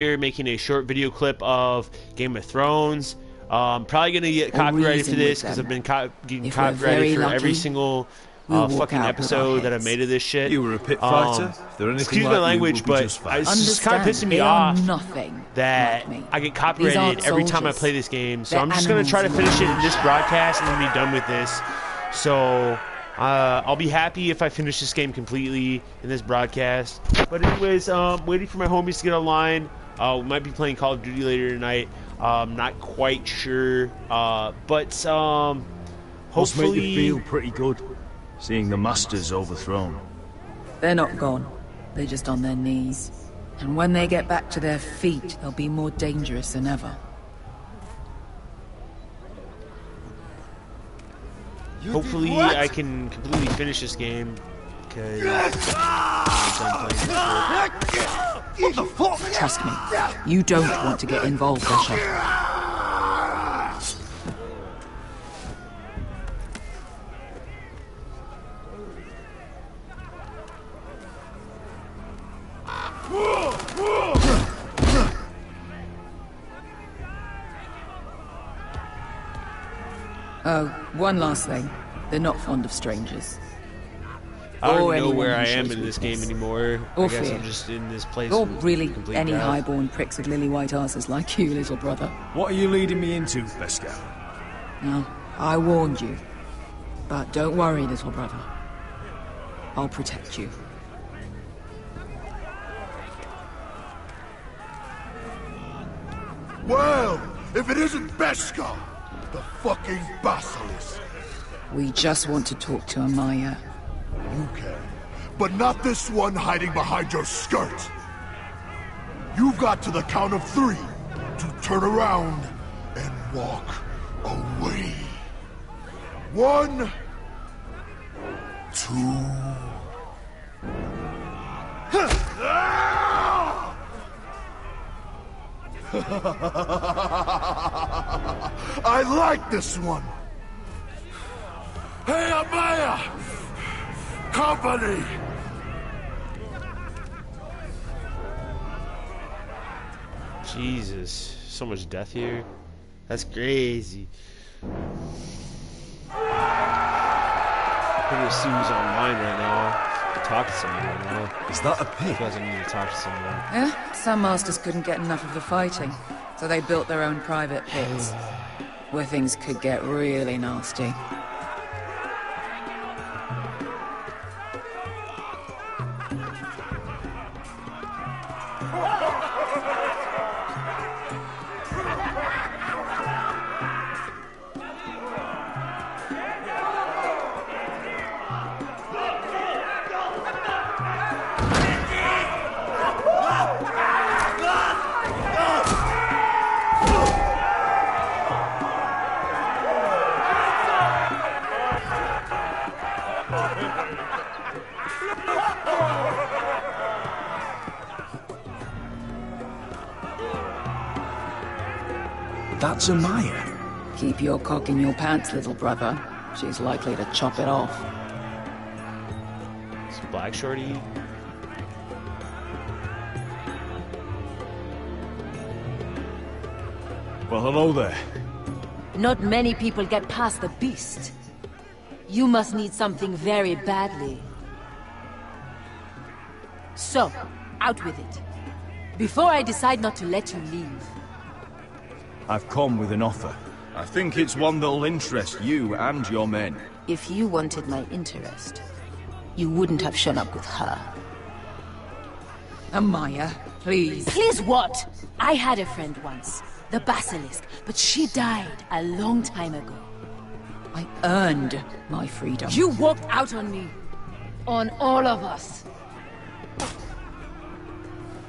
here making a short video clip of Game of Thrones. Probably gonna get copyrighted for this because I've been getting copyrighted for every single fucking episode that I've made of this shit. You were a pit fighter. Excuse my language, but it's just kind of pissing me off that I get copyrighted every time I play this game. So I'm just gonna try to finish it in this broadcast and then be done with this. So I'll be happy if I finish this game completely in this broadcast. But anyways, waiting for my homies to get online. We might be playing Call of Duty later tonight. Not quite sure, but hopefully. Must make you feel pretty good, seeing the Masters overthrown. They're not gone. They're just on their knees. And when they get back to their feet, they'll be more dangerous than ever. Hopefully I can completely finish this game, because What the fuck? Trust me, you don't want to get involved, Bishop. Oh, one last thing. They're not fond of strangers. I don't even know where I am in this game anymore. I guess I'm just in this place. Or really any highborn pricks with lily white asses like you, little brother. What are you leading me into, Beskar? No, I warned you. But don't worry, little brother. I'll protect you. Well, if it isn't Beskar, the fucking basilisk. We just want to talk to Amaya. You can, but not this one hiding behind your skirt. You've got to the count of 3 to turn around and walk away. 1, 2. I like this one. Hey, Amaya! Company! Jesus, so much death here. That's crazy. I'm gonna see who's online right now. To talk to someone right now. Is that a pig? Because I need to talk to someone. Yeah, some masters couldn't get enough of the fighting, so they built their own private pits, where things could get really nasty. That's Amaya. Keep your cock in your pants, little brother. She's likely to chop it off. It's Black Shorty. Well, hello there. Not many people get past the beast. You must need something very badly. So, out with it. Before I decide not to let you leave. I've come with an offer. I think it's one that'll interest you and your men. If you wanted my interest, you wouldn't have shown up with her. Amaya, please. Please what? I had a friend once, the basilisk, but she died a long time ago. I earned my freedom. You walked out on me. On all of us.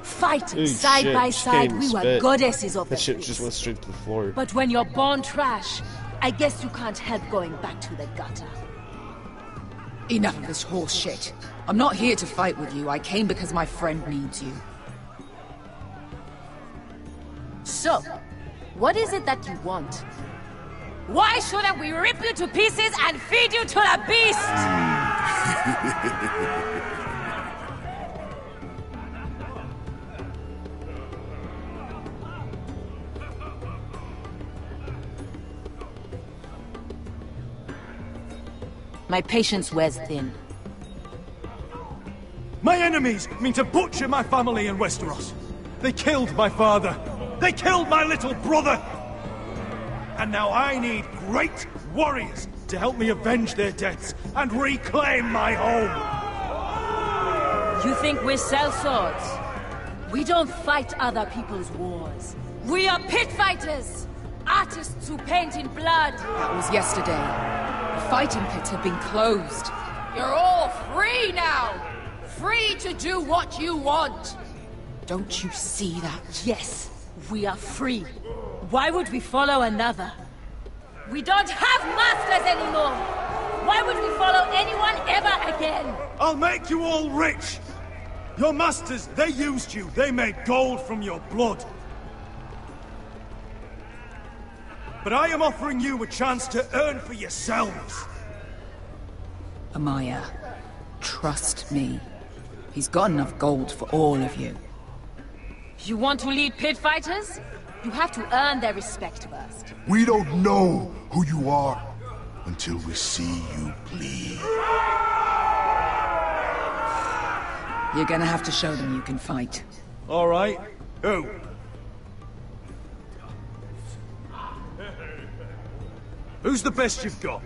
Fighting side by side, we were goddesses of the That shit just went straight to the floor. But when you're born trash, I guess you can't help going back to the gutter. Enough of this horse shit. I'm not here to fight with you. I came because my friend needs you. So, what is it that you want? Why shouldn't we rip you to pieces and feed you to the beast? My patience wears thin. My enemies mean to butcher my family in Westeros. They killed my father. They killed my little brother. And now I need great warriors to help me avenge their deaths and reclaim my home. You think we sell swords? We don't fight other people's wars. We are pit fighters! Artists who paint in blood! That was yesterday. The fighting pits have been closed. You're all free now! Free to do what you want! Don't you see that? Yes, we are free. Why would we follow another? We don't have masters anymore! Why would we follow anyone ever again? I'll make you all rich! Your masters, they used you. They made gold from your blood. But I am offering you a chance to earn for yourselves. Amaya, trust me. He's got enough gold for all of you. You want to lead pit fighters? You have to earn their respect first. We don't know who you are until we see you bleed. You're gonna have to show them you can fight. All right. Who? Who's the best you've got?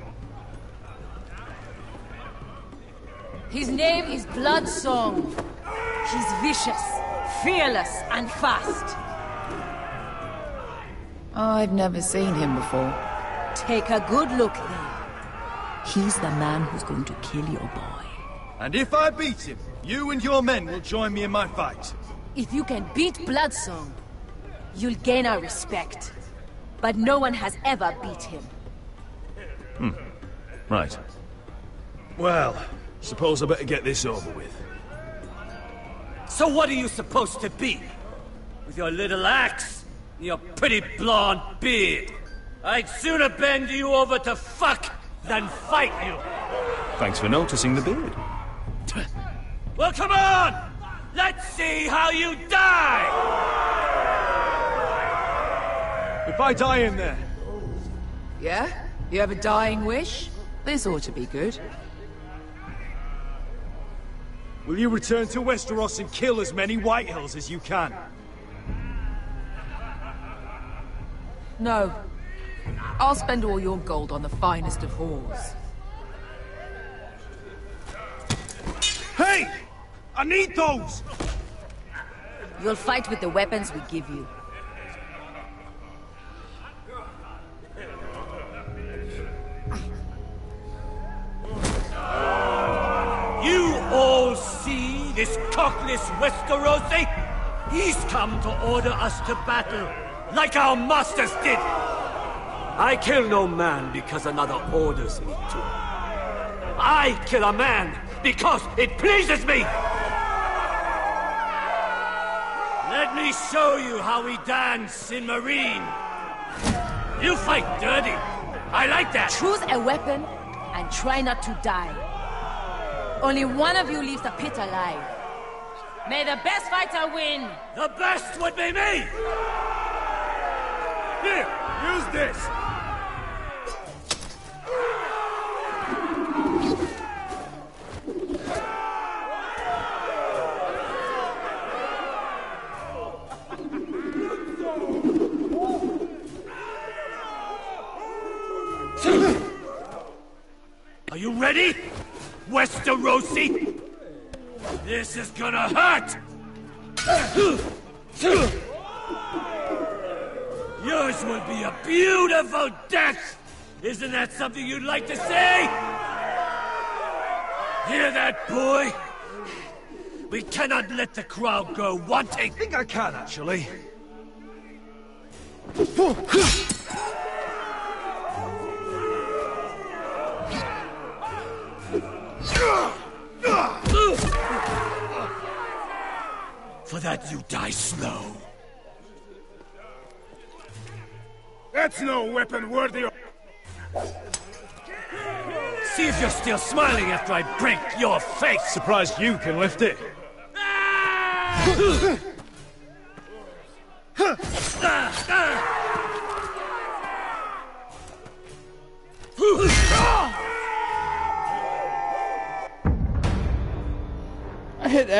His name is Bloodsong. He's vicious, fearless, and fast. I've never seen him before. Take a good look there. He's the man who's going to kill your boy. And if I beat him, you and your men will join me in my fight. If you can beat Bloodsong, you'll gain our respect. But no one has ever beat him. Right. Well, suppose I better get this over with. So what are you supposed to be? With your little axe and your pretty blonde beard? I'd sooner bend you over to fuck than fight you. Thanks for noticing the beard. Well, come on! Let's see how you die! If I die in there, Yeah? You have a dying wish? This ought to be good. will you return to Westeros and kill as many Whitehills as you can? No. I'll spend all your gold on the finest of whores. Hey! I need those! You'll fight with the weapons we give you. You all see this cockless Westerosi? He's come to order us to battle, like our masters did. I kill no man because another orders me to. I kill a man because it pleases me! Let me show you how we dance in Marine. You fight dirty. I like that. Choose a weapon and try not to die. Only one of you leaves the pit alive. May the best fighter win! The best would be me! Here, use this! Are you ready, Westerosi? This is gonna hurt! Yours will be a beautiful death! Isn't that something you'd like to say? Hear that, boy? We cannot let the crowd go wanting! I think I can, actually. For that you die slow. That's no weapon worthy of... See if you're still smiling after I break your face! Surprised you can lift it.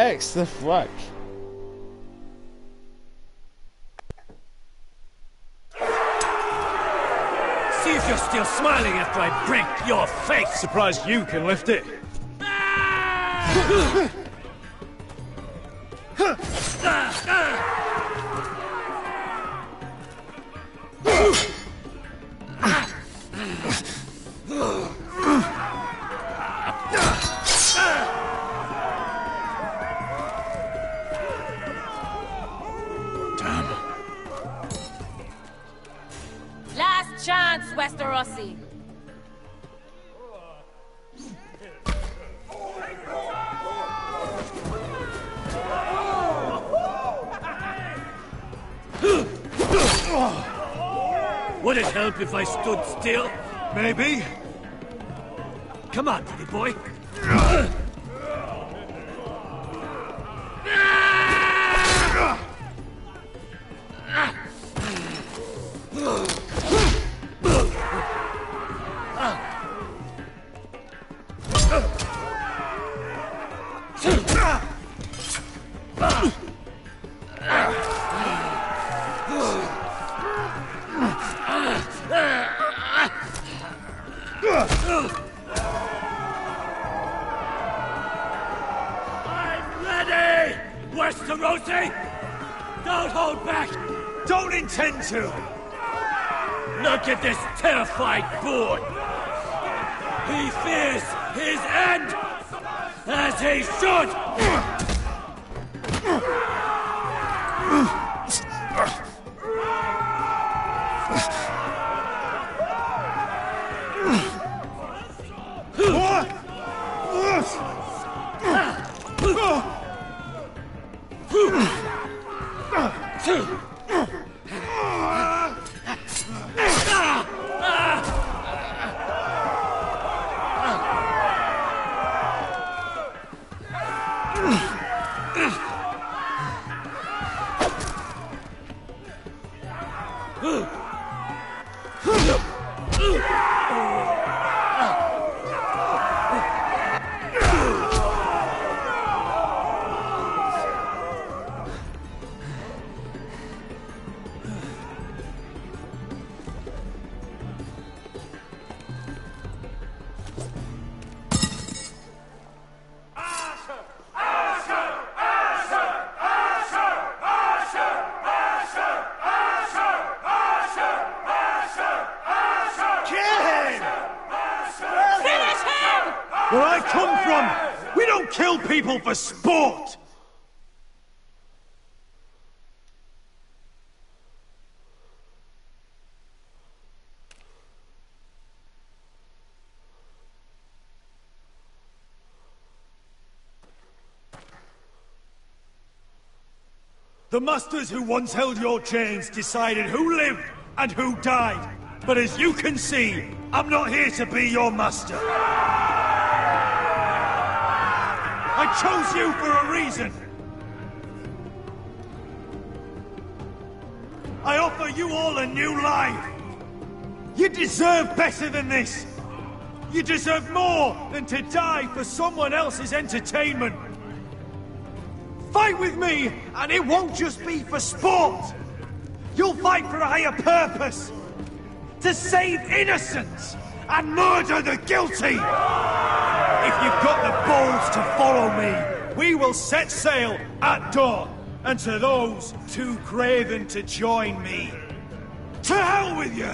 X, the fuck? See if you're still smiling after I break your face! Surprised you can lift it. Last chance, Westerosi. Would it help if I stood still? Maybe. Come on, pretty boy. I'm ready! Westerosi! Don't hold back! Don't intend to! Look at this terrified boy! He fears his end! As he should! Where I come from, we don't kill people for sport! The masters who once held your chains decided who lived and who died. But as you can see, I'm not here to be your master. I chose you for a reason. I offer you all a new life. You deserve better than this. You deserve more than to die for someone else's entertainment. Fight with me, and it won't just be for sport. You'll fight for a higher purpose. To save innocents and murder the guilty. If you've got the balls to follow me, we will set sail at dawn. And to those too craven to join me, to hell with you!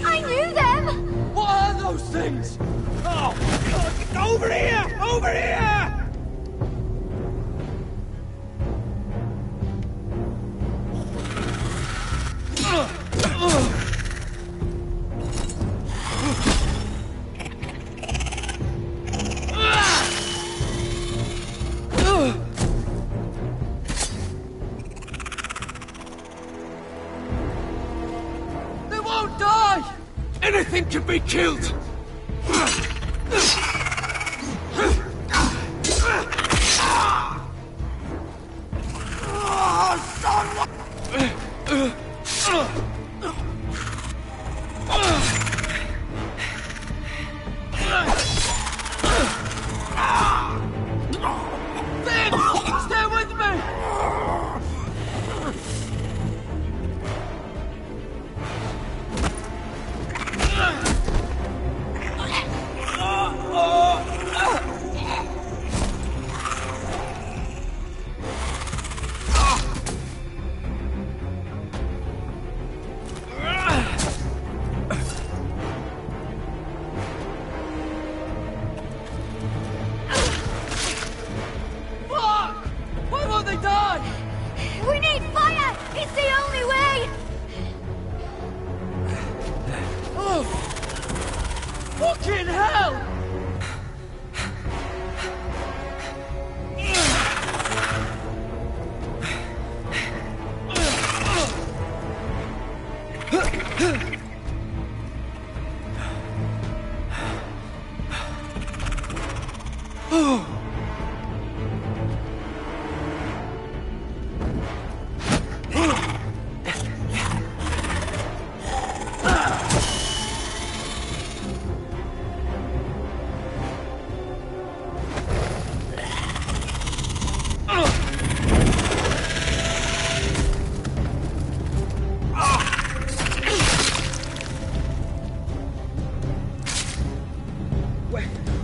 I knew them! What are those things? Oh, God, over here! Over here! They won't die! Anything can be killed!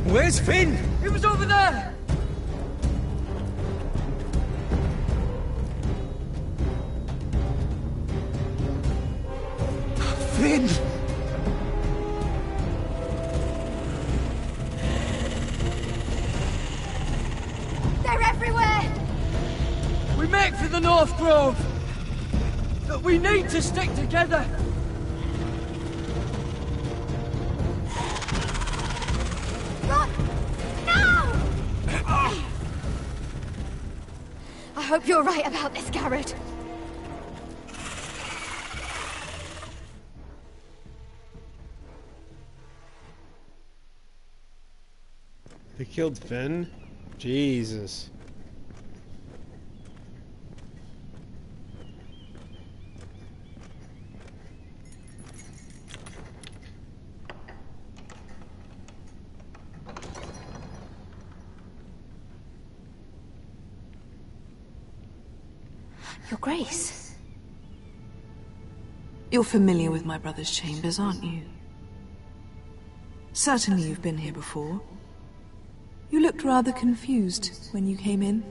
Where's Finn? He was over there! Finn! They're everywhere! We make for the North Grove! But we need to stick together! I hope you're right about this, Garrett. They killed Finn? Jesus. Your Grace. You're familiar with my brother's chambers, aren't you? Certainly you've been here before. You looked rather confused when you came in,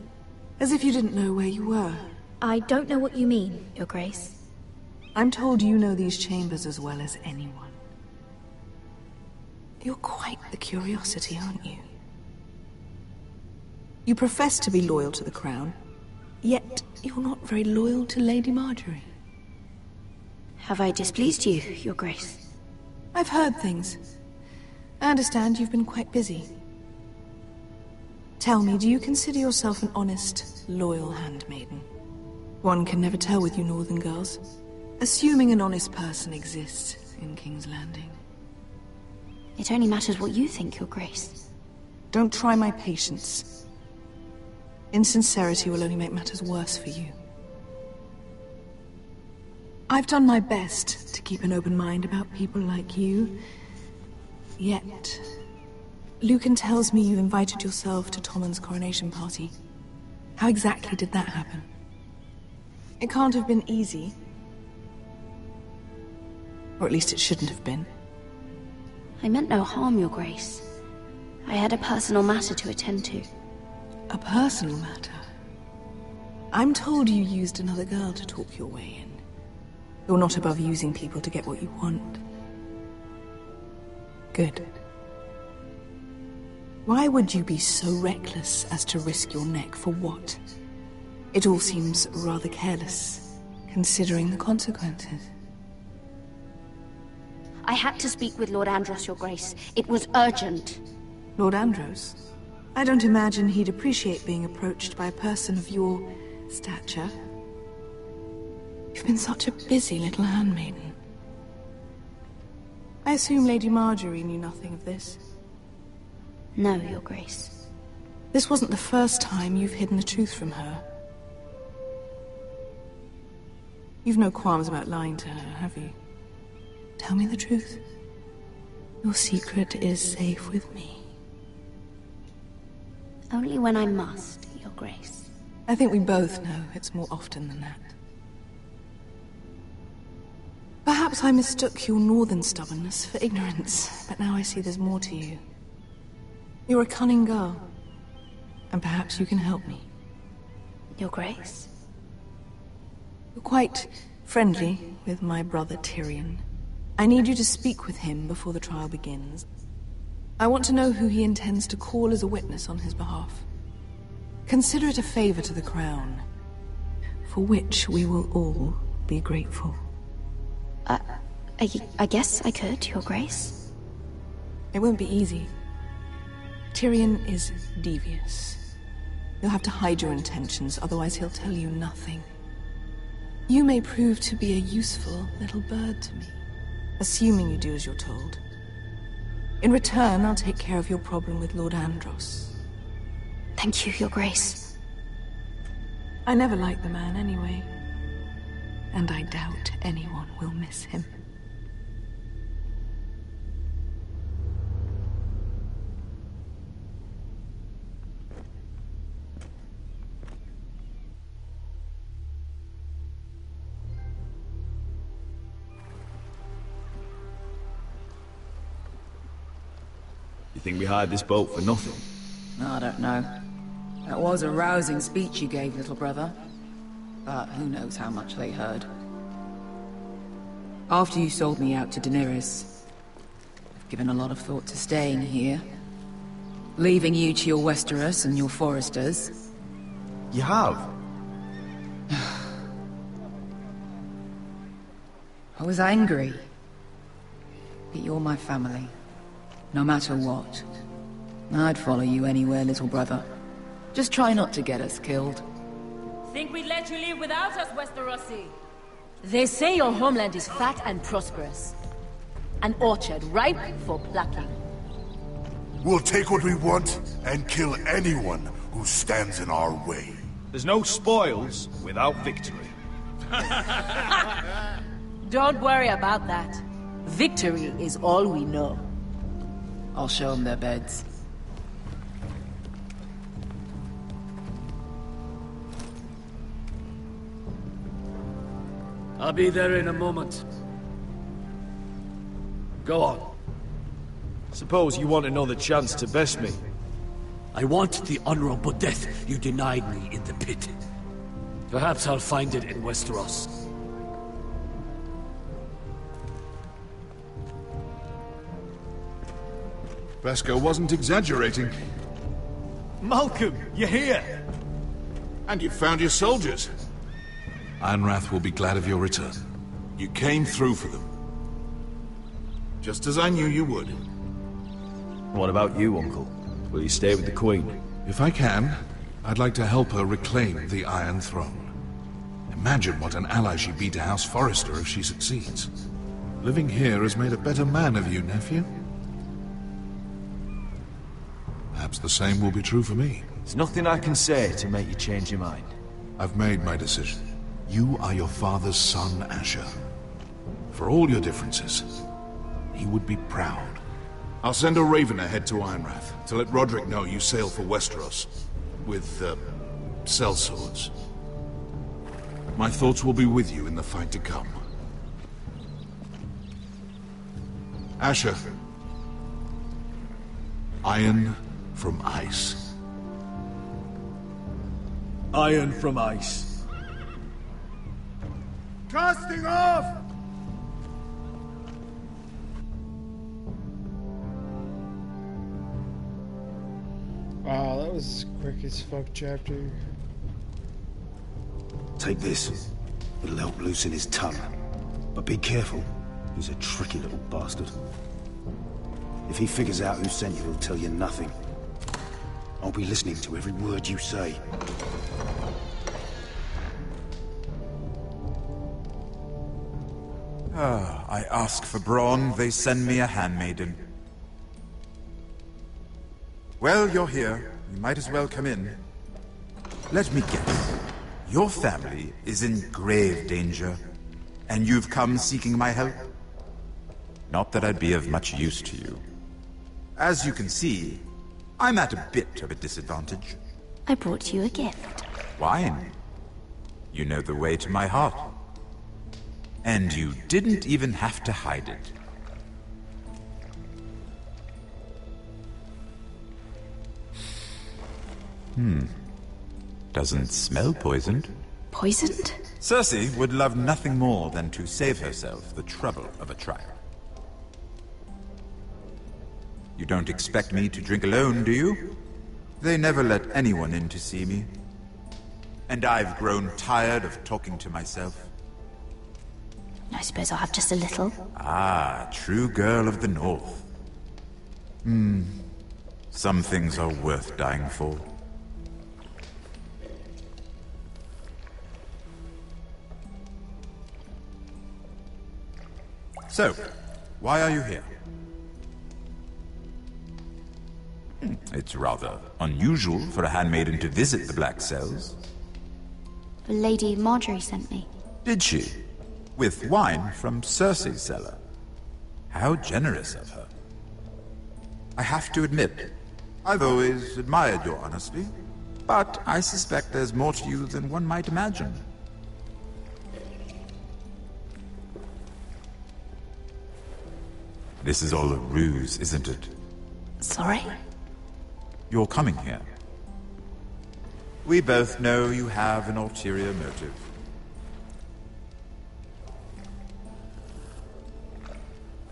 as if you didn't know where you were. I don't know what you mean, Your Grace. I'm told you know these chambers as well as anyone. You're quite the curiosity, aren't you? You profess to be loyal to the crown, yet you're not very loyal to Lady Marjorie. Have I displeased you, Your Grace? I've heard things. I understand you've been quite busy. Tell me, do you consider yourself an honest, loyal handmaiden? One can never tell with you northern girls. Assuming an honest person exists in King's Landing. It only matters what you think, Your Grace. Don't try my patience. Insincerity will only make matters worse for you. I've done my best to keep an open mind about people like you. Yet, Lucan tells me you invited yourself to Tommen's coronation party. How exactly did that happen? It can't have been easy. Or at least it shouldn't have been. I meant no harm, Your Grace. I had a personal matter to attend to. A personal matter? I'm told you used another girl to talk your way in. You're not above using people to get what you want. Good. Why would you be so reckless as to risk your neck for what? It all seems rather careless, considering the consequences. I had to speak with Lord Andros, Your Grace. It was urgent. Lord Andros? I don't imagine he'd appreciate being approached by a person of your stature. You've been such a busy little handmaiden. I assume Lady Marjorie knew nothing of this. No, Your Grace. This wasn't the first time you've hidden the truth from her. You've no qualms about lying to her, have you? Tell me the truth. Your secret is safe with me. Only when I must, Your Grace. I think we both know it's more often than that. Perhaps I mistook your northern stubbornness for ignorance, but now I see there's more to you. You're a cunning girl, and perhaps you can help me. Your Grace? You're quite friendly with my brother Tyrion. I need you to speak with him before the trial begins. I want to know who he intends to call as a witness on his behalf. Consider it a favor to the crown, for which we will all be grateful. I guess I could, Your Grace. It won't be easy. Tyrion is devious. You'll have to hide your intentions, otherwise he'll tell you nothing. You may prove to be a useful little bird to me. assuming you do as you're told. In return, I'll take care of your problem with Lord Andros. Thank you, Your Grace. I never liked the man anyway. And I doubt anyone will miss him. You think we hired this boat for nothing? I don't know. That was a rousing speech you gave, little brother. But who knows how much they heard. After you sold me out to Daenerys, I've given a lot of thought to staying here. Leaving you to your Westeros and your Foresters. You have? I was angry. But you're my family. No matter what. I'd follow you anywhere, little brother. Just try not to get us killed. Think we'd let you leave without us, Westerosi? They say your homeland is fat and prosperous. An orchard ripe for plucking. We'll take what we want and kill anyone who stands in our way. There's no spoils without victory. Don't worry about that. Victory is all we know. I'll show them their beds. I'll be there in a moment. Go on. Suppose you want another chance to best me. I want the honorable death you denied me in the pit. Perhaps I'll find it in Westeros. Beskar wasn't exaggerating. Malcolm, you're here! And you found your soldiers. Ironrath will be glad of your return. You came through for them. Just as I knew you would. What about you, Uncle? Will you stay with the Queen? If I can, I'd like to help her reclaim the Iron Throne. Imagine what an ally she'd be to House Forrester if she succeeds. Living here has made a better man of you, nephew. Perhaps the same will be true for me. There's nothing I can say to make you change your mind. I've made my decision. You are your father's son, Asher. For all your differences, he would be proud. I'll send a raven ahead to Ironrath to let Roderick know you sail for Westeros. With, sellswords. My thoughts will be with you in the fight to come. Asher. Iron from ice. Iron from ice. Casting off! Wow, that was quick as fuck chapter. Take this. It'll help loosen his tongue. But be careful. He's a tricky little bastard. If he figures out who sent you, he'll tell you nothing. I'll be listening to every word you say. I ask for brawn, they send me a handmaiden. Well, you're here. You might as well come in. Let me guess. Your family is in grave danger, and you've come seeking my help? Not that I'd be of much use to you. As you can see, I'm at a bit of a disadvantage. I brought you a gift. Wine. You know the way to my heart. And you didn't even have to hide it. Doesn't smell poisoned. Poisoned? Cersei would love nothing more than to save herself the trouble of a trial. You don't expect me to drink alone, do you? They never let anyone in to see me. And I've grown tired of talking to myself. I suppose I'll have just a little. Ah, true girl of the North. Some things are worth dying for. So, Why are you here? It's rather unusual for a handmaiden to visit the Black Cells. Lady Marjorie sent me. Did she? With wine from Cersei's cellar. How generous of her. I have to admit, I've always admired your honesty, but I suspect there's more to you than one might imagine. This is all a ruse, isn't it? Sorry? You're coming here. We both know you have an ulterior motive.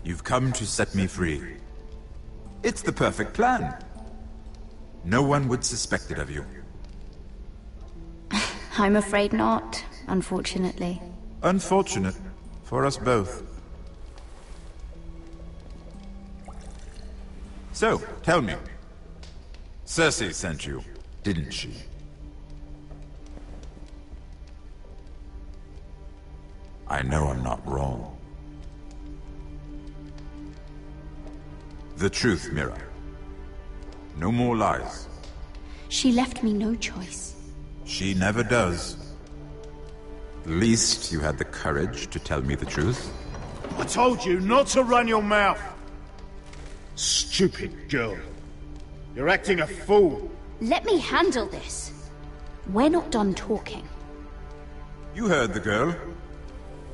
You've come to set me free. It's the perfect plan. No one would suspect it of you. I'm afraid not, unfortunately. Unfortunate for us both. So, tell me. Cersei sent you, didn't she? I know I'm not wrong. The truth, Mira. No more lies. She left me no choice. She never does. At least you had the courage to tell me the truth. I told you not to run your mouth! Stupid girl. You're acting a fool. Let me handle this. We're not done talking. You heard the girl.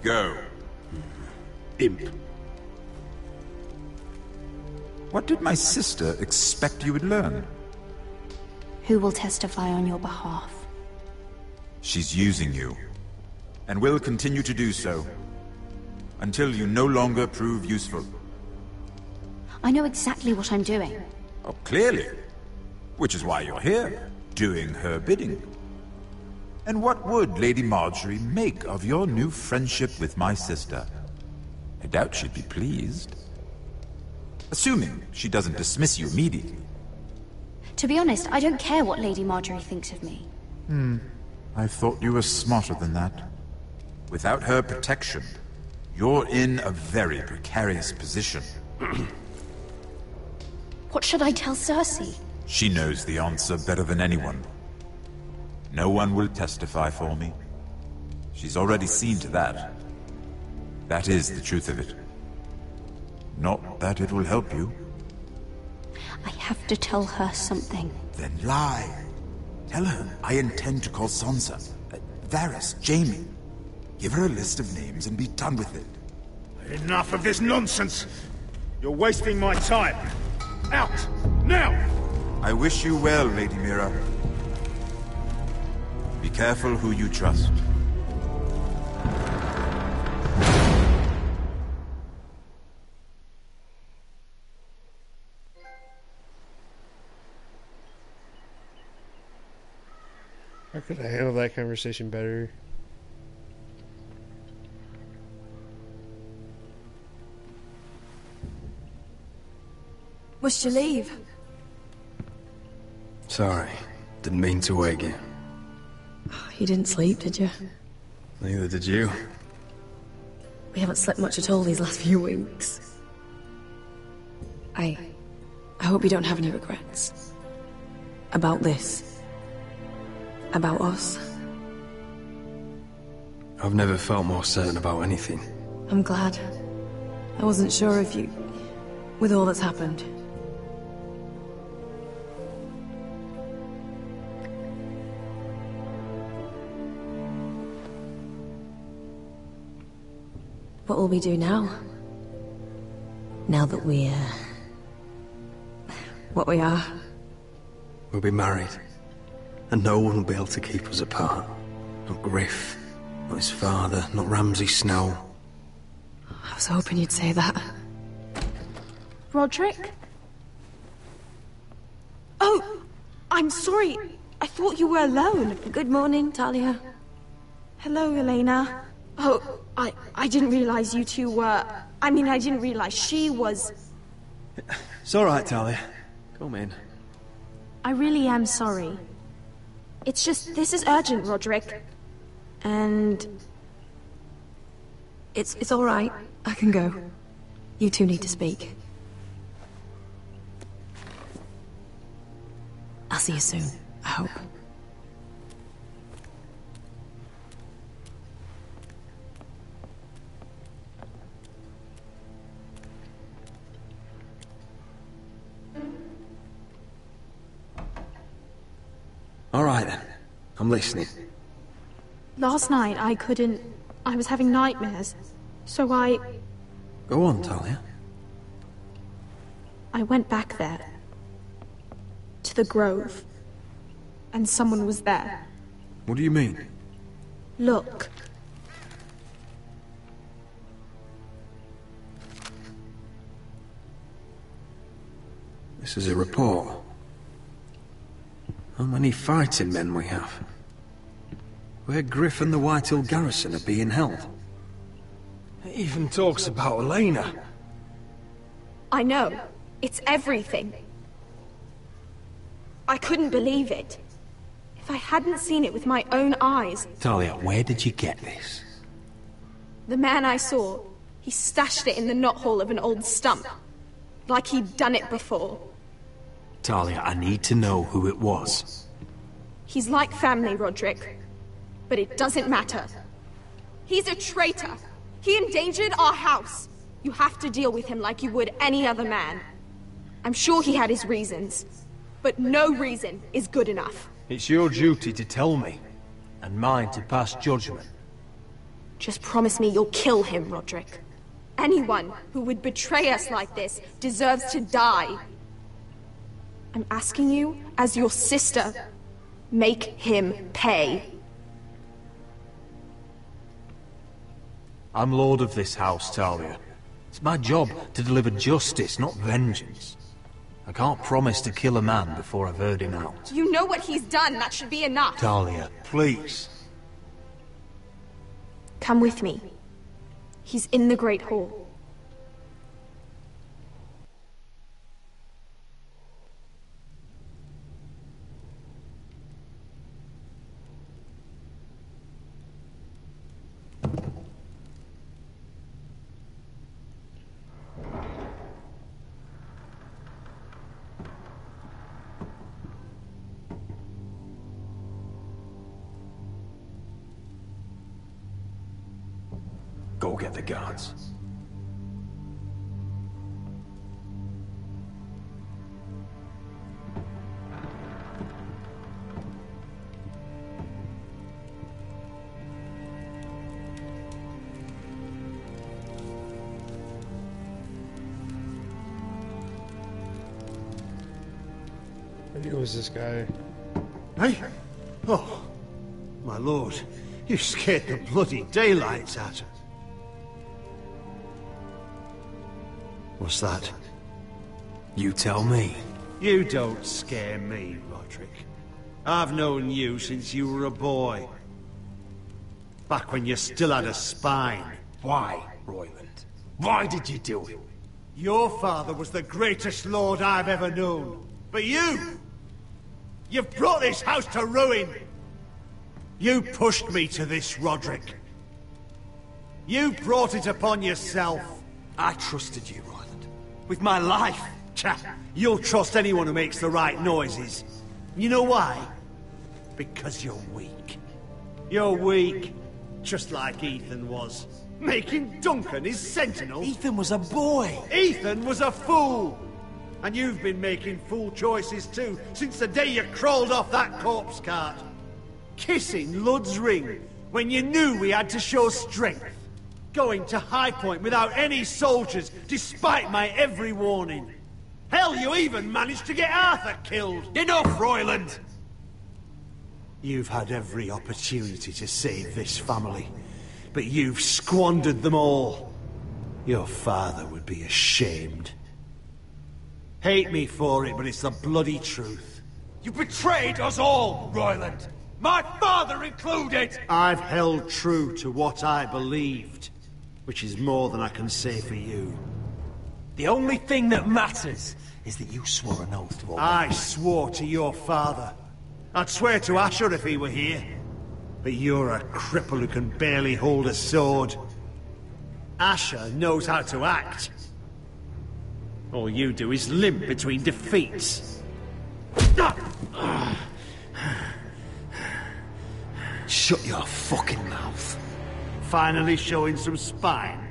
Go. Imp. What did my sister expect you would learn? Who will testify on your behalf? She's using you, and will continue to do so, until you no longer prove useful. I know exactly what I'm doing. Oh, clearly. Which is why you're here, doing her bidding. And what would Lady Marjorie make of your new friendship with my sister? I doubt she'd be pleased. Assuming she doesn't dismiss you immediately. To be honest, I don't care what Lady Marjorie thinks of me. I thought you were smarter than that. Without her protection, you're in a very precarious position. What should I tell Cersei? She knows the answer better than anyone. No one will testify for me. She's already seen to that. That is the truth of it. Not that it will help you. I have to tell her something. Then lie. Tell her I intend to call Sansa, Varys, Jaime. Give her a list of names and be done with it. Enough of this nonsense! You're wasting my time! Out! Now! I wish you well, Lady Mira. Be careful who you trust. How could I handle that conversation better? Must you leave? Sorry. Didn't mean to wake you. You didn't sleep, did you? Neither did you. We haven't slept much at all these last few weeks. I hope you don't have any regrets. About this. About us. I've never felt more certain about anything. I'm glad. I wasn't sure if you... with all that's happened. What will we do now? Now that we're... what we are? We'll be married. And no one will be able to keep us apart. Not Griff, not his father, not Ramsay Snow. I was hoping you'd say that. Roderick? Oh! I'm sorry. I thought you were alone. Good morning, Talia. Hello, Elena. Oh, I didn't realize you two were... I mean, I didn't realize she was... It's alright, Talia. Come in. I really am sorry. It's just, this is urgent, Roderick. And... It's alright. I can go. You two need to speak. I'll see you soon, I hope. All right then. I'm listening. Last night I was having nightmares. So I Go on, Talia. went back there. To the grove. And someone was there. What do you mean? Look. This is a report. How many fighting men we have? Where Griff and the Whitehill garrison are being held. It even talks about Elena. I know. It's everything. I couldn't believe it. If I hadn't seen it with my own eyes... Talia, where did you get this? The man I saw, he stashed it in the knothole of an old stump. Like he'd done it before. Talia, I need to know who it was. He's like family, Roderick. But it doesn't matter. He's a traitor. He endangered our house. You have to deal with him like you would any other man. I'm sure he had his reasons. But no reason is good enough. It's your duty to tell me, and mine to pass judgment. Just promise me you'll kill him, Roderick. Anyone who would betray us like this deserves to die. I'm asking you, as your sister, make him pay. I'm lord of this house, Talia. It's my job to deliver justice, not vengeance. I can't promise to kill a man before I've heard him out. You know what he's done, that should be enough. Talia, please. Come with me. He's in the Great Hall. Go get the guards. Who was this guy? Hey? Oh, my lord. You scared the bloody daylights out of... What's that? You tell me. You don't scare me, Roderick. I've known you since you were a boy. Back when you still had a spine. Why, Royland? Why did you do it? Your father was the greatest lord I've ever known. But you! You've brought this house to ruin! You pushed me to this, Roderick. You brought it upon yourself. I trusted you, Royland. With my life. You'll trust anyone who makes the right noises. You know why? Because you're weak. You're weak. Just like Ethan was. Making Duncan his sentinel. Ethan was a boy. Ethan was a fool. And you've been making fool choices too, since the day you crawled off that corpse cart. Kissing Lud's ring, when you knew we had to show strength. Going to High Point without any soldiers, despite my every warning. Hell, you even managed to get Arthur killed. Enough, Royland! You've had every opportunity to save this family, but you've squandered them all. Your father would be ashamed. Hate me for it, but it's the bloody truth. You betrayed us all, Royland! My father included! I've held true to what I believed, which is more than I can say for you. The only thing that matters is that you swore an oath to obey. I swore to your father. I'd swear to Asher if he were here. But you're a cripple who can barely hold a sword. Asher knows how to act. All you do is limp between defeats. Shut your fucking mouth. Finally showing some spine.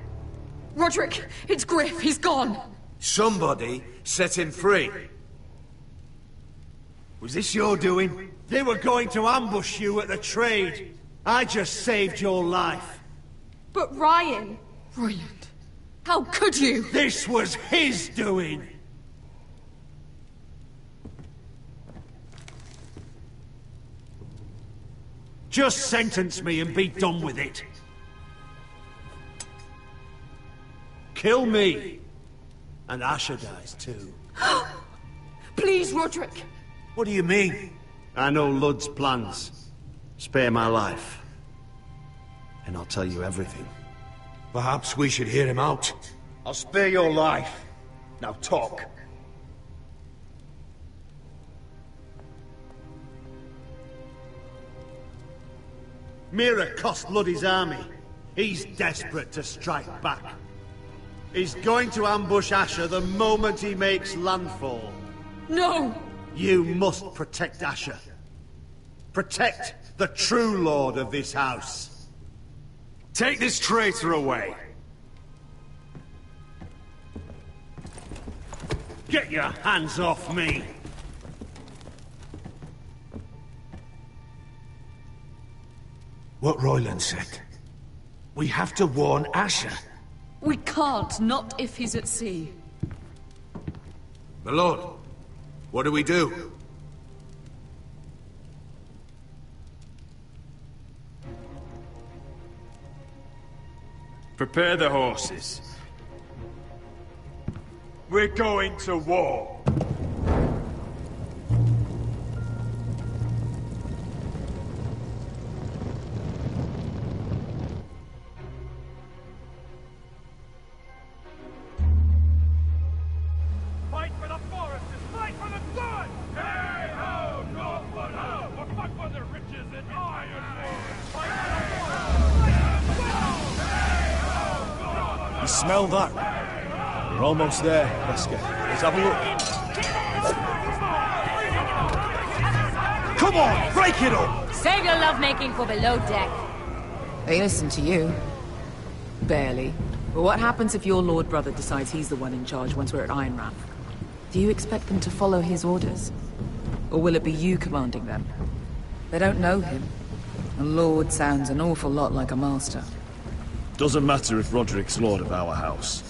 Roderick, it's Griff. He's gone. Somebody set him free. Was this your doing? They were going to ambush you at the trade. I just saved your life. But Ryan... Roland, how could you? This was his doing. Just sentence me and be done with it. Kill me. And Asher dies too. Please, Roderick. What do you mean? I know Ludd's plans. Spare my life. And I'll tell you everything. Perhaps we should hear him out. I'll spare your life. Now talk. Mira cost Ludd his army. He's desperate to strike back. He's going to ambush Asher the moment he makes landfall. No! You must protect Asher. Protect the true lord of this house. Take this traitor away. Get your hands off me! What Royland said. We have to warn Asher. We can't, not if he's at sea. My lord, what do we do? Prepare the horses. We're going to war. Fight for the foresters! Fight for the sun! Hey ho, Northwood ho! Or fight for the riches and ironwood! Fight for the foresters! Hey ho, Northwood! You smell that? We're almost there, Wesker. Let's have a look. Come on, break it up! Save your lovemaking for below deck. They listen to you. Barely. But what happens if your lord brother decides he's the one in charge once we're at Ironrath? Do you expect them to follow his orders? Or will it be you commanding them? They don't know him. A lord sounds an awful lot like a master. Doesn't matter if Roderick's lord of our house.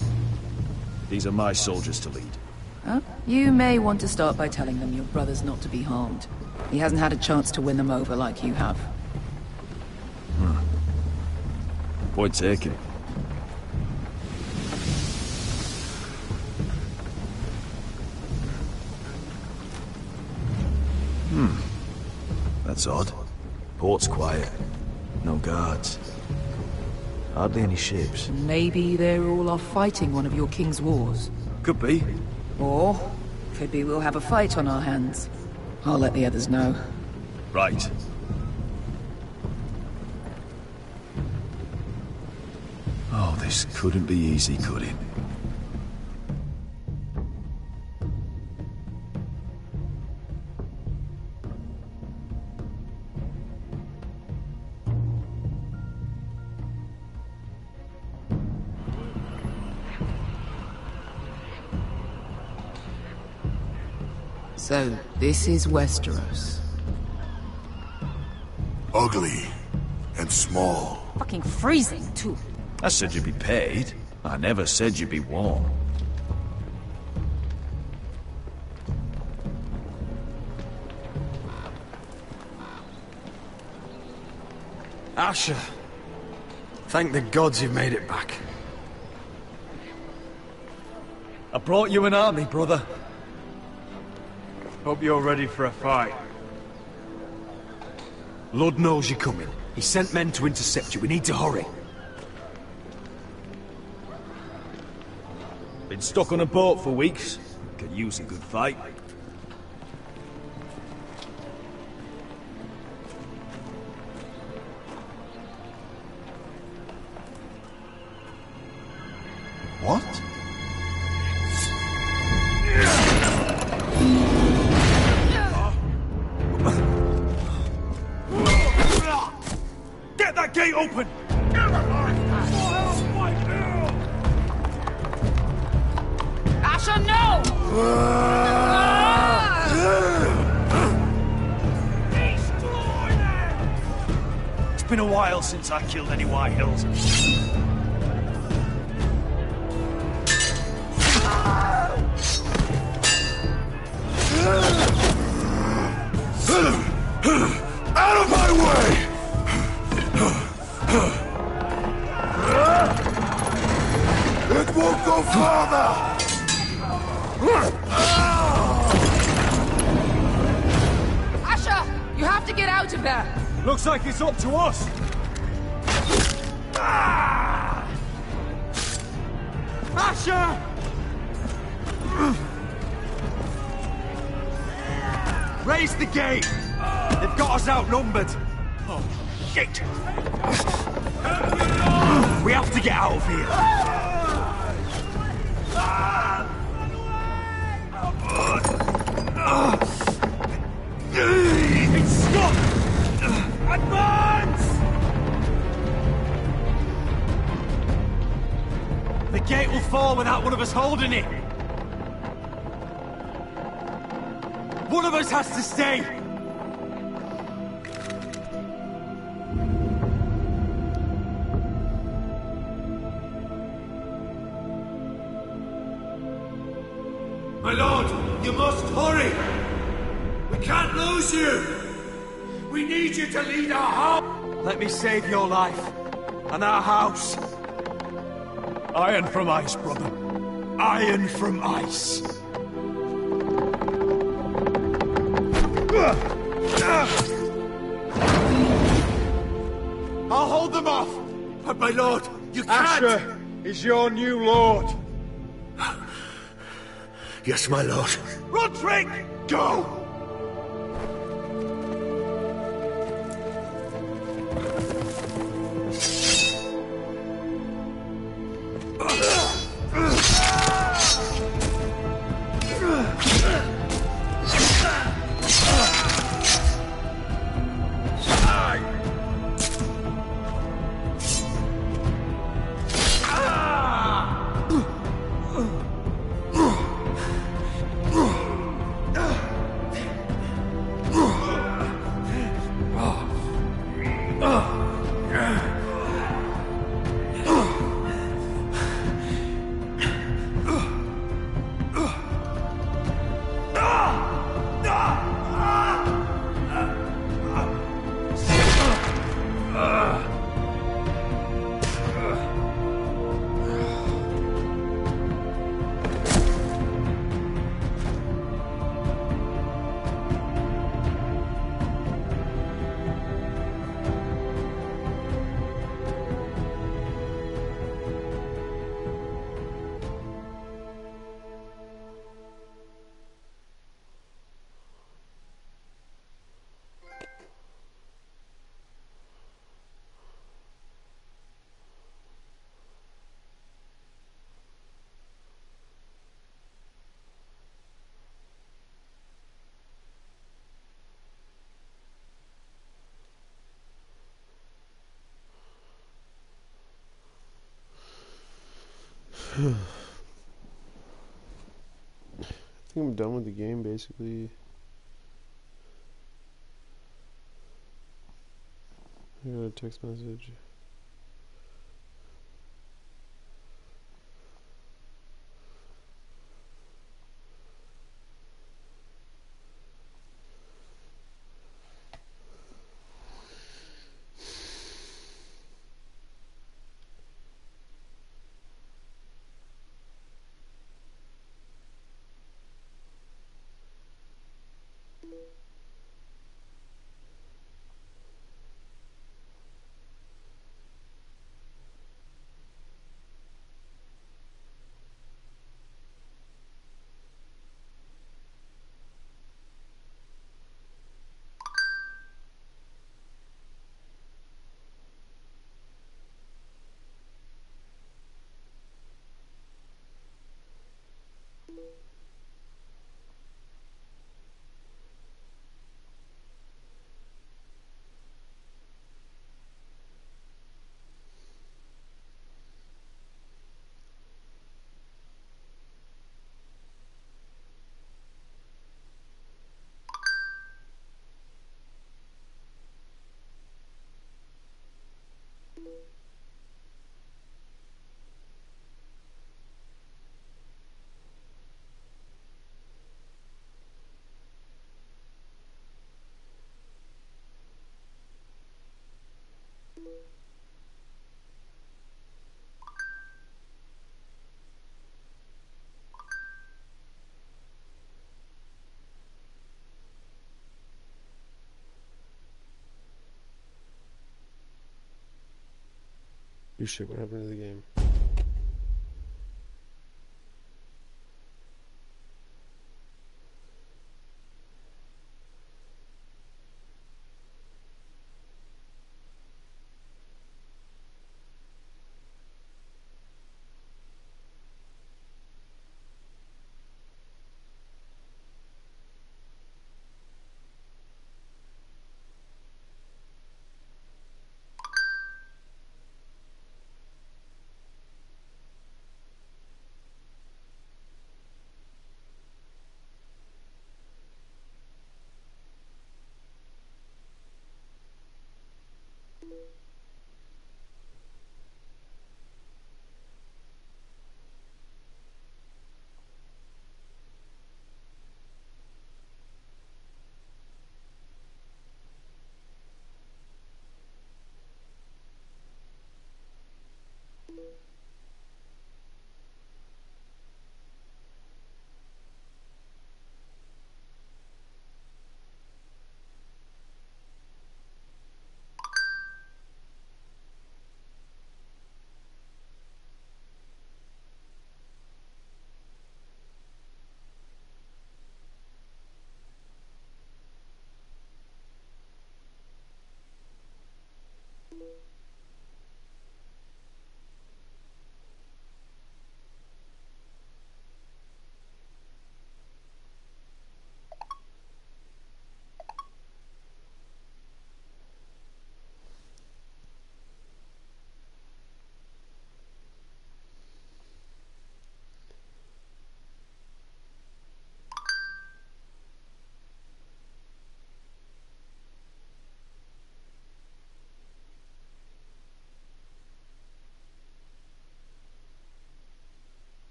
These are my soldiers to lead. Huh? You may want to start by telling them your brother's not to be harmed. He hasn't had a chance to win them over like you have. Point taken. That's odd. Port's quiet. No guards. Hardly any ships. Maybe they're all off fighting one of your king's wars. Could be. Or, could be we'll have a fight on our hands. I'll let the others know. Right. Oh, this couldn't be easy, could it? So, this is Westeros. Ugly and small. Fucking freezing, too. I said you'd be paid. I never said you'd be warm. Asher. Thank the gods you've made it back. I brought you an army, brother. Hope you're ready for a fight. Lord knows you're coming. He sent men to intercept you. We need to hurry. Been stuck on a boat for weeks. Could use a good fight. What? open! Asher, no! It's been a while since I killed any White Hills. Out of my way! It won't go farther! Asher, you have to get out of there! Looks like it's up to us! Asher! Raise the gate! They've got us outnumbered! Oh, shit! We have to get out of here! It's stuck! Advance! The gate will fall without one of us holding it! One of us has to stay! My lord, you must hurry! We can't lose you! We need you to lead our house! Let me save your life, and our house. Iron from ice, brother. Iron from ice. I'll hold them off! But my lord, you can't! Asher is your new lord. Yes, my lord. Roderick, go! I think I'm done with the game, basically. I got a text message. You shit, what happened to the game?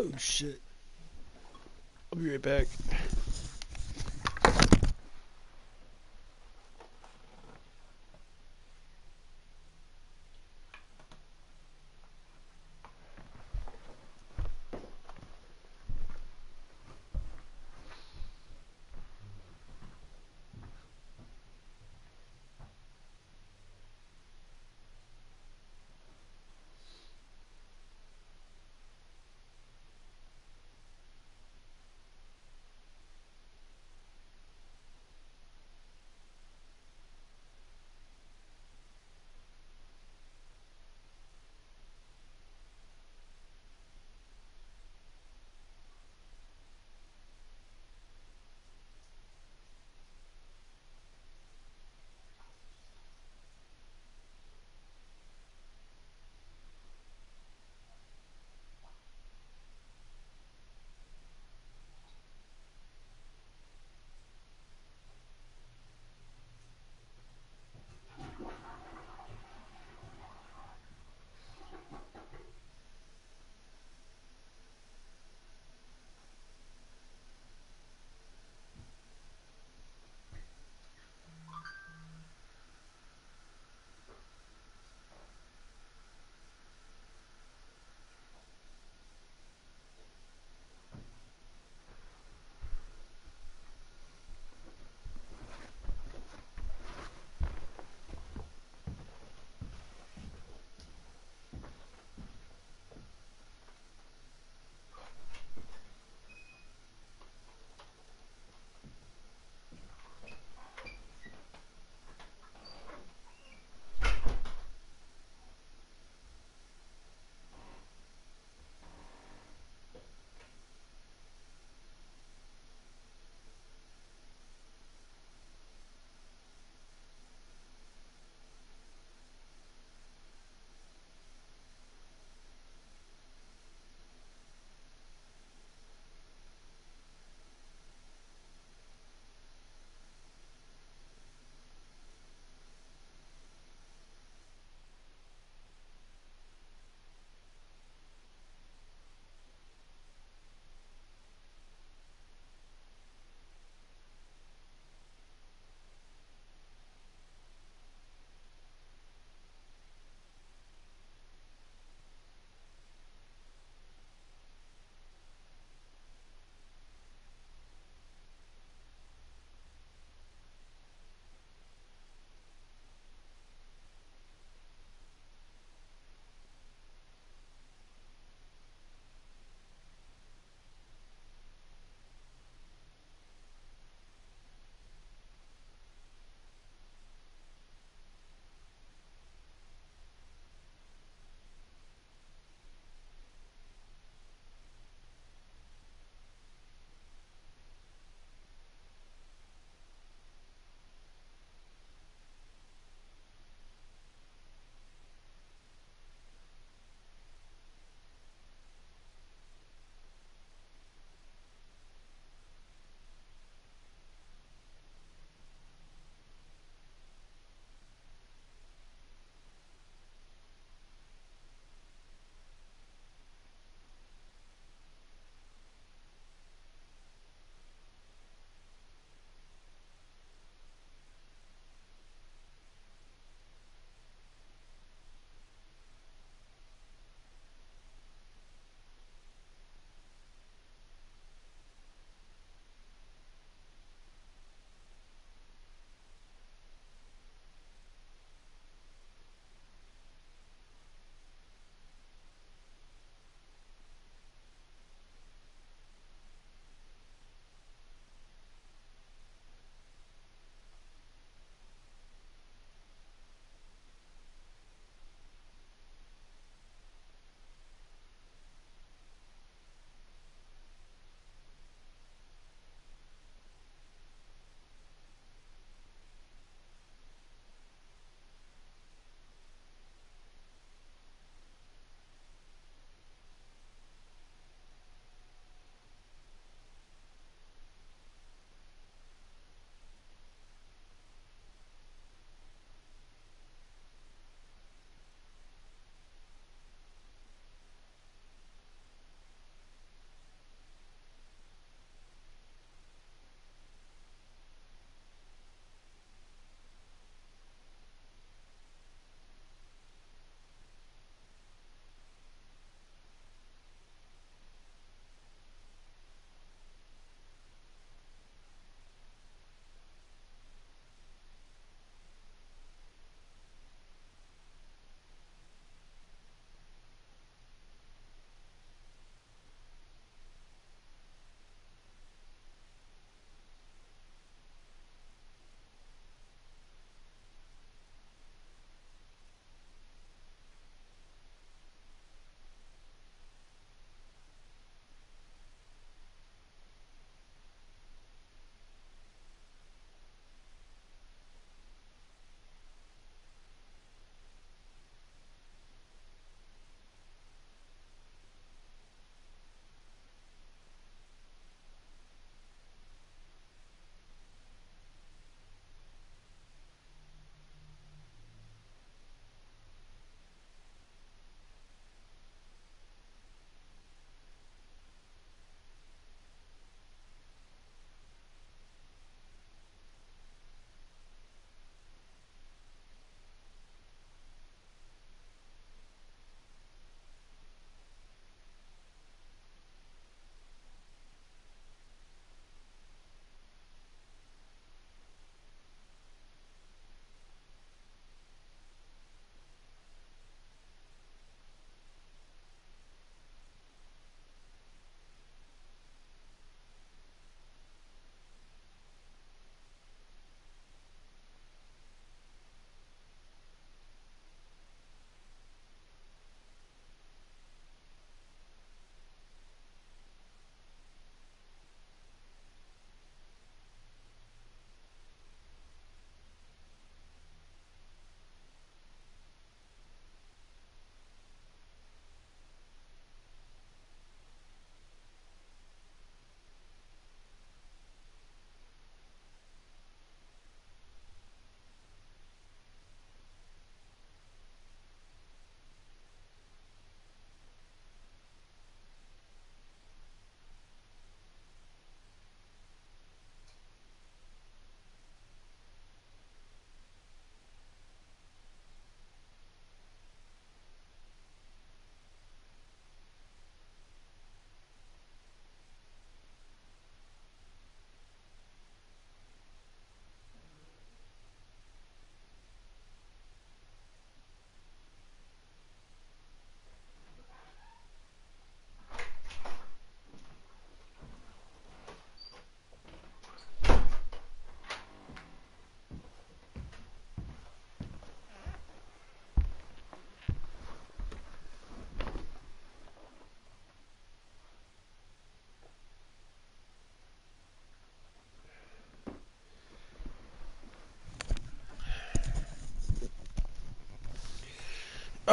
Oh shit. I'll be right back.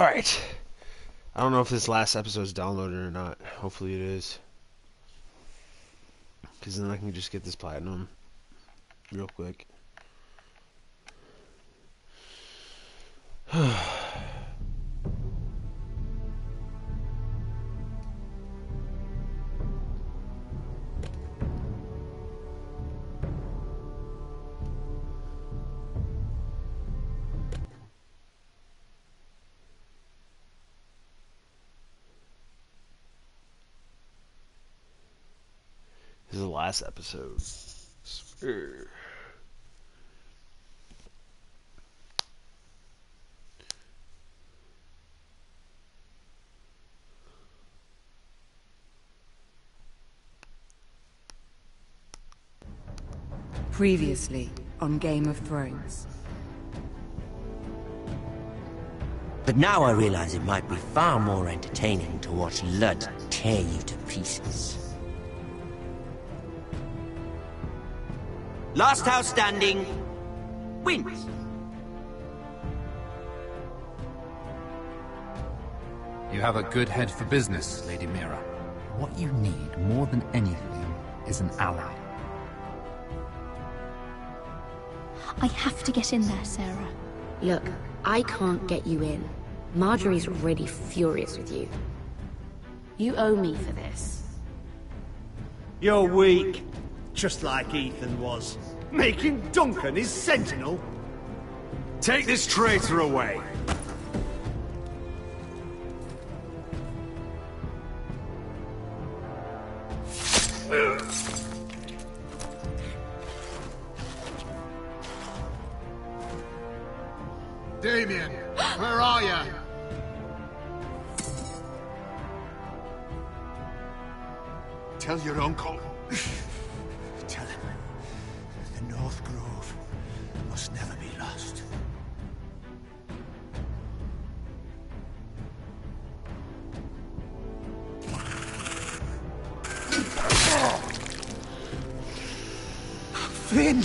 Alright. I don't know if this last episode's downloaded or not. Hopefully it is. Because then I can just get this platinum real quick. This is the last episode. Swear. Previously on Game of Thrones. But now I realize it might be far more entertaining to watch Ludd tear you to pieces. Last house standing wins. You have a good head for business, Lady Mira. What you need more than anything is an ally. I have to get in there, Sarah. Look, I can't get you in. Marjorie's already furious with you. You owe me for this. You're weak. Just like Ethan was. Making Duncan his sentinel. Take this traitor away. Damien, where are you? Tell your uncle. Tell him the North Grove must never be lost. Finn!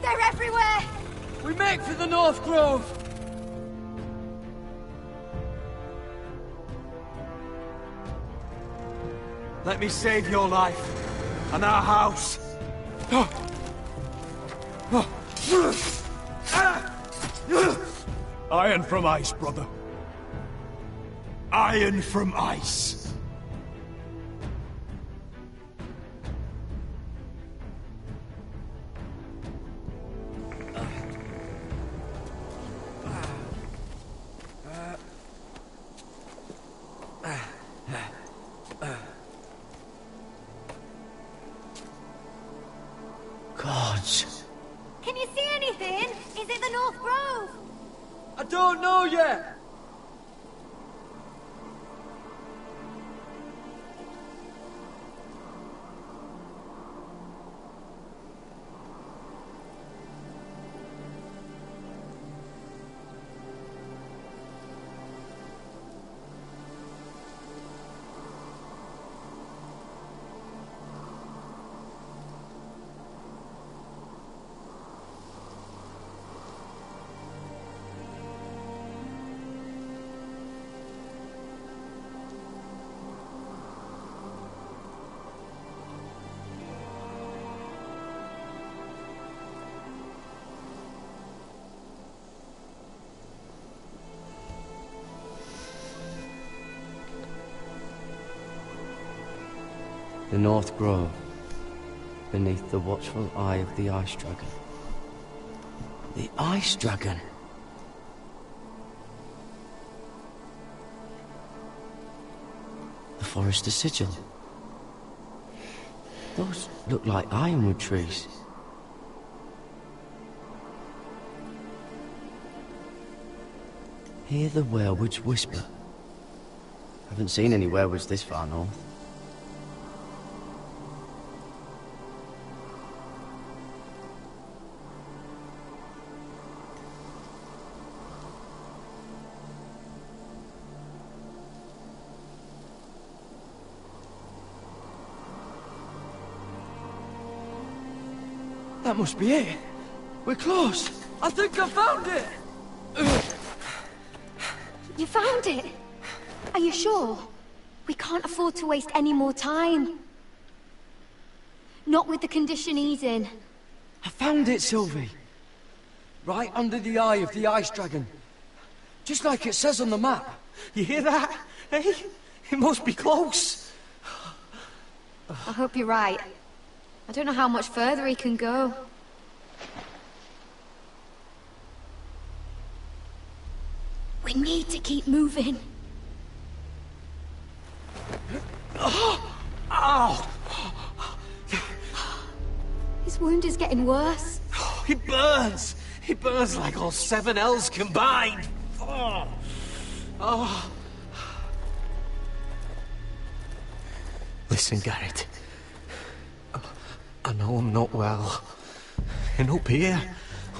They're everywhere! We make for the North Grove! Let me save your life and our house. Iron from ice, brother. Iron from ice. Gods. Can you see anything? Is it the North Grove? I don't know yet! The North Grove, beneath the watchful eye of the Ice Dragon. The Ice Dragon? The Forester's Sigil. Those look like ironwood trees. Hear the werewoods whisper. Haven't seen any werewolves this far north. That must be it. We're close. I think I found it. You found it? Are you sure? We can't afford to waste any more time. Not with the condition he's in. I found it, Sylvie. Right under the eye of the ice dragon. Just like it says on the map. You hear that? Hey? It must be close. I hope you're right. I don't know how much further he can go. We need to keep moving. Ow! His wound is getting worse. It burns! It burns like all 7 L's combined! Oh. Oh. Listen, Garrett. I know I'm not well. And up here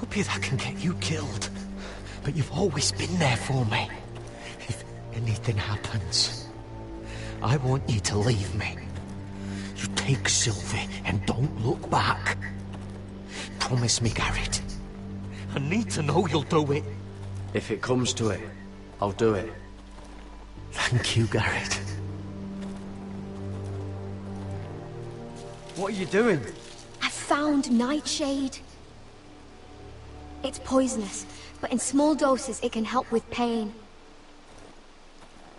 that can get you killed. But you've always been there for me. If anything happens, I want you to leave me. You take Sylvie and don't look back. Promise me, Garrett. I need to know you'll do it. If it comes to it, I'll do it. Thank you, Garrett. What are you doing? I found Nightshade. It's poisonous, but in small doses it can help with pain.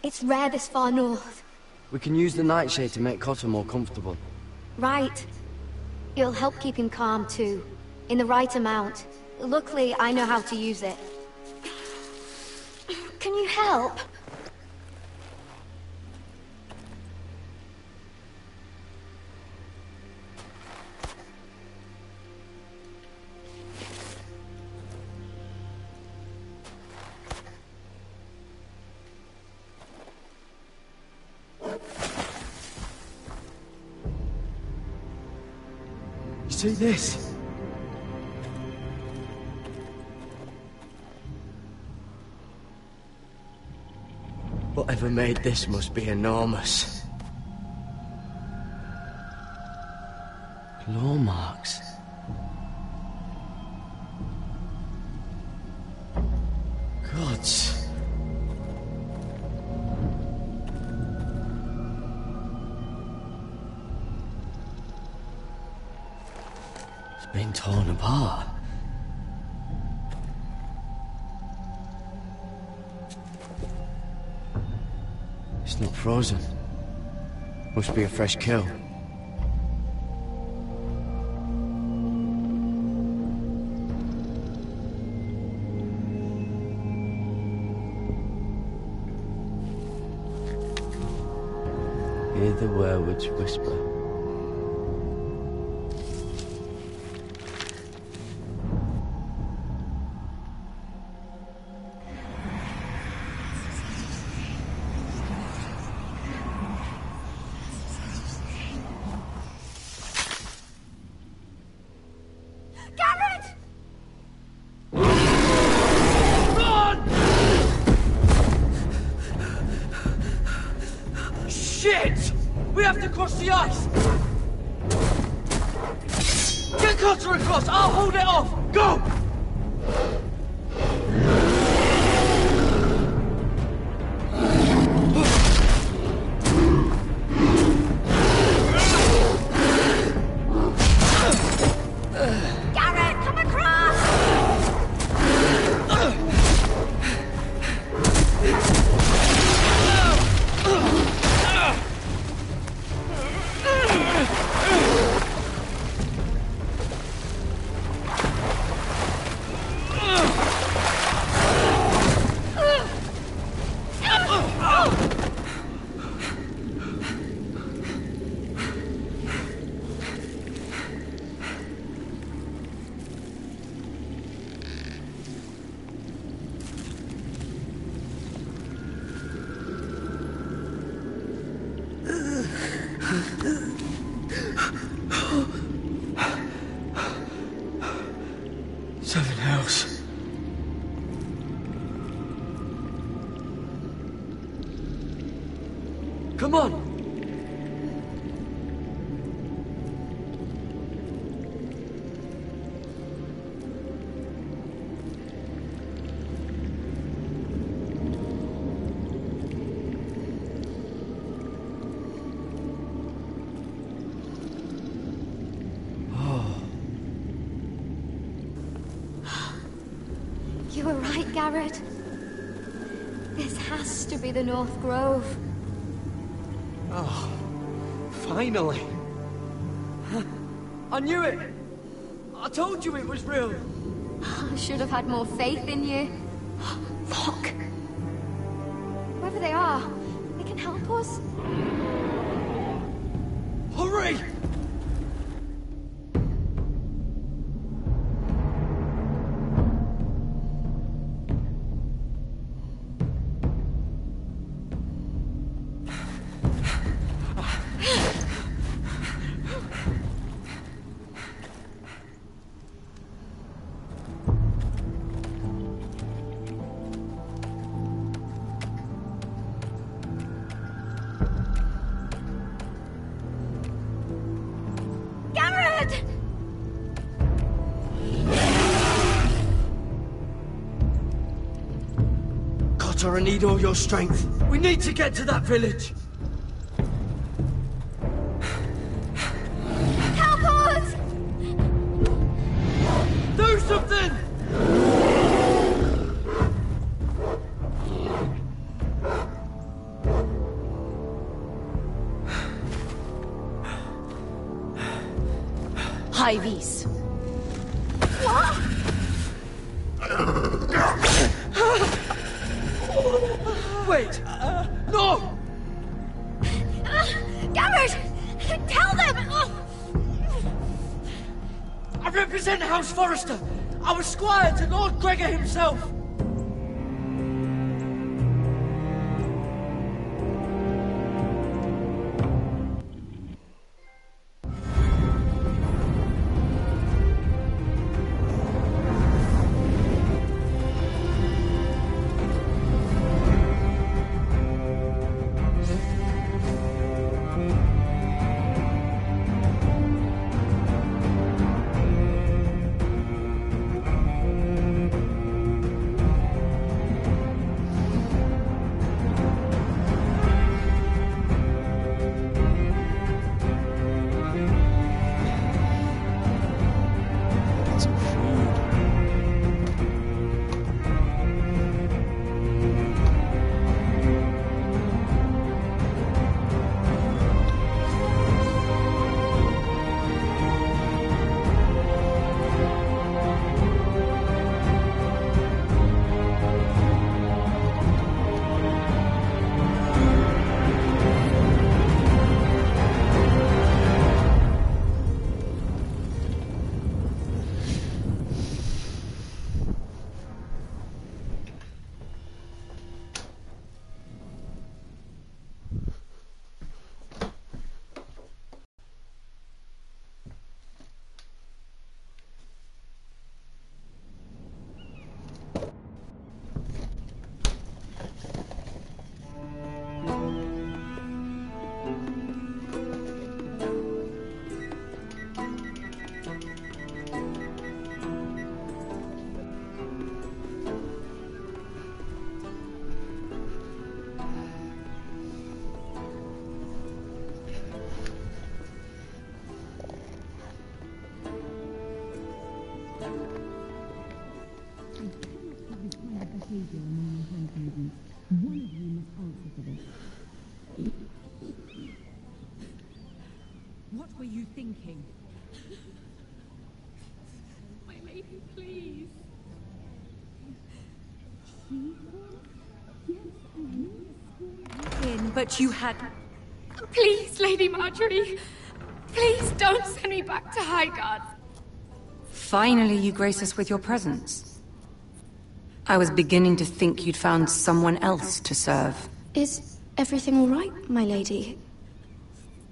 It's rare this far north. We can use the nightshade to make Cotter more comfortable. Right. It'll help keep him calm too. In the right amount. Luckily, I know how to use it. Can you help? See this? Whatever made this must be enormous. Claw marks. Gods. Been torn apart. It's not frozen. Must be a fresh kill. Hear the werewolves whisper. Shit! We have to cross the ice! Get Cotter across! I'll hold it off! Go! Garrett, come across! Seven Hells. Come on! Garrett. This has to be the North Grove. Oh, finally. I knew it. I told you it was real. I should have had more faith in you. Look. Whoever they are, they can help us. Hurry! I need all your strength. We need to get to that village. Help us! Do something! High vis. What? Wait! No! Garrett! Tell them! I represent House Forrester. I was squire to Lord Gregor himself. What were you thinking? My lady, please. But you had... Please, Lady Marjorie. Please don't send me back to Highgarden. Finally, you grace us with your presence. I was beginning to think you'd found someone else to serve. Is everything all right, my lady?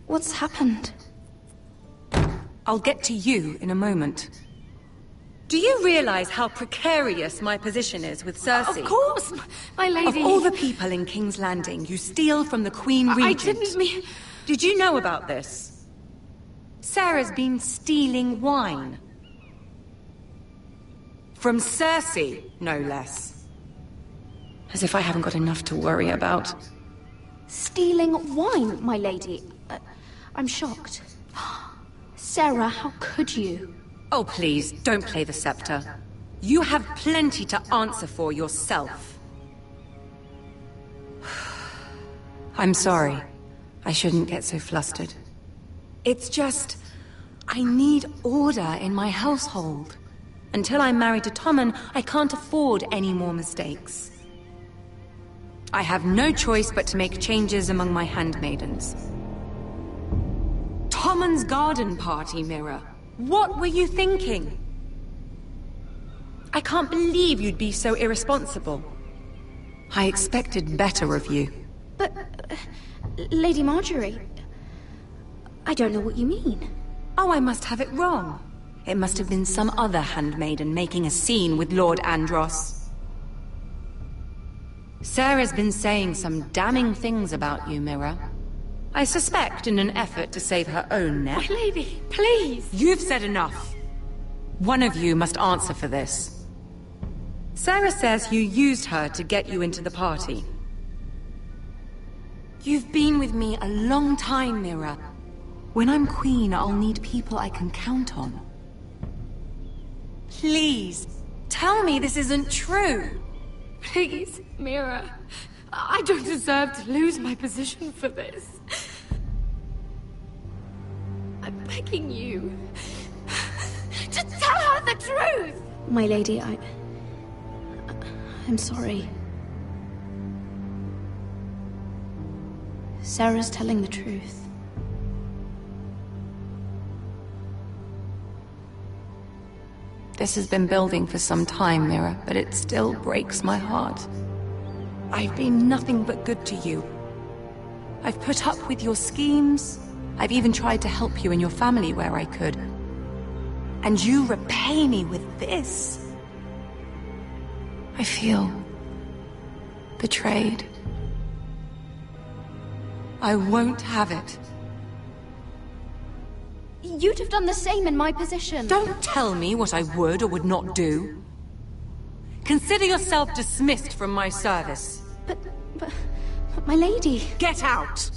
What's happened? I'll get to you in a moment. Do you realize how precarious my position is with Cersei? Of course, my lady. Of all the people in King's Landing, you steal from the Queen Regent. I didn't mean... Did you know about this? Sarah's been stealing wine. From Cersei, no less. As if I haven't got enough to worry about. Stealing wine, my lady? I'm shocked. Sarah, how could you? Oh, please, don't play the scepter. You have plenty to answer for yourself. I'm sorry. I shouldn't get so flustered. It's just... I need order in my household. Until I'm married to Tommen, I can't afford any more mistakes. I have no choice but to make changes among my handmaidens. Tommen's garden party, Mira. What were you thinking? I can't believe you'd be so irresponsible. I expected better of you. But... Lady Marjorie... I don't know what you mean. Oh, I must have it wrong. It must have been some other handmaiden making a scene with Lord Andros. Sarah's been saying some damning things about you, Mira. I suspect in an effort to save her own neck. My lady, please! You've said enough. One of you must answer for this. Sarah says you used her to get you into the party. You've been with me a long time, Mira. When I'm queen, I'll need people I can count on. Please, tell me this isn't true. Please, Mira. I don't deserve to lose my position for this. I'm begging you to tell her the truth! My lady, I'm sorry. Sarah's telling the truth. This has been building for some time, Mira, but it still breaks my heart. I've been nothing but good to you. I've put up with your schemes. I've even tried to help you and your family where I could. And you repay me with this. I feel betrayed. I won't have it. You'd have done the same in my position. Don't tell me what I would or would not do. Consider yourself dismissed from my service. But my lady... Get out!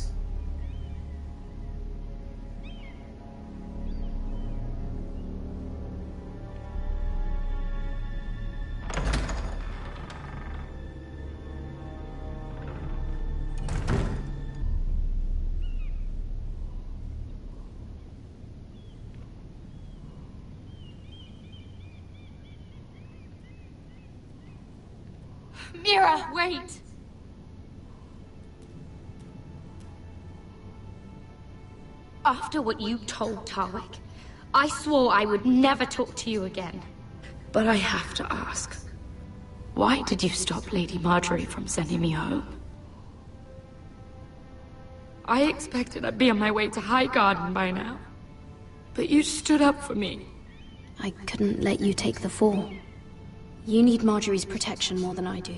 Mira, wait! After what you told Tarwick, I swore I would never talk to you again. But I have to ask, why did you stop Lady Marjorie from sending me home? I expected I'd be on my way to Highgarden by now, but you stood up for me. I couldn't let you take the fall. You need Marjorie's protection more than I do.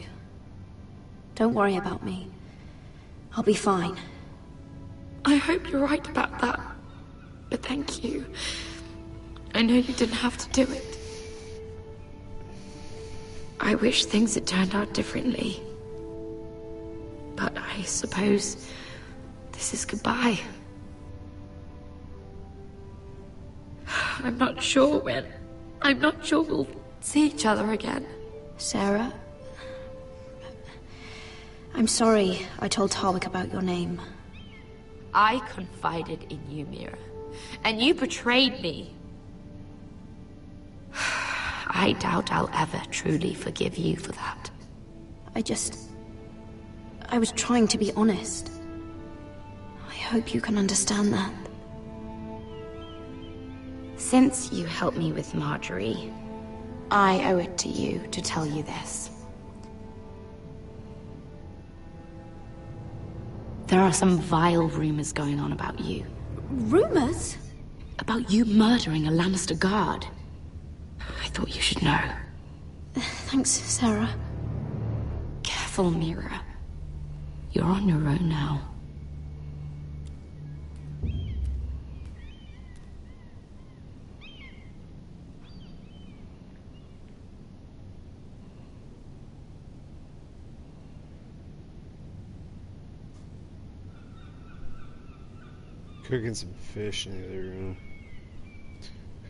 Don't worry about me. I'll be fine. I hope you're right about that. But thank you. I know you didn't have to do it. I wish things had turned out differently. But I suppose this is goodbye. I'm not sure when. I'm not sure we'll see each other again. Sarah? I'm sorry I told Tarwick about your name. I confided in you, Mira. And you betrayed me. I doubt I'll ever truly forgive you for that. I was trying to be honest. I hope you can understand that. Since you helped me with Marjorie, I owe it to you to tell you this. There are some vile rumors going on about you. Rumors? About you murdering a Lannister guard. I thought you should know. Thanks, Sarah. Careful, Mira. You're on your own now. Cooking some fish in the other room.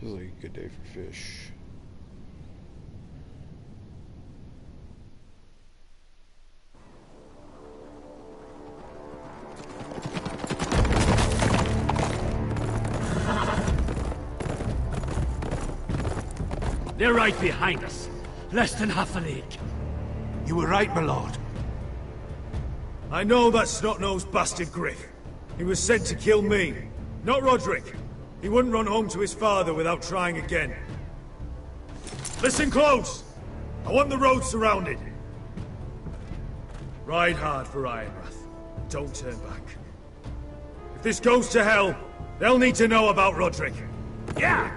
Feels like a good day for fish. They're right behind us. Less than half a league. You were right, my lord. I know that snot-nosed bastard Griff. He was sent to kill me, not Roderick. He wouldn't run home to his father without trying again. Listen close! I want the road surrounded. Ride hard for Ironrath. Don't turn back. If this goes to hell, they'll need to know about Roderick. Yeah!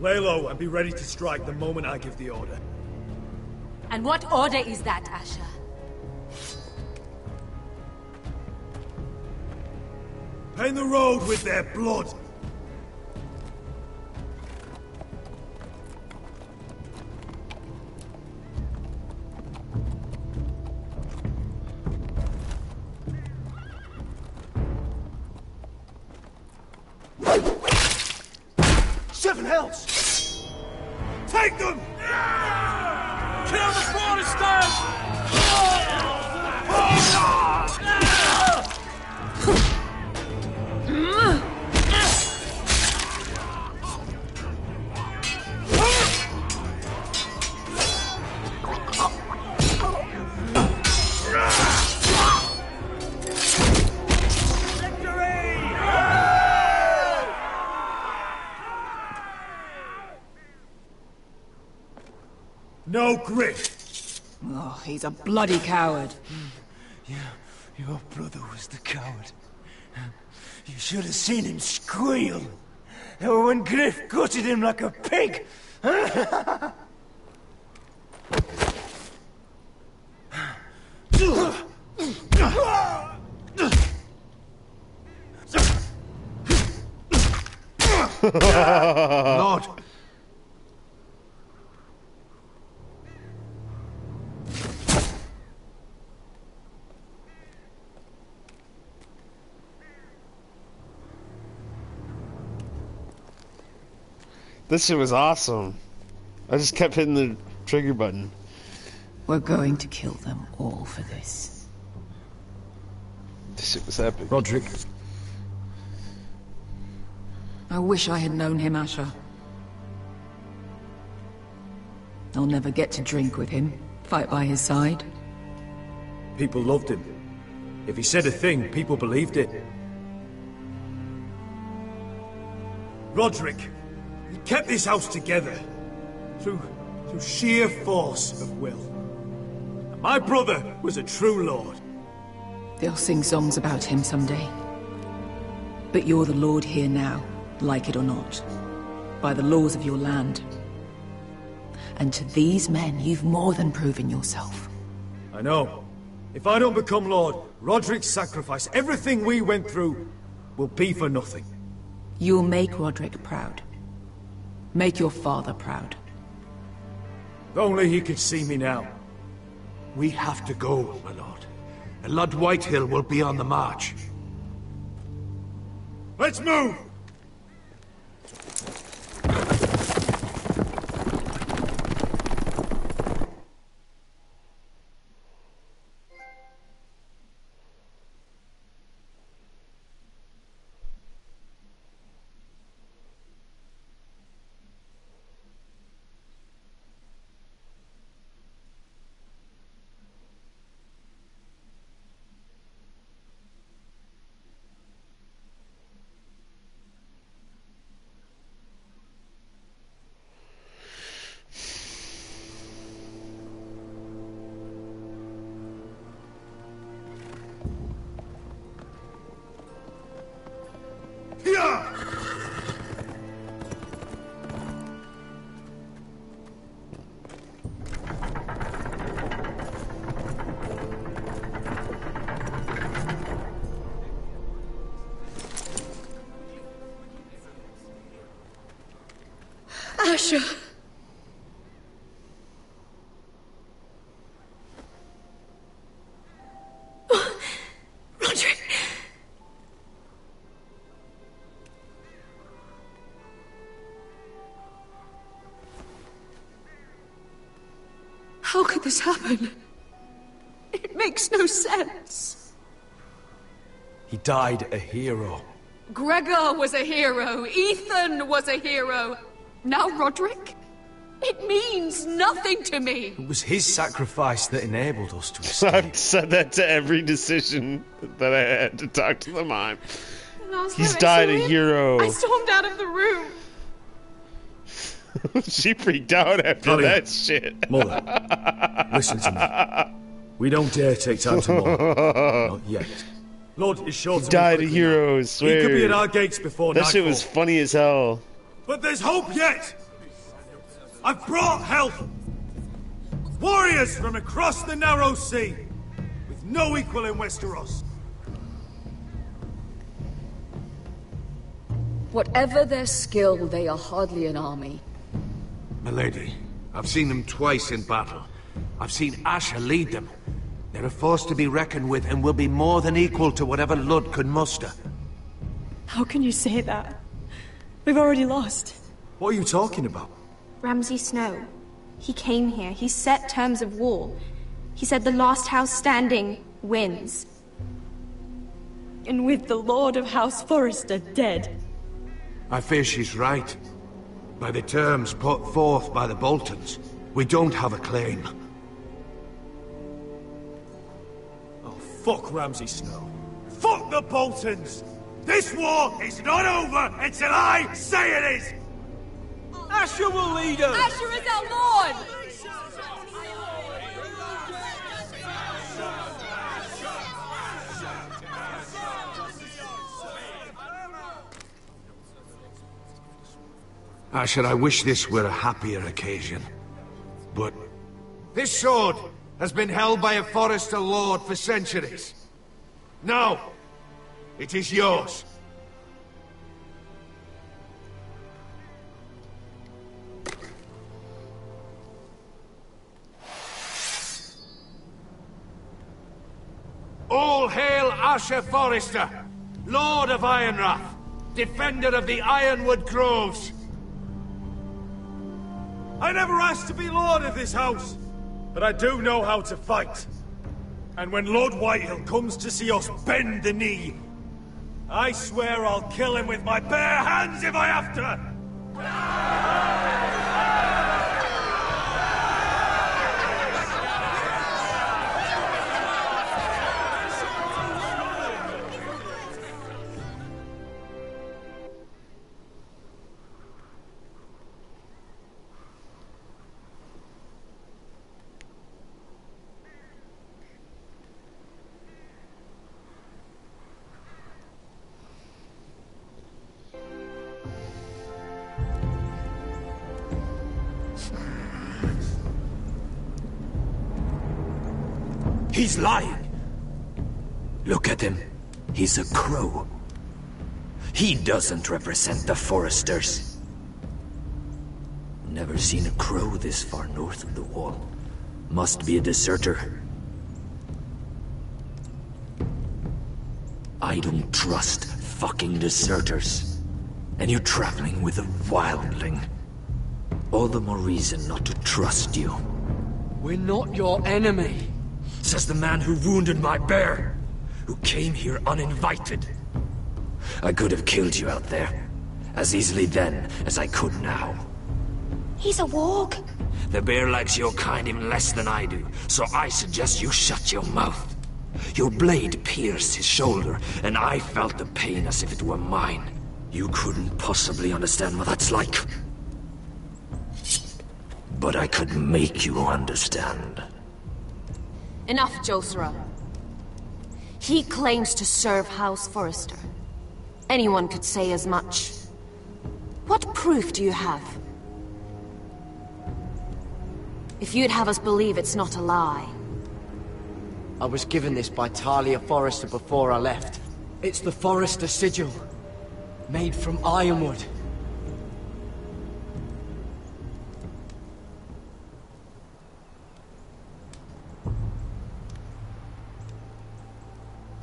Lay low and be ready to strike the moment I give the order. And what order is that, Asher? Paint the road with their blood. Seven hells! Take them! Kill the Foresters! No Griff! Oh, he's a bloody coward. Yeah, your brother was the coward. You should have seen him squeal. Or when Griff gutted him like a pig. Lord! This shit was awesome. I just kept hitting the trigger button. We're going to kill them all for this. This shit was epic. Roderick. I wish I had known him, Asher. I'll never get to drink with him, fight by his side. People loved him. If he said a thing, people believed it. Roderick, he kept this house together. Through sheer force of will. And my brother was a true lord. They'll sing songs about him someday. But you're the lord here now, like it or not. By the laws of your land. And to these men, you've more than proven yourself. I know. If I don't become lord, Roderick's sacrifice, everything we went through, will be for nothing. You'll make Roderick proud. Make your father proud. If only he could see me now. We have to go, my lord. And Lord Whitehill will be on the march. Let's move! Asher. Roderick. How could this happen? It makes no sense. He died a hero. Gregor was a hero. Ethan was a hero. Now, Roderick? It means nothing to me! It was his sacrifice that enabled us to escape. I've said that to every decision that I had to talk to the mime. He's died a hero. I stormed out of the room. She freaked out after that shit. Mother, listen to me. We don't dare take time to mourn. Not yet. Lord is sure to died a hero, I swear. He could be at our gates before that nightfall. shit was funny as hell. But there's hope yet! I've brought help! Warriors from across the narrow sea, with no equal in Westeros. Whatever their skill, they are hardly an army. Milady, I've seen them twice in battle. I've seen Asher lead them. They're a force to be reckoned with and will be more than equal to whatever Lud could muster. How can you say that? We've already lost. What are you talking about? Ramsay Snow. He came here. He set terms of war. He said the last house standing wins. And with the Lord of House Forrester dead. I fear she's right. By the terms put forth by the Boltons, we don't have a claim. Oh, fuck Ramsay Snow. Fuck the Boltons! This war is not over until I say it is! Asher will lead us! Asher is our lord! Asher, I wish this were a happier occasion. But this sword has been held by a Forrester lord for centuries. Now, it is yours. All hail Asher Forrester, Lord of Ironrath, defender of the Ironwood Groves. I never asked to be lord of this house, but I do know how to fight. And when Lord Whitehill comes to see us bend the knee, I swear I'll kill him with my bare hands if I have to! He's lying. Look at him. He's a crow. He doesn't represent the Foresters. Never seen a crow this far north of the wall. Must be a deserter. I don't trust fucking deserters. And you're traveling with a wildling. All the more reason not to trust you. We're not your enemy. Says the man who wounded my bear, who came here uninvited. I could have killed you out there, as easily then as I could now. He's a warg. The bear likes your kind even less than I do, so I suggest you shut your mouth. Your blade pierced his shoulder, and I felt the pain as if it were mine. You couldn't possibly understand what that's like. But I could make you understand. Enough, Josera. He claims to serve House Forrester. Anyone could say as much. What proof do you have? If you'd have us believe it's not a lie. I was given this by Talia Forrester before I left. It's the Forrester sigil, made from ironwood.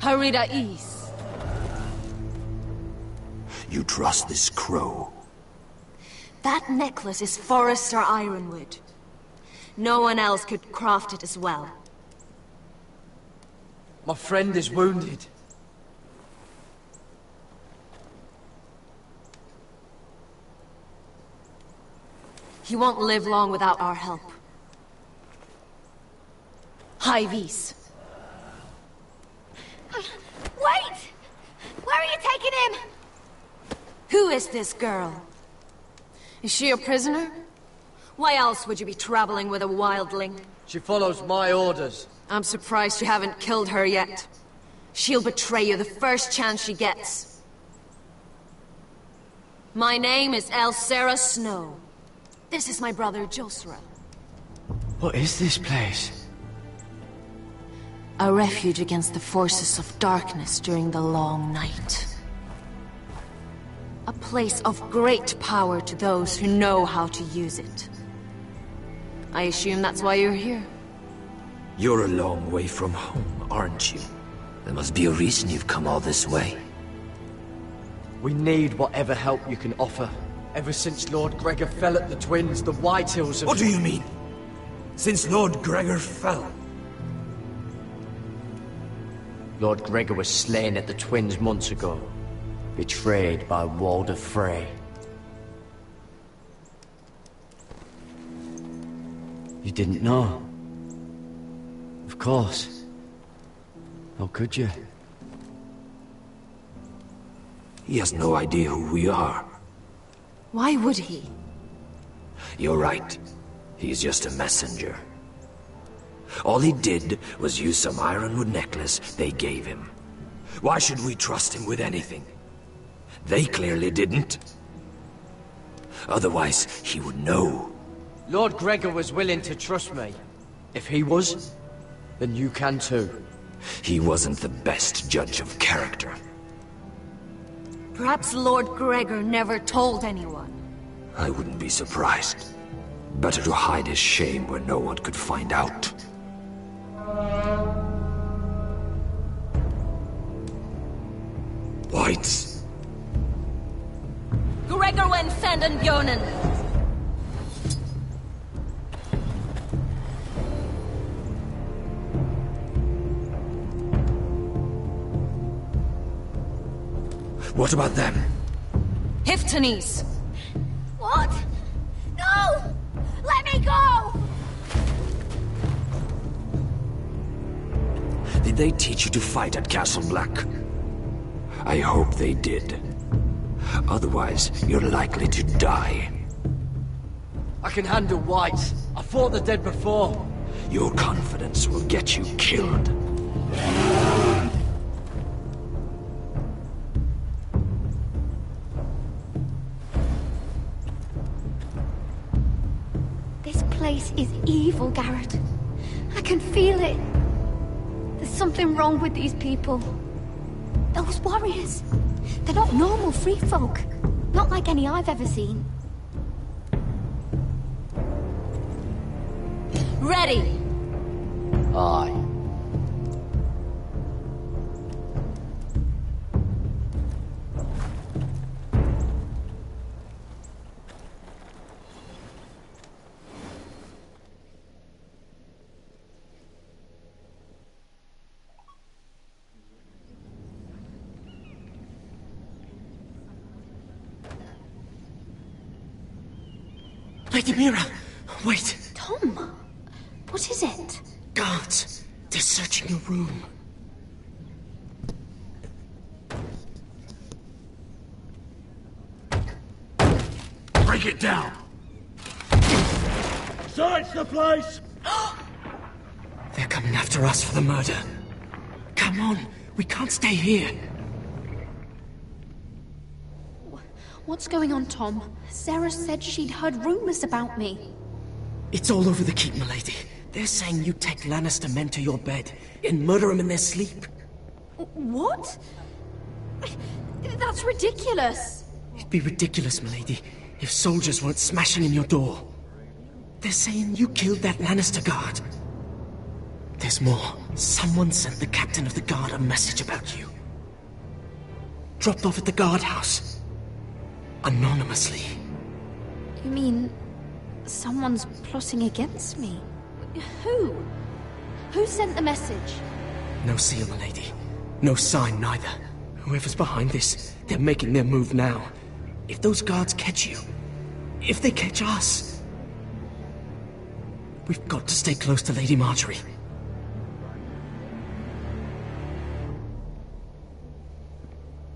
Harida East. You trust this crow? That necklace is Forrester Ironwood. No one else could craft it as well. My friend is wounded. He won't live long without our help. High Vis. Wait! Where are you taking him? Who is this girl? Is she a prisoner? Why else would you be traveling with a wildling? She follows my orders. I'm surprised you haven't killed her yet. She'll betray you the first chance she gets. My name is Elsera Snow. This is my brother Josra. What is this place? A refuge against the forces of darkness during the long night. A place of great power to those who know how to use it. I assume that's why you're here. You're a long way from home, aren't you? There must be a reason you've come all this way. We need whatever help you can offer. Ever since Lord Gregor fell at the Twins, the Whitehills have... What do you mean? Since Lord Gregor fell? Lord Gregor was slain at the Twins months ago. Betrayed by Walder Frey. You didn't know? Of course. How could you? He has no idea who we are. Why would he? You're right. He's just a messenger. All he did was use some ironwood necklace they gave him. Why should we trust him with anything? They clearly didn't. Otherwise, he would know. Lord Gregor was willing to trust me. If he was, then you can too. He wasn't the best judge of character. Perhaps Lord Gregor never told anyone. I wouldn't be surprised. Better to hide his shame where no one could find out. Whites. Gregor went Sanden Bjonen. What about them? Hiftanes. What? No! Let me go! Did they teach you to fight at Castle Black? I hope they did. Otherwise, you're likely to die. I can handle White. I fought the dead before. Your confidence will get you killed. This place is evil, Garrett. I can feel it. There's something wrong with these people. Those warriors. They're not normal free folk. Not like any I've ever seen. Ready! Aye. Lady Mira, wait. Tom, what is it? Guards, they're searching your room. Break it down! Search the place! They're coming after us for the murder. Come on, we can't stay here. What's going on, Tom? Sarah said she'd heard rumors about me. It's all over the keep, milady. They're saying you take Lannister men to your bed and murder them in their sleep. What? That's ridiculous. It'd be ridiculous, milady, if soldiers weren't smashing in your door. They're saying you killed that Lannister guard. There's more. Someone sent the captain of the guard a message about you. Dropped off at the guardhouse. Anonymously. You mean someone's plotting against me? Who? Who sent the message? No seal, milady. No sign, neither. Whoever's behind this, they're making their move now. If those guards catch you, if they catch us, We've got to stay close to Lady Marjorie.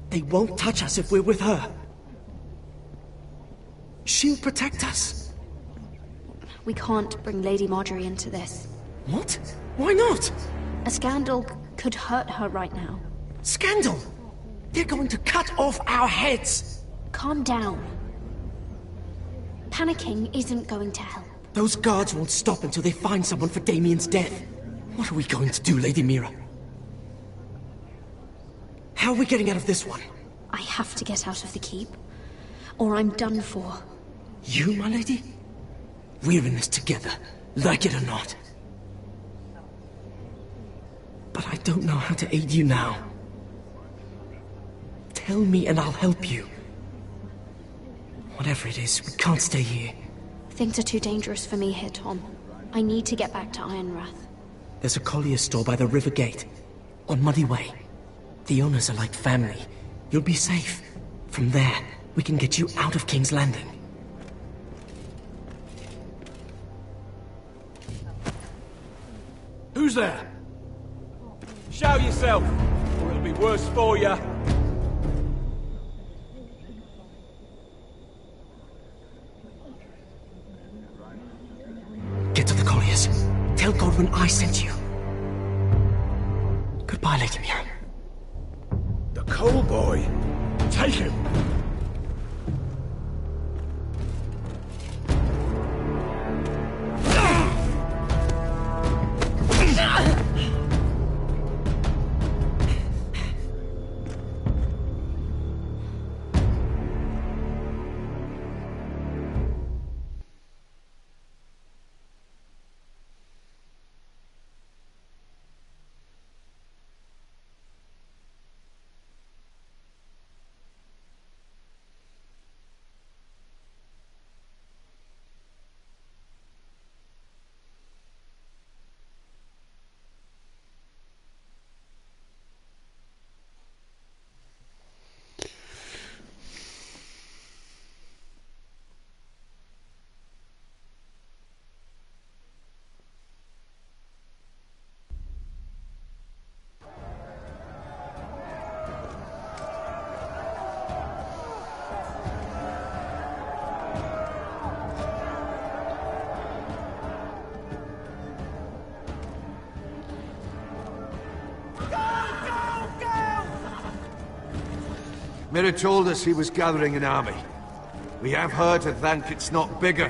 They won't touch us if we're with her. She'll protect us. We can't bring Lady Marjorie into this. What? Why not? A scandal could hurt her right now. Scandal? They're going to cut off our heads! Calm down. Panicking isn't going to help. Those guards won't stop until they find someone for Damien's death. What are we going to do, Lady Mira? How are we getting out of this one? I have to get out of the keep, or I'm done for. You, my lady? We're in this together, like it or not. But I don't know how to aid you now. Tell me and I'll help you. Whatever it is, we can't stay here. Things are too dangerous for me here, Tom. I need to get back to Ironrath. There's a collier's store by the river gate, on Muddy Way. The owners are like family. You'll be safe. From there, we can get you out of King's Landing. Who's there? Show yourself, or it'll be worse for you. Get to the colliers. Tell Godwin I sent you. Goodbye, Lady Mira. The Culp boy. Take him. Mira told us he was gathering an army. We have her to thank it's not bigger,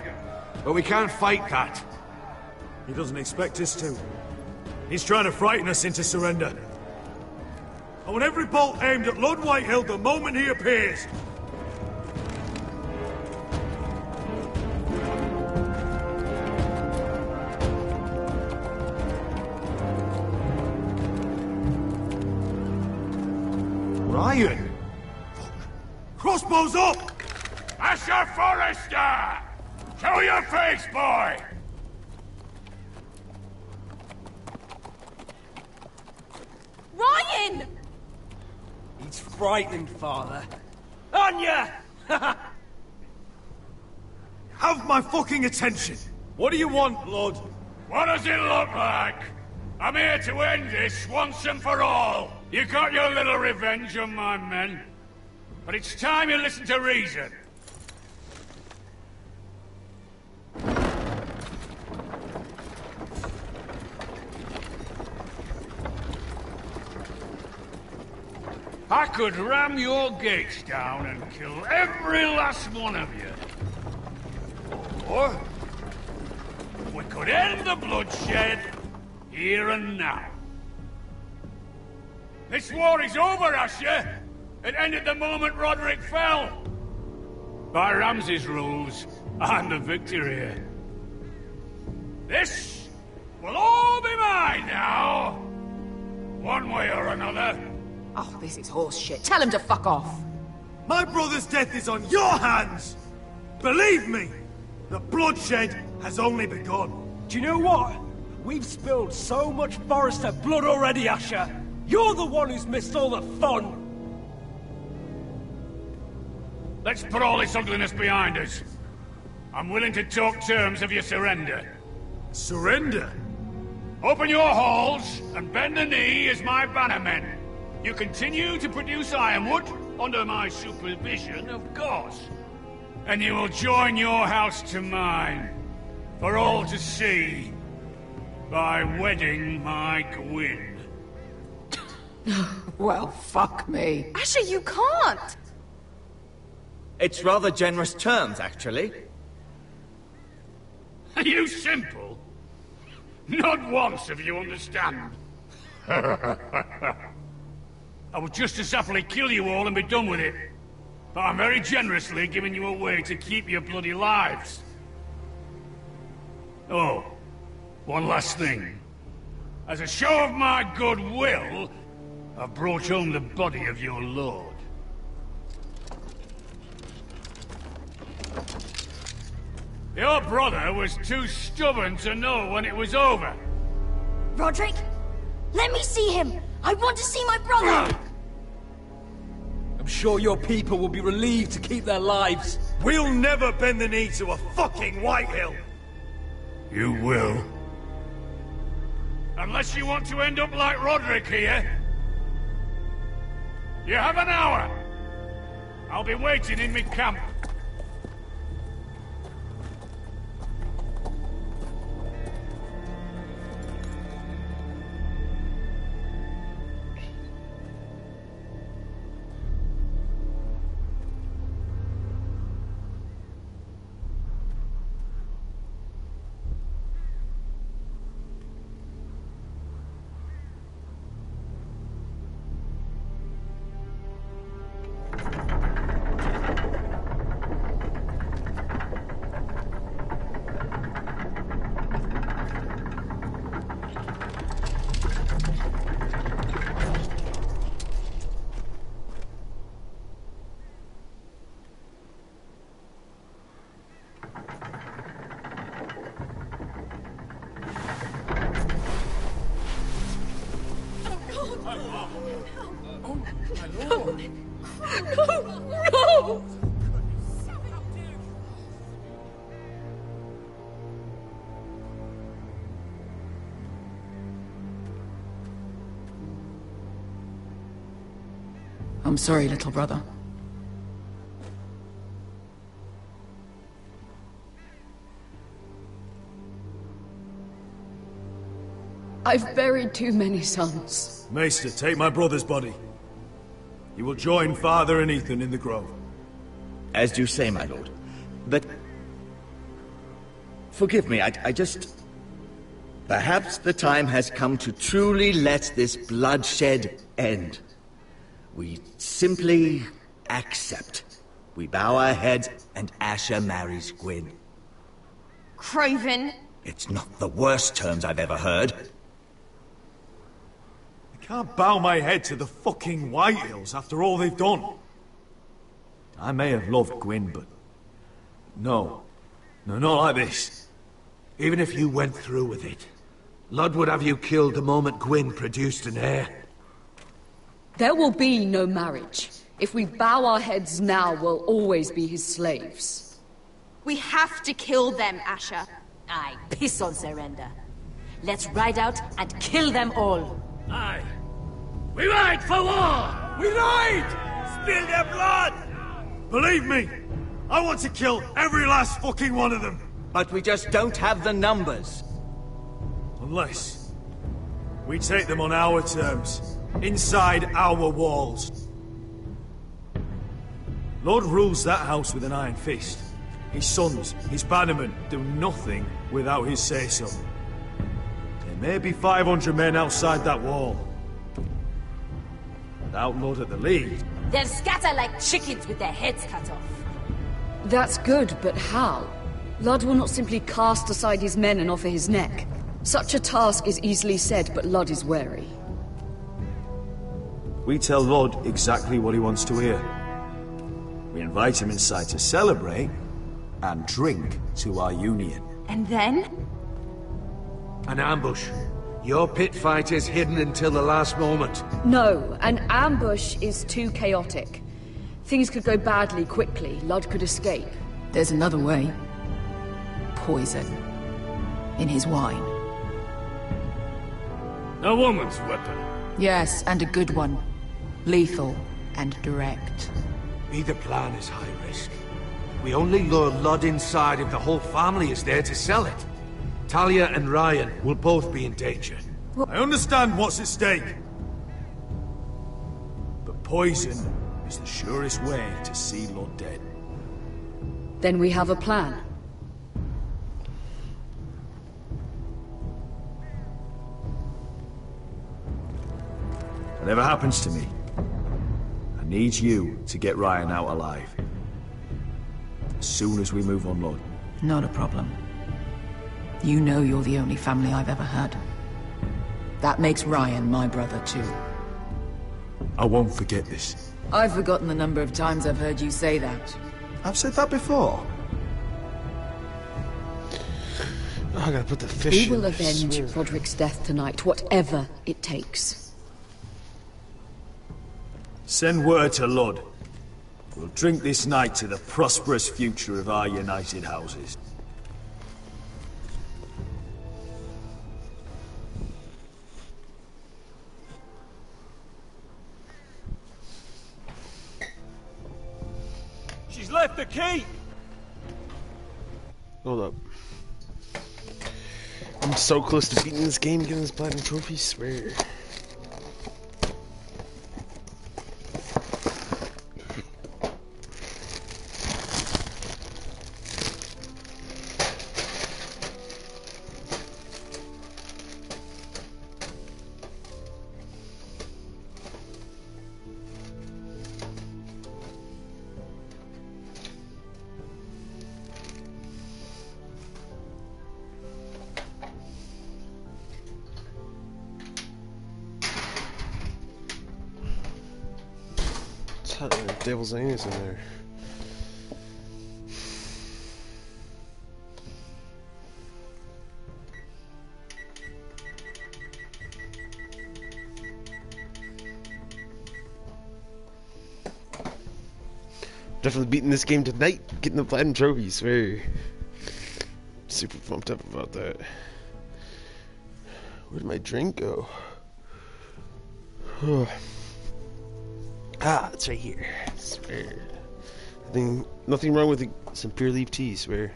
but we can't fight that. He doesn't expect us to. He's trying to frighten us into surrender. I want every bolt aimed at Lord Whitehill the moment he appears. Ryan! Crossbows up! Asher Forrester! Show your face, boy! Ryan! He's frightened, Father. Anya! Have my fucking attention! What do you want, Lord? What does it look like? I'm here to end this once and for all. You got your little revenge on my men. But it's time you listen to reason. I could ram your gates down and kill every last one of you. Or we could end the bloodshed here and now. This war is over, Asher. It ended the moment Roderick fell. By Ramsay's rules, I'm the victor here. This will all be mine now. One way or another. Oh, this is horse shit. Tell him to fuck off. My brother's death is on your hands! Believe me, the bloodshed has only begun. Do you know what? We've spilled so much Forrester blood already, Asher. You're the one who's missed all the fun. Let's put all this ugliness behind us. I'm willing to talk terms of your surrender. Surrender? Open your halls and bend the knee as my bannermen. You continue to produce ironwood, under my supervision, of course. And you will join your house to mine, for all to see, by wedding my Gwyn. Well, fuck me. Asher, you can't! It's rather generous terms, actually. Are you simple? Not once if you understand. I would just as happily kill you all and be done with it. But I'm very generously giving you a way to keep your bloody lives. Oh, one last thing. As a show of my goodwill, I've brought home the body of your lord. Your brother was too stubborn to know when it was over. Roderick, let me see him! I want to see my brother! I'm sure your people will be relieved to keep their lives. We'll never bend the knee to a fucking Whitehill! You will. Unless you want to end up like Roderick here. You have an hour. I'll be waiting in my camp. No! I'm sorry, little brother. I've buried too many sons. Maester, take my brother's body. You will join Father and Ethan in the grove. As you say, my lord. But... forgive me, I just... Perhaps the time has come to truly let this bloodshed end. We simply accept. We bow our heads and Asher marries Gwyn. Craven! It's not the worst terms I've ever heard. I can't bow my head to the fucking Whitehills after all they've done. I may have loved Gwyn, but... No, not like this. Even if you went through with it, Lud would have you killed the moment Gwyn produced an heir. There will be no marriage. If we bow our heads now, we'll always be his slaves. We have to kill them, Asher. Aye, piss on surrender. Let's ride out and kill them all. Aye. We ride for war! We ride! Spill their blood! Believe me, I want to kill every last fucking one of them. But we just don't have the numbers. Unless we take them on our terms, inside our walls. Lord rules that house with an iron fist. His sons, his bannermen, do nothing without his say-so. There may be 500 men outside that wall. Without Lord at the lead... They'll scatter like chickens with their heads cut off. That's good, but how? Lud will not simply cast aside his men and offer his neck. Such a task is easily said, but Lud is wary. We tell Lord exactly what he wants to hear. We invite him inside to celebrate, and drink to our union. And then? An ambush. Your pit fight is hidden until the last moment. No, an ambush is too chaotic. Things could go badly quickly. Lud could escape. There's another way. Poison. in his wine. A woman's weapon. Yes, and a good one. Lethal and direct. Either plan is high risk. We only lure Lud inside if the whole family is there to sell it. Talia and Ryan will both be in danger. I understand what's at stake. But poison is the surest way to see Lud dead. Then we have a plan. Whatever happens to me, I need you to get Ryan out alive. As soon as we move on Lud. Not a problem. You know you're the only family I've ever had. That makes Ryan my brother too. I won't forget this. I've forgotten the number of times I've heard you say that. I've said that before. Oh, I gotta put the fish We will avenge Roderick's death tonight, whatever it takes. Send word to Lud. We'll drink this night to the prosperous future of our united houses. She's left the key! Hold up. I'm so close to beating this game, getting this platinum trophy, swear. Devil's anus in there. Definitely beating this game tonight, getting the platinum trophy, swear. Super pumped up about that. Where did my drink go? Ah, it's right here. Swear. Nothing wrong with some pure leaf tea, swear.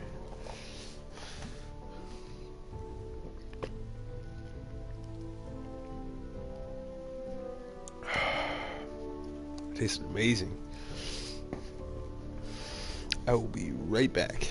Tastes amazing. I will be right back.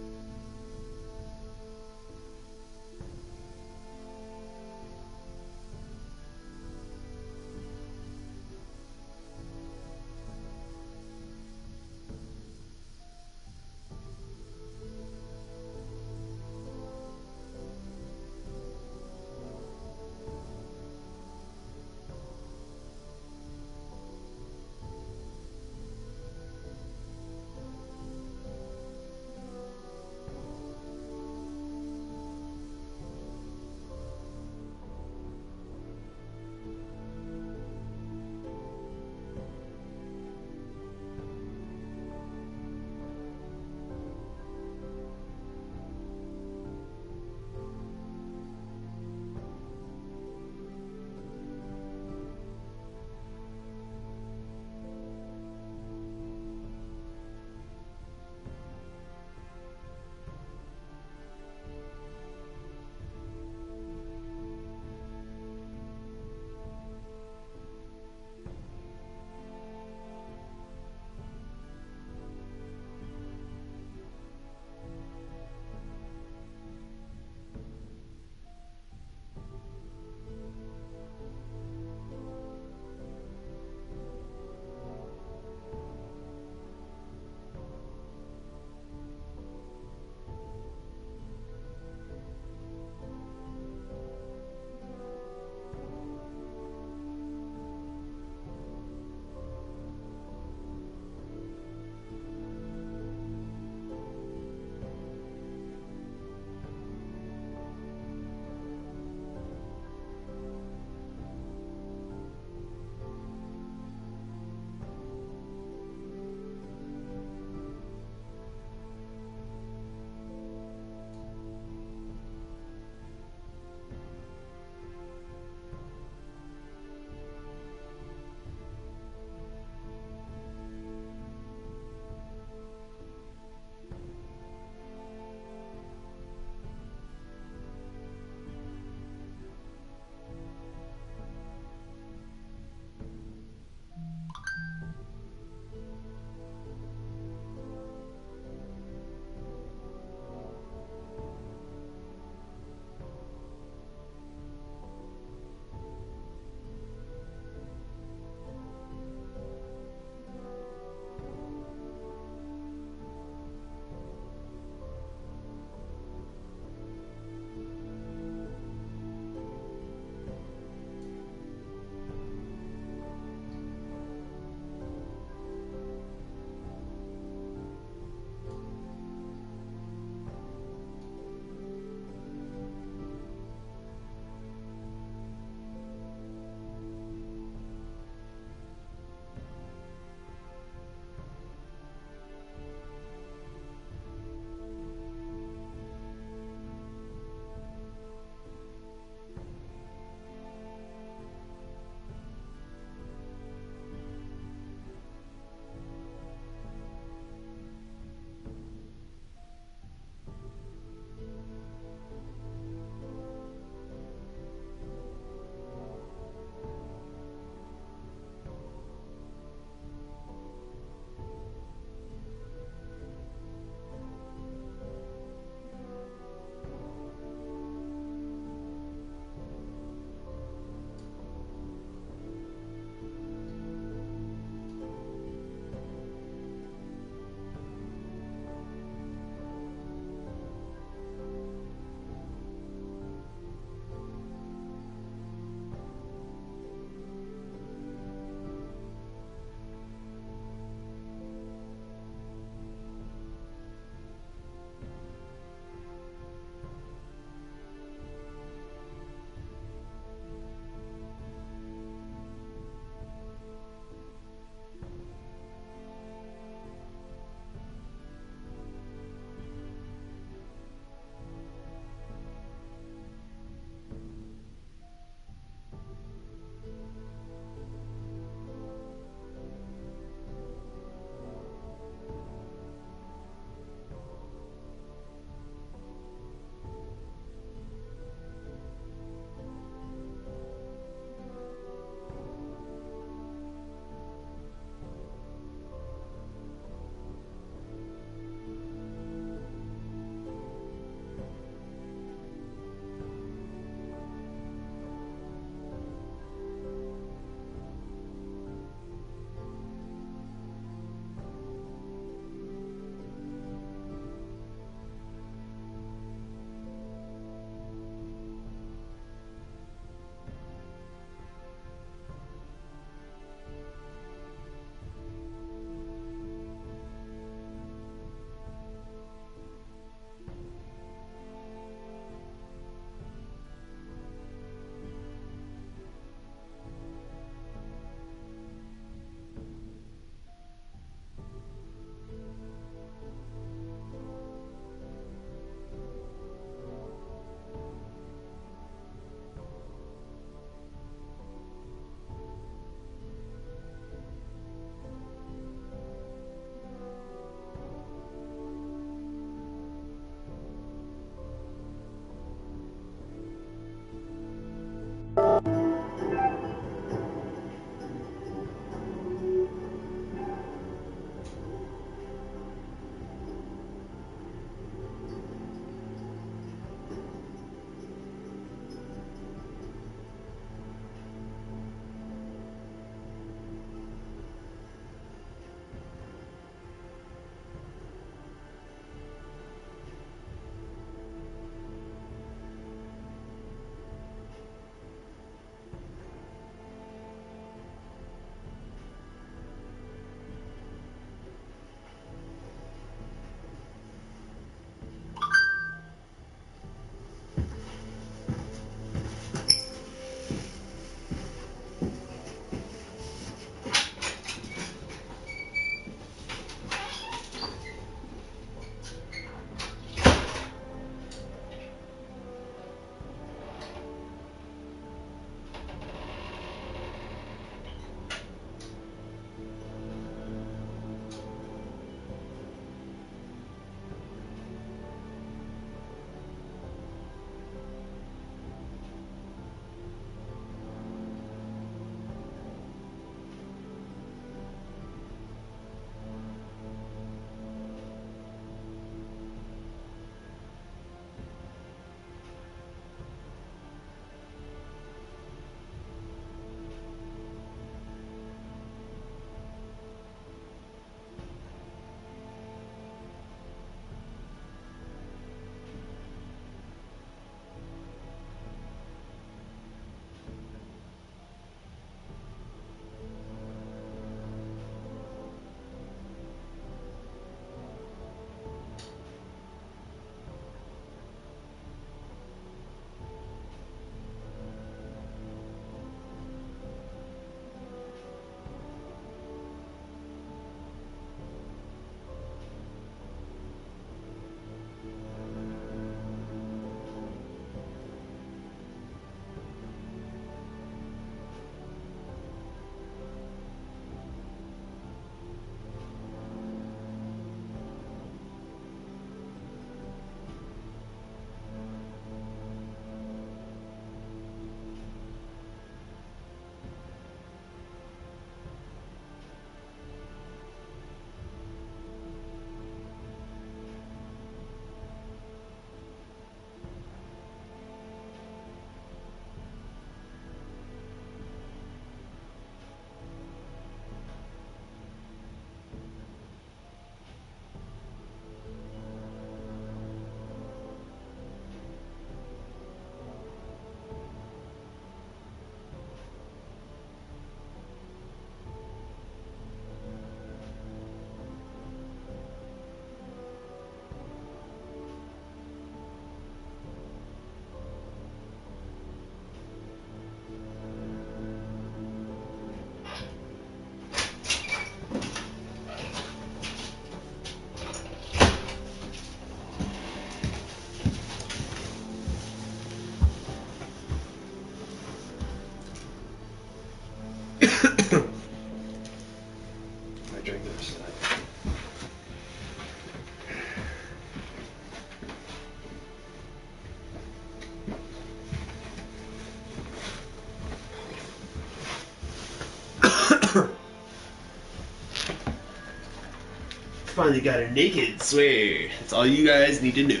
Finally got her naked, swear. That's all you guys need to know.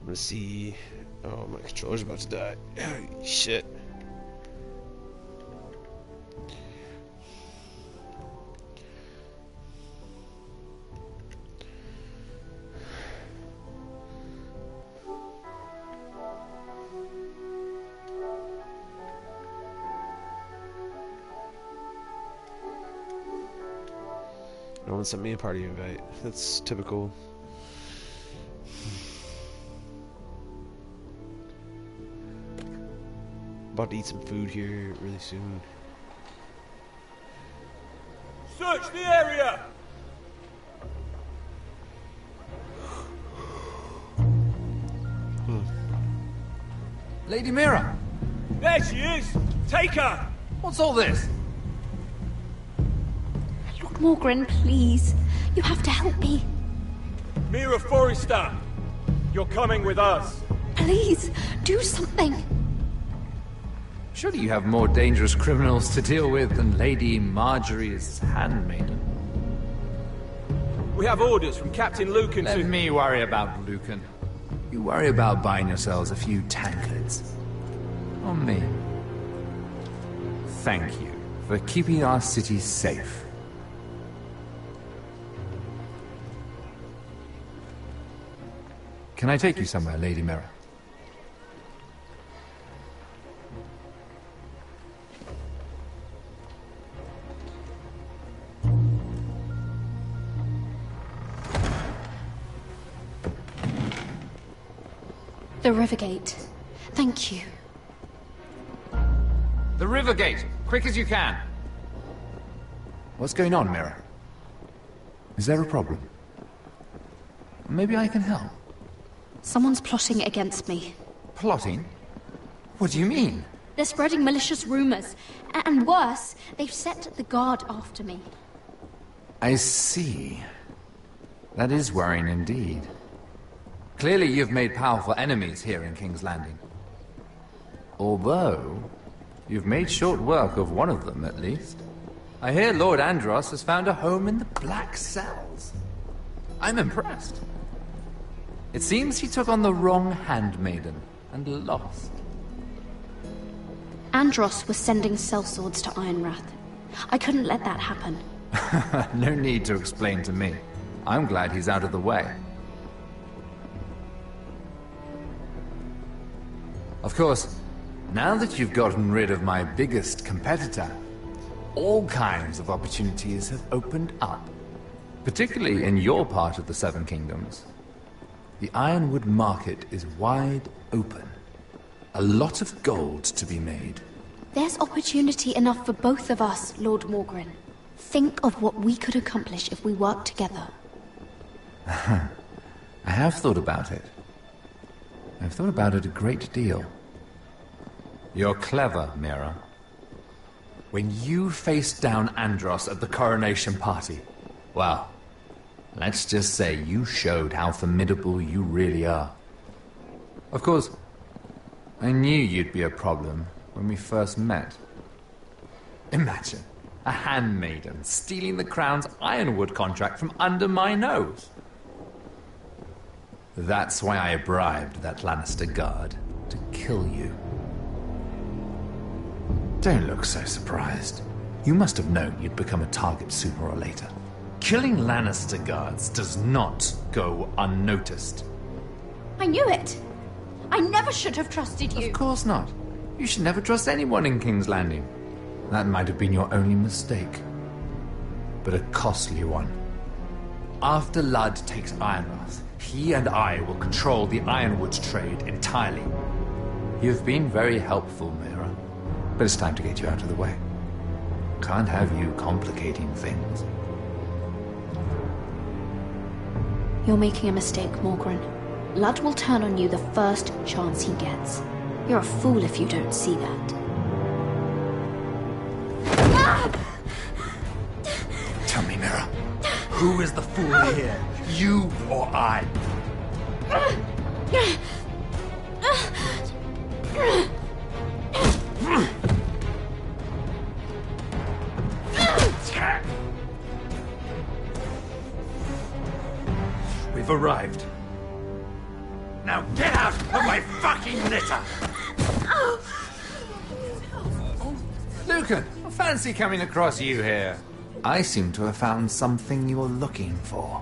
I'm gonna see. Oh, my controller's about to die. Holy shit. No one sent me a party invite. That's typical. About to eat some food here really soon. Search the area! Lady Mira! There she is! Take her! What's all this? Lord Morgren, please. You have to help me. Mira Forrester! You're coming with us. Please, do something. Surely you have more dangerous criminals to deal with than Lady Marjorie's handmaiden. We have orders from Captain Lucan to... Let me worry about Lucan. You worry about buying yourselves a few tankards. On me. Thank you for keeping our city safe. Can I take you somewhere, Lady Mira? The Rivergate. Thank you. The Rivergate! Quick as you can! What's going on, Mira? Is there a problem? Maybe I can help. Someone's plotting against me. Plotting? What do you mean? They're spreading malicious rumors. And worse, they've set the guard after me. I see. That is worrying indeed. Clearly you've made powerful enemies here in King's Landing. Although, you've made short work of one of them, at least. I hear Lord Andros has found a home in the Black Cells. I'm impressed. It seems he took on the wrong handmaiden and lost. Andros was sending sellswords to Ironrath. I couldn't let that happen. No need to explain to me. I'm glad he's out of the way. Of course, now that you've gotten rid of my biggest competitor, all kinds of opportunities have opened up. Particularly in your part of the Seven Kingdoms. The Ironwood market is wide open. A lot of gold to be made. There's opportunity enough for both of us, Lord Morgren. Think of what we could accomplish if we worked together. I have thought about it. I've thought about it a great deal. You're clever, Mira. When you faced down Andros at the coronation party, well, let's just say you showed how formidable you really are. Of course, I knew you'd be a problem when we first met. Imagine a handmaiden stealing the crown's Ironwood contract from under my nose. That's why I bribed that Lannister guard to kill you. Don't look so surprised. You must have known you'd become a target sooner or later. Killing Lannister guards does not go unnoticed. I knew it! I never should have trusted you! Of course not. You should never trust anyone in King's Landing. That might have been your only mistake. But a costly one. After Ludd takes Ironrath, he and I will control the Ironwood trade entirely. You've been very helpful, Mira. But it's time to get you out of the way. Can't have you complicating things. You're making a mistake, Morgren. Ludd will turn on you the first chance he gets. You're a fool if you don't see that. Tell me, Mira, who is the fool here? You or I? arrived. Now get out of my fucking litter! Lucan, fancy coming across you here. I seem to have found something you're looking for.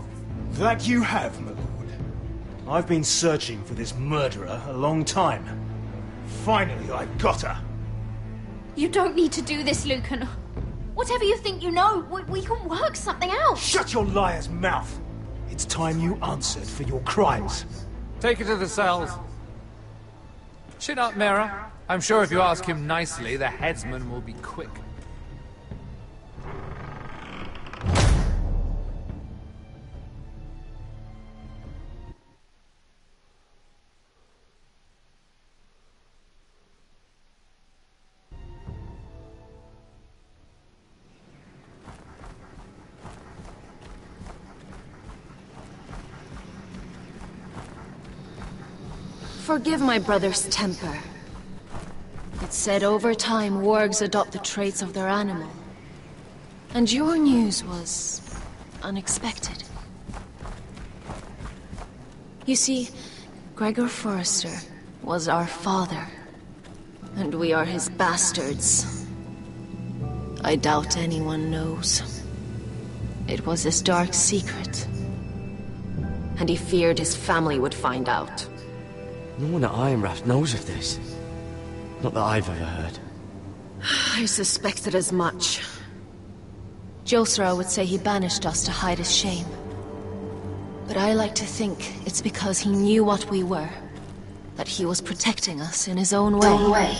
That you have, my lord. I've been searching for this murderer a long time. Finally, I've got her. You don't need to do this, Lucan. Whatever you think you know, we can work something out. Shut your liar's mouth! It's time you answered for your crimes. Take her to the cells. Chin up, Mira. I'm sure if you ask him nicely, the headsman will be quick. Forgive my brother's temper. It's said over time wargs adopt the traits of their animal. And your news was unexpected. You see, Gregor Forrester was our father, and we are his bastards. I doubt anyone knows. It was his dark secret, and he feared his family would find out. No one at Ironrath knows of this. Not that I've ever heard. I suspected as much. Josra would say he banished us to hide his shame. But I like to think it's because he knew what we were. That he was protecting us in his own way.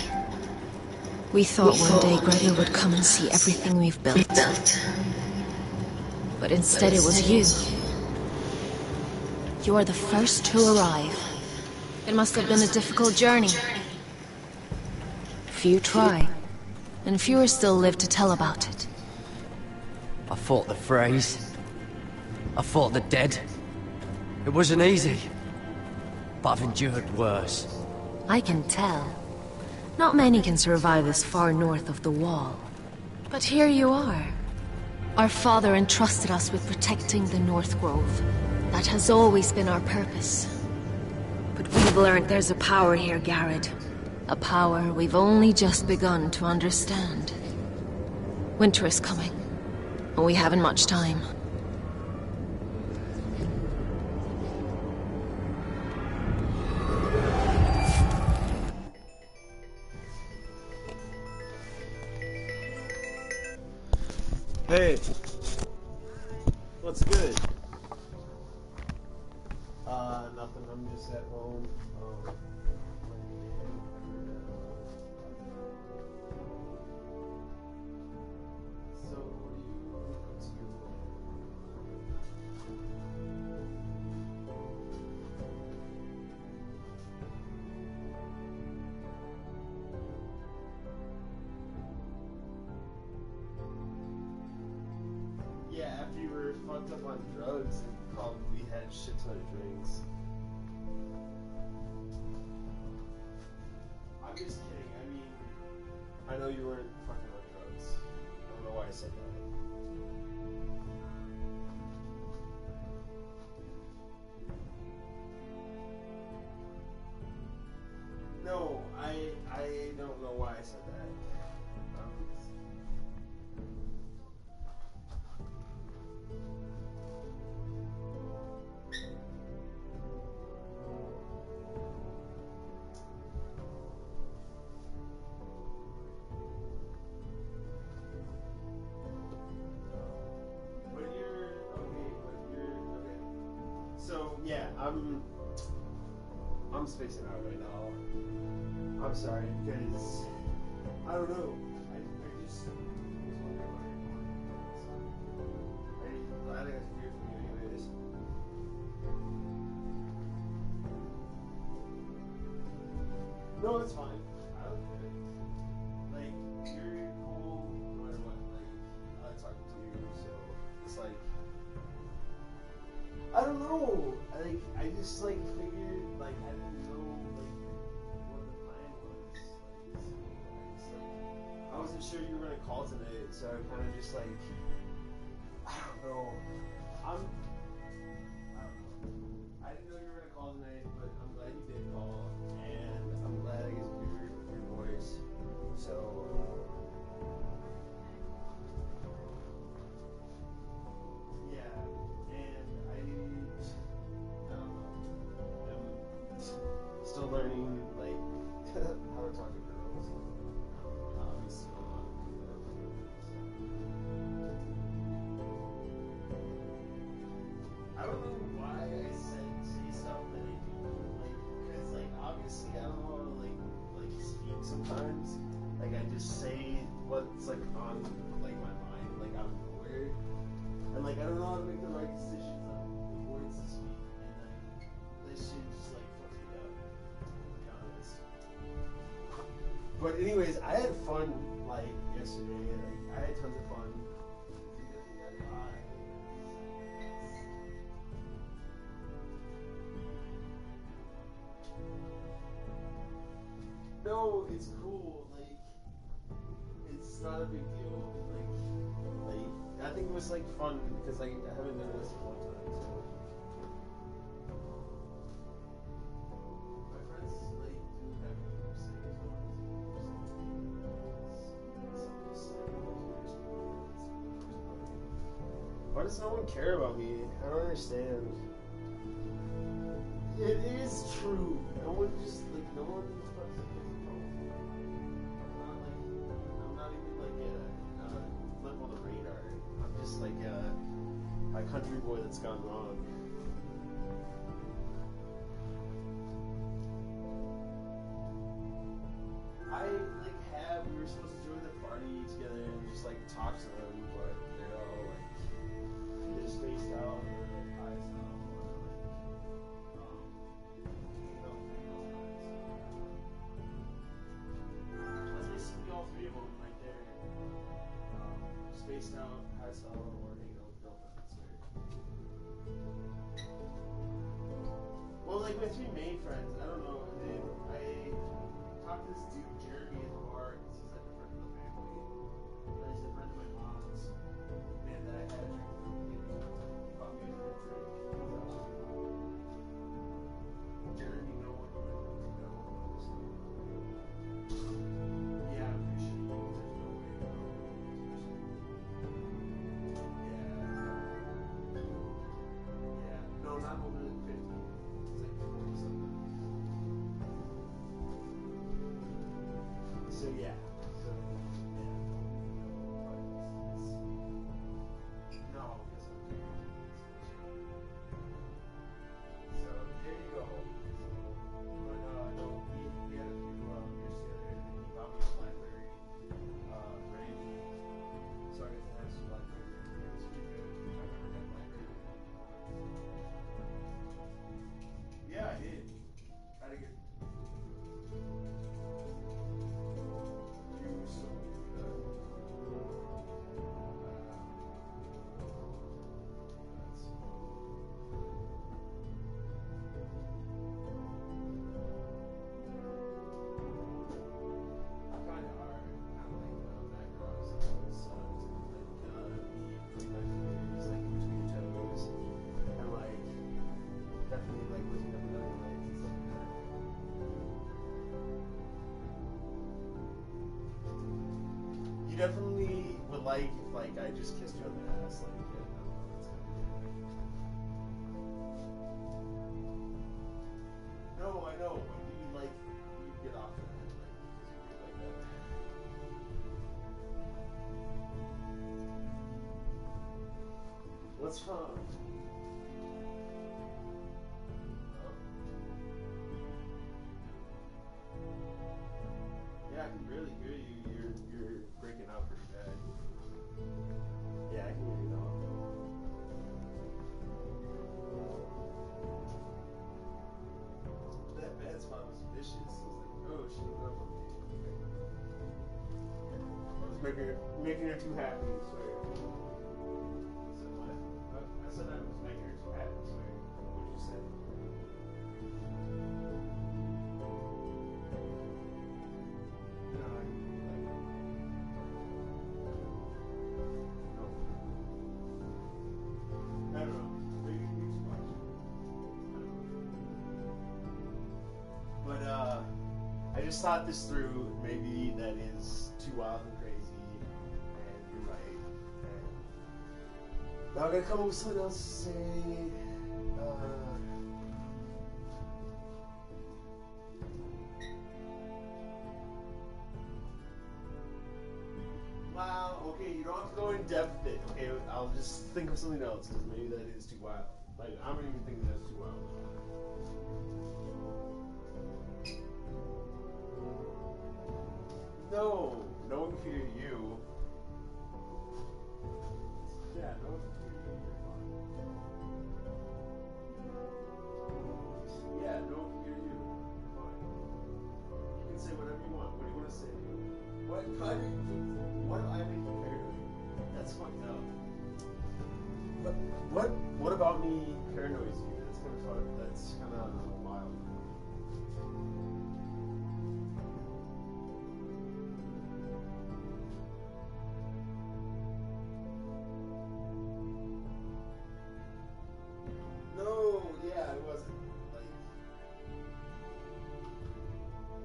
We thought one day Gregor would come and see everything we've built. But instead it was you. You are the first to arrive. It must have been a difficult journey. Few try, and fewer still live to tell about it. I fought the Freys. I fought the dead. It wasn't easy. But I've endured worse. I can tell. Not many can survive this far north of the Wall. But here you are. Our father entrusted us with protecting the North Grove. That has always been our purpose. But we've learned there's a power here, Garrett. A power we've only just begun to understand. Winter is coming, and we haven't much time. Hey, what's good? Nothing. I'm just at home. So, what are you up to? Yeah, after you were fucked up on drugs and probably had a shit ton of drinks. I'm just kidding. I mean, I know you weren't fucking on drugs. I don't know why I said that. No, I don't know why I said that. So yeah, I'm spacing out right now. I'm sorry because I don't know. I just I'm glad I got to hear from you anyways. No, it's fine. I don't care. Like you're cool no matter what. Like I like talking to you, so it's like. I don't know. I just like figured like I didn't know like what the plan was. I wasn't sure you were gonna call today, so I kind of just like I don't know. I don't know. just say what's like on like my mind, like out of nowhere, and like I don't know how to make the right decisions on the words to speak, and like this shit just like fucks me up, to be honest. But anyways, I had fun like yesterday. Like I had tons of fun. No, it's cool. Like, it's not a big deal. Like I think it was like fun because like I haven't done this one time. So my friends like do have people say as well. Why does no one care about me? I don't understand. It is true. No one just like no one. I'm not even like a flip on the radar. I'm just like a country boy that's gone wrong. I like we were supposed to join the party together and just like talk to them, but they're all like either spaced out or like high out. All three of them, like they're spaced out, high style, or hanging out with girlfriends. Well, like my three main friends, I don't know. I talked to this dude Jeremy at the bar because he's like a friend of the family. And he's a friend of my mom's. Man, that I had a drink with him. He bought me a drink. Jeremy, no one knows. Yeah, I'm pretty sure there's no way. Yeah, no, not older than 50. It's like 40 something. So yeah. No, because I'm so there you go. But no, we had a few beers together, and he bought me a blackberry brandy. So I get to have some blackberry brandy. It's pretty good. I've never had blackberry. Yeah, I did. Had a good. You were so good. You definitely would like if like I just kissed you on the ass, like yeah, no, that's kind of no, I know, but you like you get off of that, like because you're like that. What's wrong? Yeah, I can barely hear you. You're breaking out pretty bad. Yeah, I can hear you now. That bad spot was vicious. I was like, oh, she hung up on me. I was making her too happy, I swear. So what? I said I was making her too happy, I swear. What did you say? I don't know. Maybe too much. But I just thought this through. Maybe that is too wild and crazy, and you're right. And now I gotta come up with something else to say. Wow, okay, you don't have to go in depth with it. Okay, I'll just think of something else, because maybe that is too wild. Like, I don't even think that's too wild. No, no one can hear you. Yeah, no one can hear you. Yeah, no one can hear you. Fine. You can say whatever you want. What do you want to say? What do I make you paranoid? That's fucked up. What about me paranoids you? That's kind of fun. That's kind of wild. No, yeah, it wasn't. Like,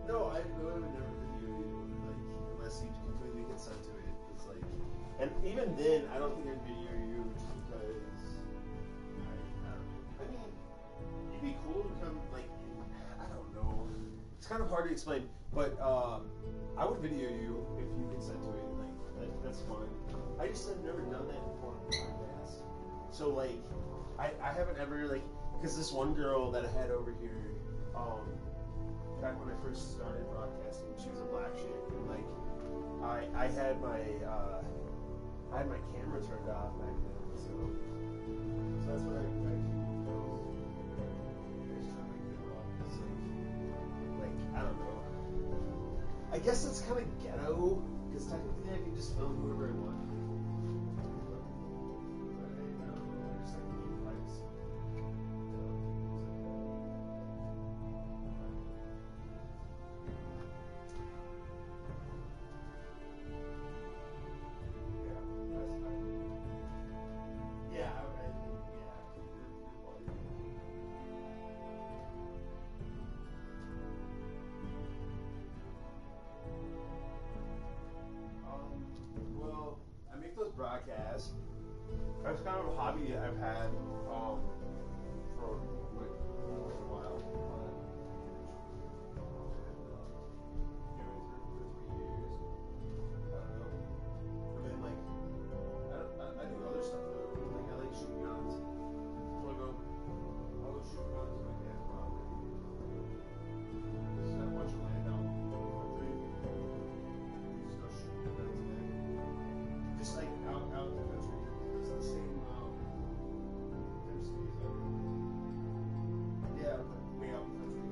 no, I would never video you, like, unless you completely consent to it. It's like, and even then, I don't think I'd video you just because, I mean, it'd be cool to come, like, I don't know. It's kind of hard to explain, but I would video you if you consent to it. Like, that's fine. I just have never done that before on a podcast. So, like, I haven't ever, like, because this one girl that I had over here, back when I first started broadcasting, she was a black chick, and, like, I had my camera turned off back then, so that's what I keep I don't know. I guess it's kind of ghetto, because technically I can just film whoever I want. Broadcast. That's kind of a hobby I've had for like a while. And then like I do other stuff though. Like I like shooting guns. So I'll go shoot guns like that property. Just got a bunch of land out in the country. Just go shooting guns there. Just like out in the country. It's the same cities yeah, but way out in the country.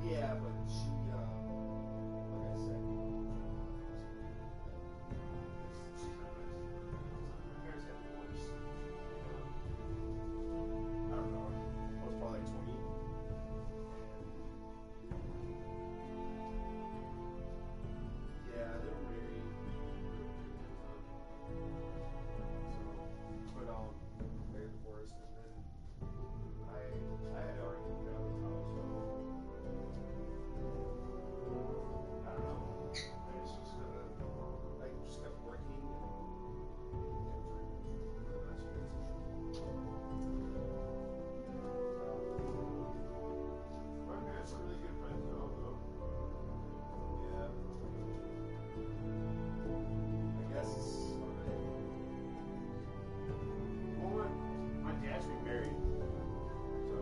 Yeah, but she like I said, she's not nice. My parents got divorced. I don't know. I was probably like 20. Yeah, they were married. Very divorced, and then I had already moved out of the house, so I don't know. I just kept working and kept trying to do the last transition. My parents are really good friends now, though. Yeah. I guess it's my dad's remarried. So,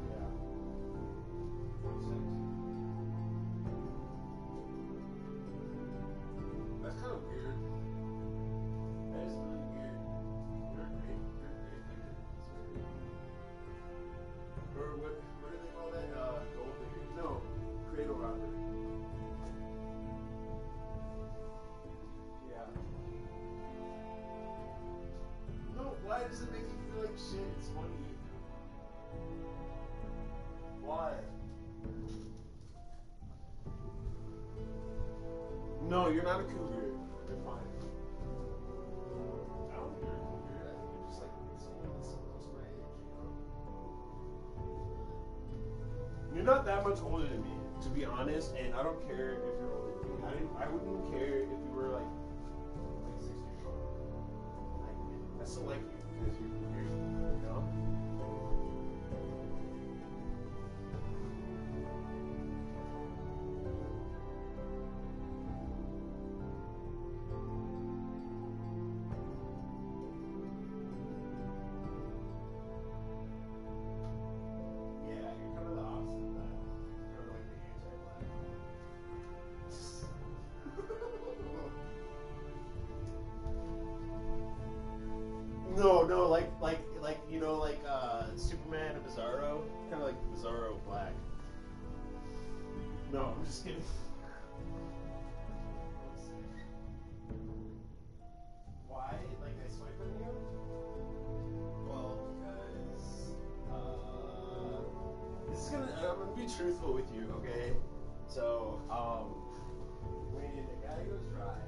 yeah. 26. That's kind of weird. That is really weird. You're a great thinker. Or what do they call that? Gold digger? No, cradle robber. Yeah. No, why does it make you feel like shit? It's funny. Why? No, you're not a cougar. You're fine. I don't think you're a cougar. I think you're just like someone that's close to my age, you know? You're not that much older than me, to be honest, and I don't care if you're older than me. I wouldn't care if you were like 6 years old. I still like you because you're you know? Yeah, you're kind of the opposite of that. You're kind of like the anti-black. No, I'm just kidding. Why? Like, I swipe on you? Well, because, this is I'm gonna be truthful with you, okay? So, when a guy goes dry,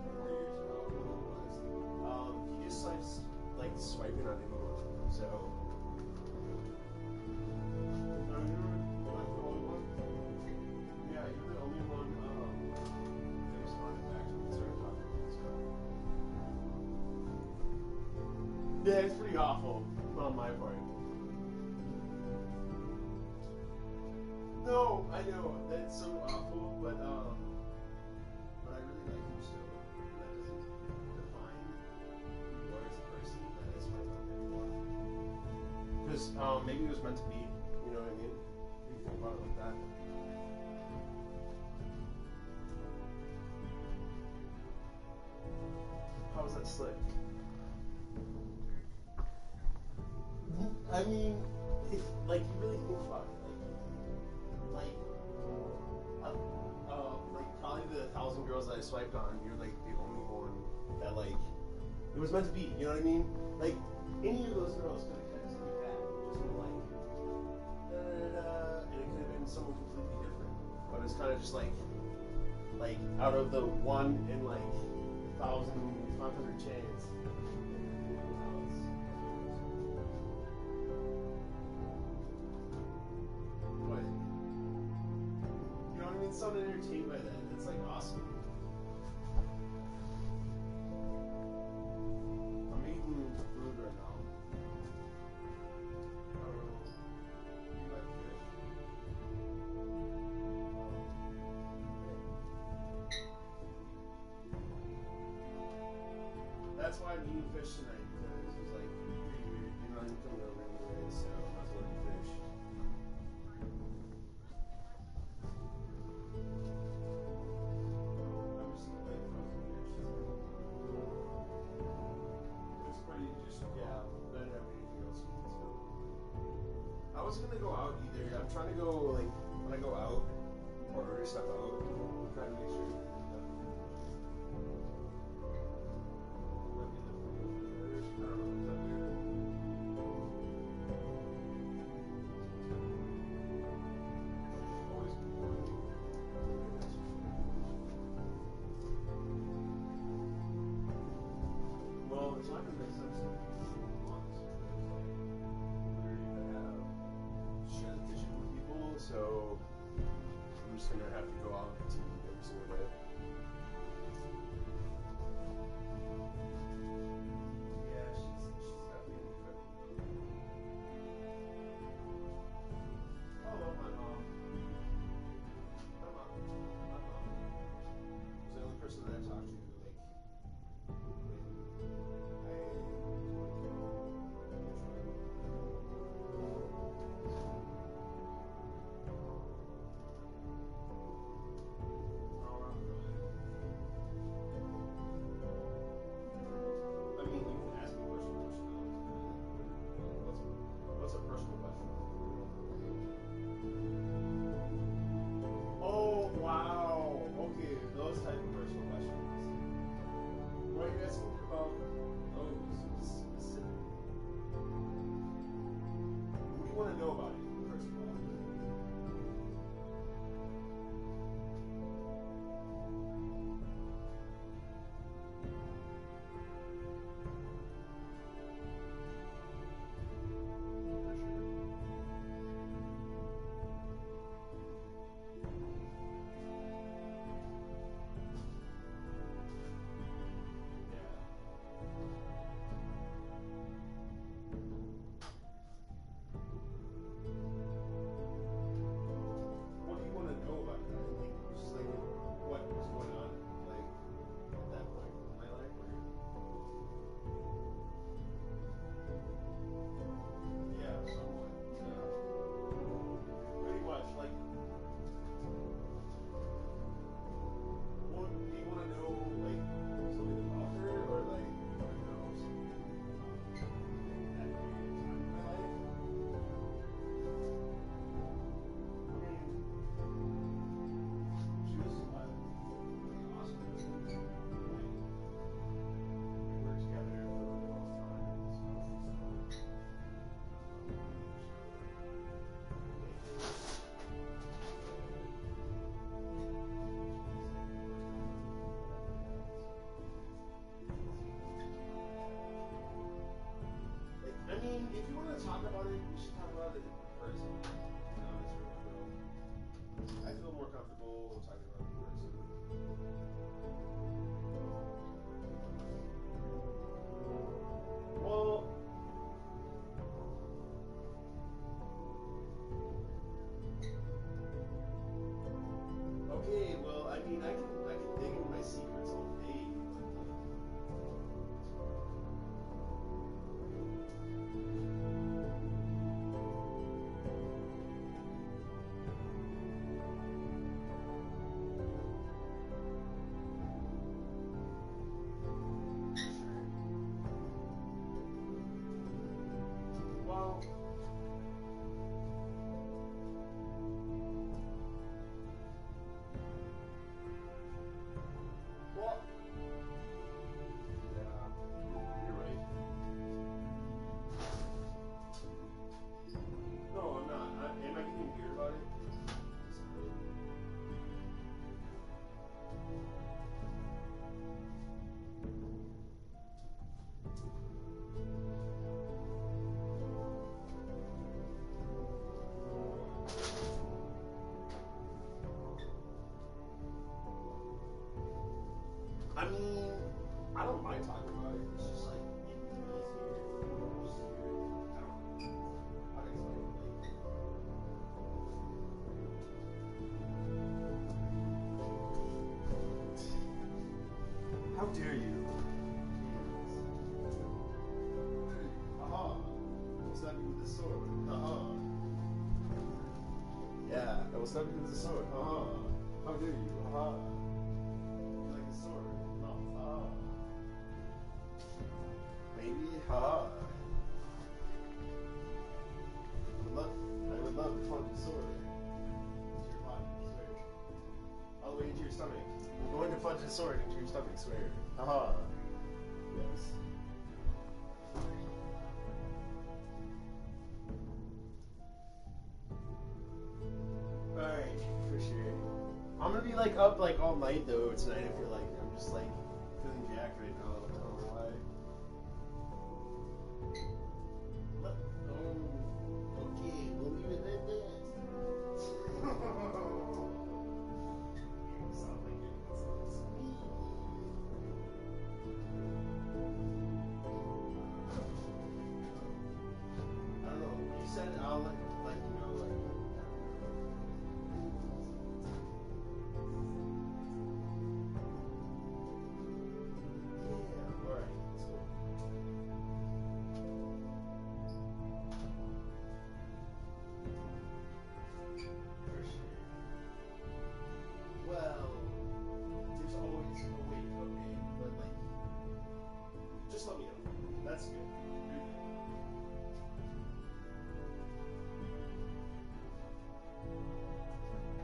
4 years ago, he just starts, like, swiping on anyone, so... Yeah, you're the only one that responded back to me and started talking to me. So. Yeah, it's pretty awful on my part. No, I know that's so awful, but I really like him still. That doesn't define who you are as a person. That is what I'm there for. Because maybe it was meant to be. You know what I mean? You think about it like that. How was that slick? I mean, like, you really think about it. Like probably the 1,000 girls that I swiped on, you're like the only one that, like, it was meant to be. You know what I mean? Like, any of those girls could have kept something bad, just been like, and it could have been someone completely different. But it's kind of just like out of the 1 in like 1,500 chance. So entertained by that. That's like awesome. I'm eating food right now. I don't know. You like fish? That's why I'm eating fish tonight, because it was like, you're not even coming over anyway, so I might as well eat fish. I wasn't gonna go out either. I'm trying to go, like, when I go out or order stuff out, I'm trying to make sure. Well, it's not gonna make sense. So I'm just gonna have to go out to every single day. Yeah, she's got me in the cook. Hello, my mom. My mom. She's the only person that I talk to, like, I mean, I don't mind talking about it. It's just like, how dare you? Aha. I'll stab you with this sword. Aha. Yeah, I will stab you with the sword. Aha. How dare you? Aha. You like a sword? No. Aha. Maybe? Haha. I would love to plunge the sword into your body, swear. All the way into your stomach. I'm going to plunge the sword into your stomach, swear. Haha. Yes. Alright, for sure. I'm gonna be like up like all night though tonight. I feel like I'm just like feeling jacked right now. I don't know why. Oh, okay, we'll leave it like that. You sound like it. It's me. I don't know. You said I'll let you know like. Yeah, alright. Let's go. For sure. Well, there's always a way, okay? But like, just let me know. That's good. You're good.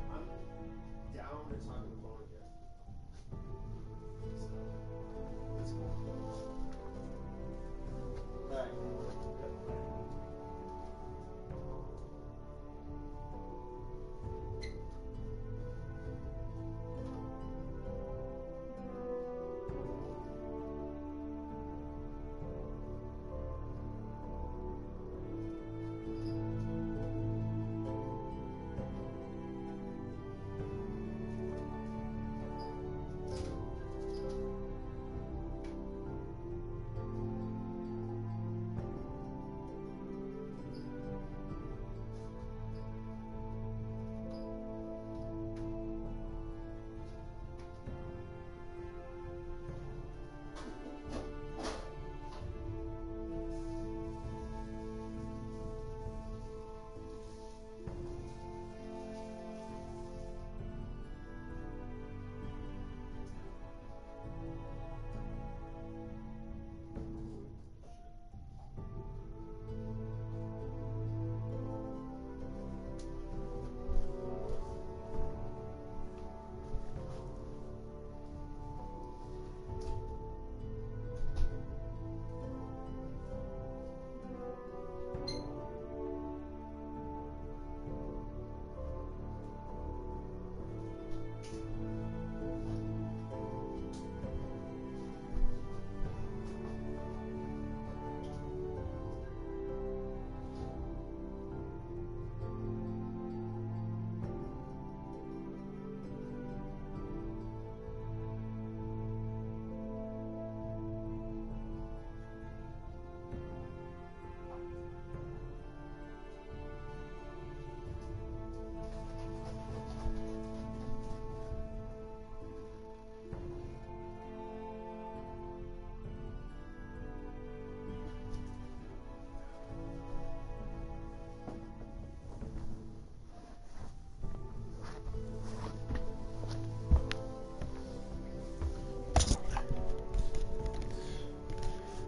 I'm down to talk on the phone again. So, let's go. Alright.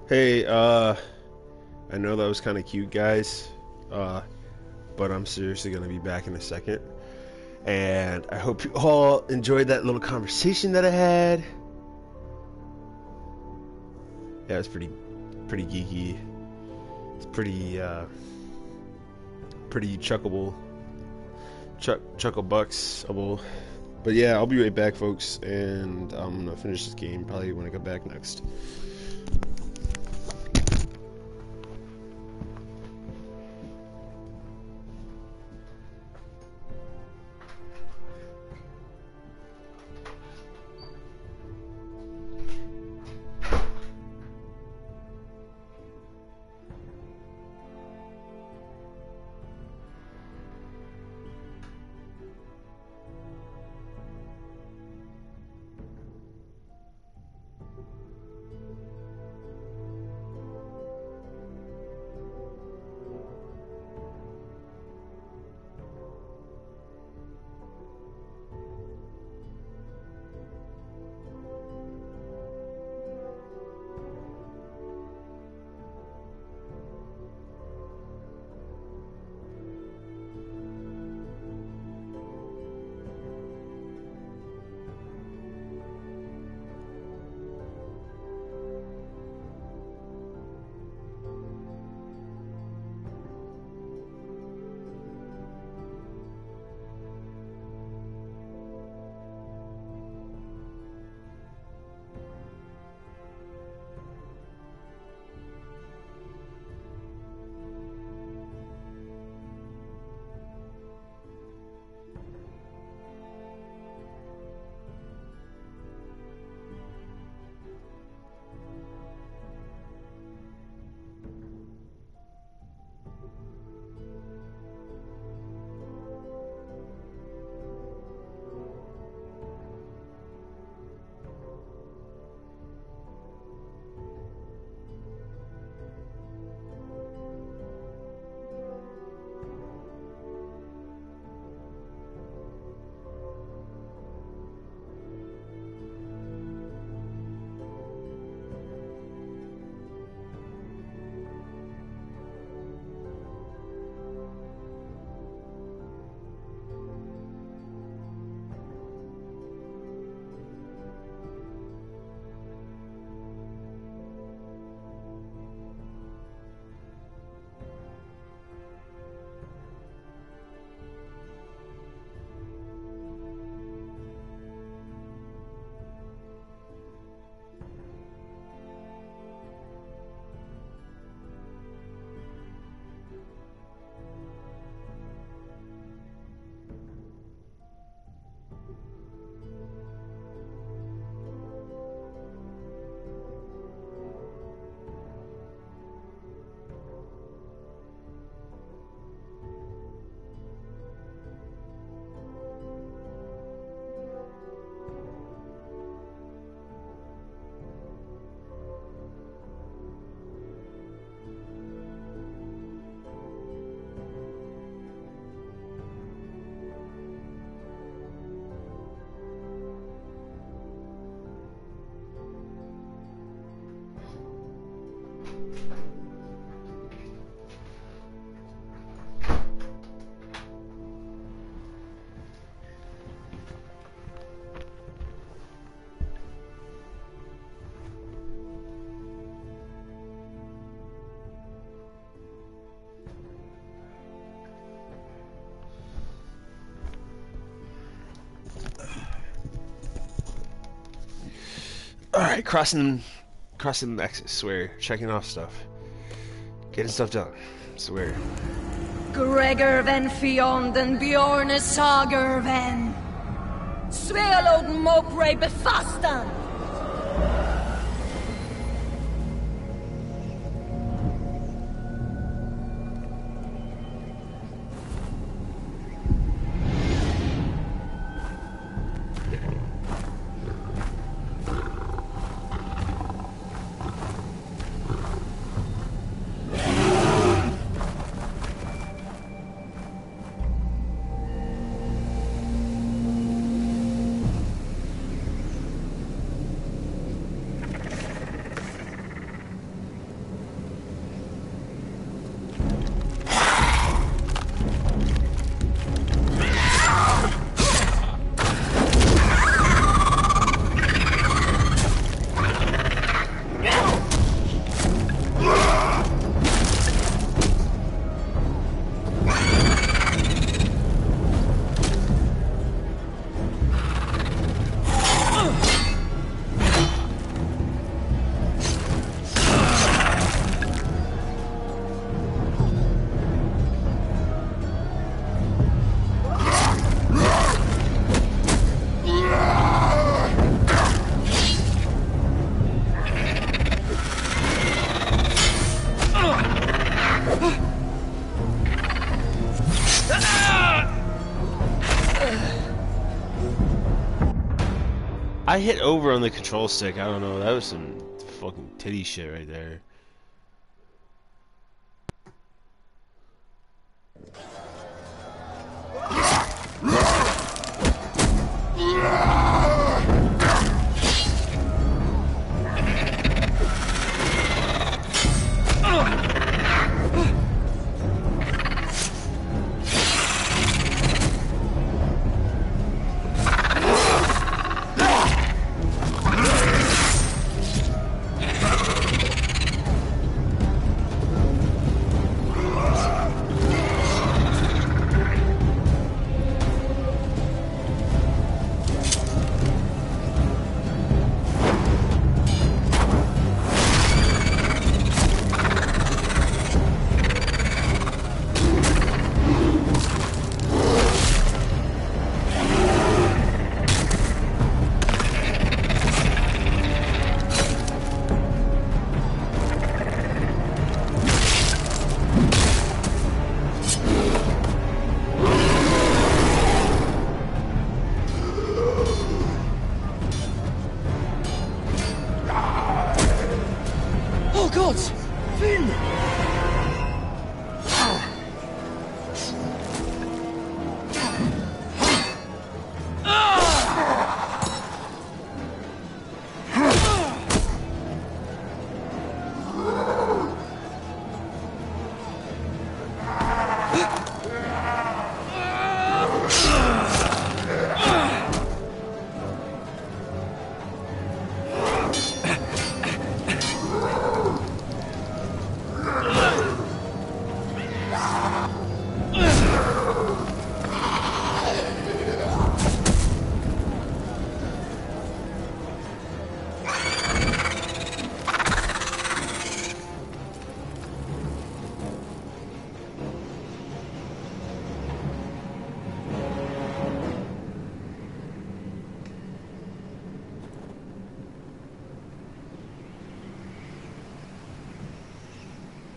Hey, I know that was kind of cute, guys, but I'm seriously going to be back in a second. And I hope you all enjoyed that little conversation that I had. Yeah, it's pretty geeky. It's pretty chuckable. Chucklebucksable. But yeah, I'll be right back, folks, and I'm going to finish this game probably when I get back next. Alright, crossing Nexus, swear. Checking off stuff. Getting stuff done, swear. Gregor ven Fionden Bjorne Sager ven. Svealoden Mopre befastan. I hit over on the control stick. I don't know. That was some fucking titty shit right there.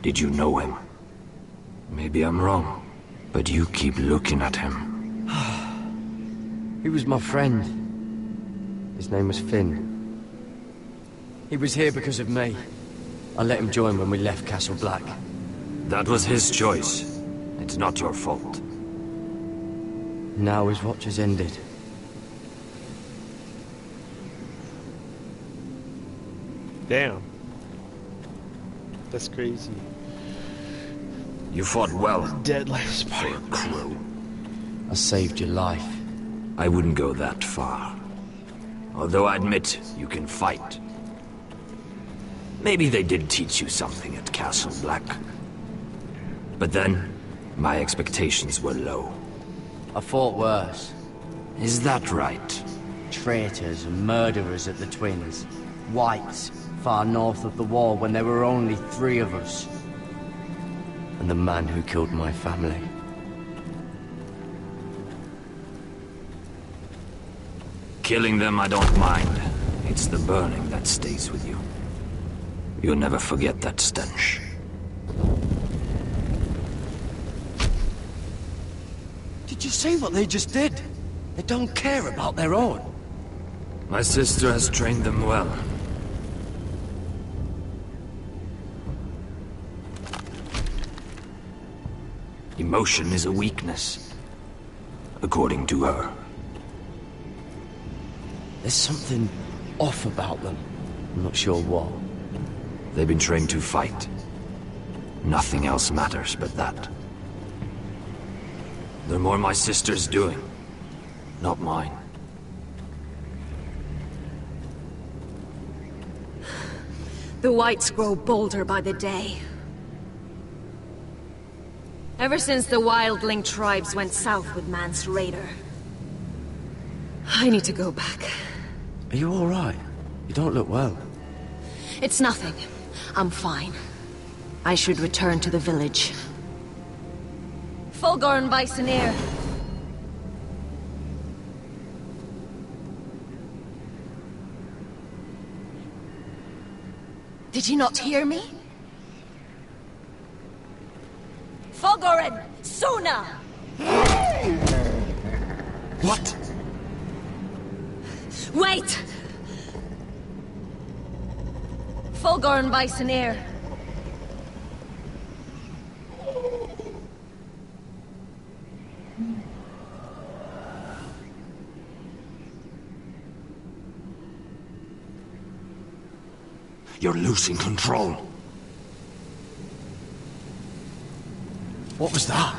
Did you know him? Maybe I'm wrong, but you keep looking at him. He was my friend. His name was Finn. He was here because of me. I let him join when we left Castle Black. That was his choice. It's not your fault. Now his watch has ended. Damn. That's crazy. You fought well. Dead like a for a crow. I saved your life. I wouldn't go that far. Although I admit you can fight. Maybe they did teach you something at Castle Black. But then, my expectations were low. I fought worse. Is that right? Traitors and murderers at the Twins. Whites, far north of the wall when there were only 3 of us. And the man who killed my family. Killing them I don't mind. It's the burning that stays with you. You'll never forget that stench. Did you see what they just did? They don't care about their own. My sister has trained them well. Emotion is a weakness, according to her. There's something off about them. I'm not sure what. They've been trained to fight. Nothing else matters but that. They're more my sister's doing, not mine. The Whites grow bolder by the day. Ever since the wildling tribes went south with Mance Raider. I need to go back. Are you alright? You don't look well. It's nothing. I'm fine. I should return to the village. Fulgorn Bysonir. Did you not hear me? Fulgorn! Sona! What? Wait! Fulgorn Bysonir. You're losing control. What was that?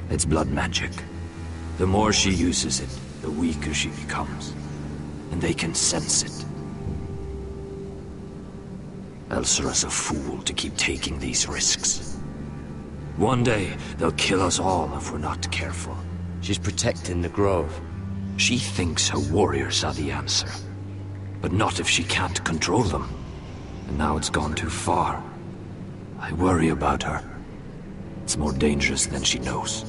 It's blood magic. The more she uses it, the weaker she becomes. And they can sense it. Elsera's a fool to keep taking these risks. One day, they'll kill us all if we're not careful. She's protecting the grove. She thinks her warriors are the answer. But not if she can't control them. And now it's gone too far. I worry about her. It's more dangerous than she knows.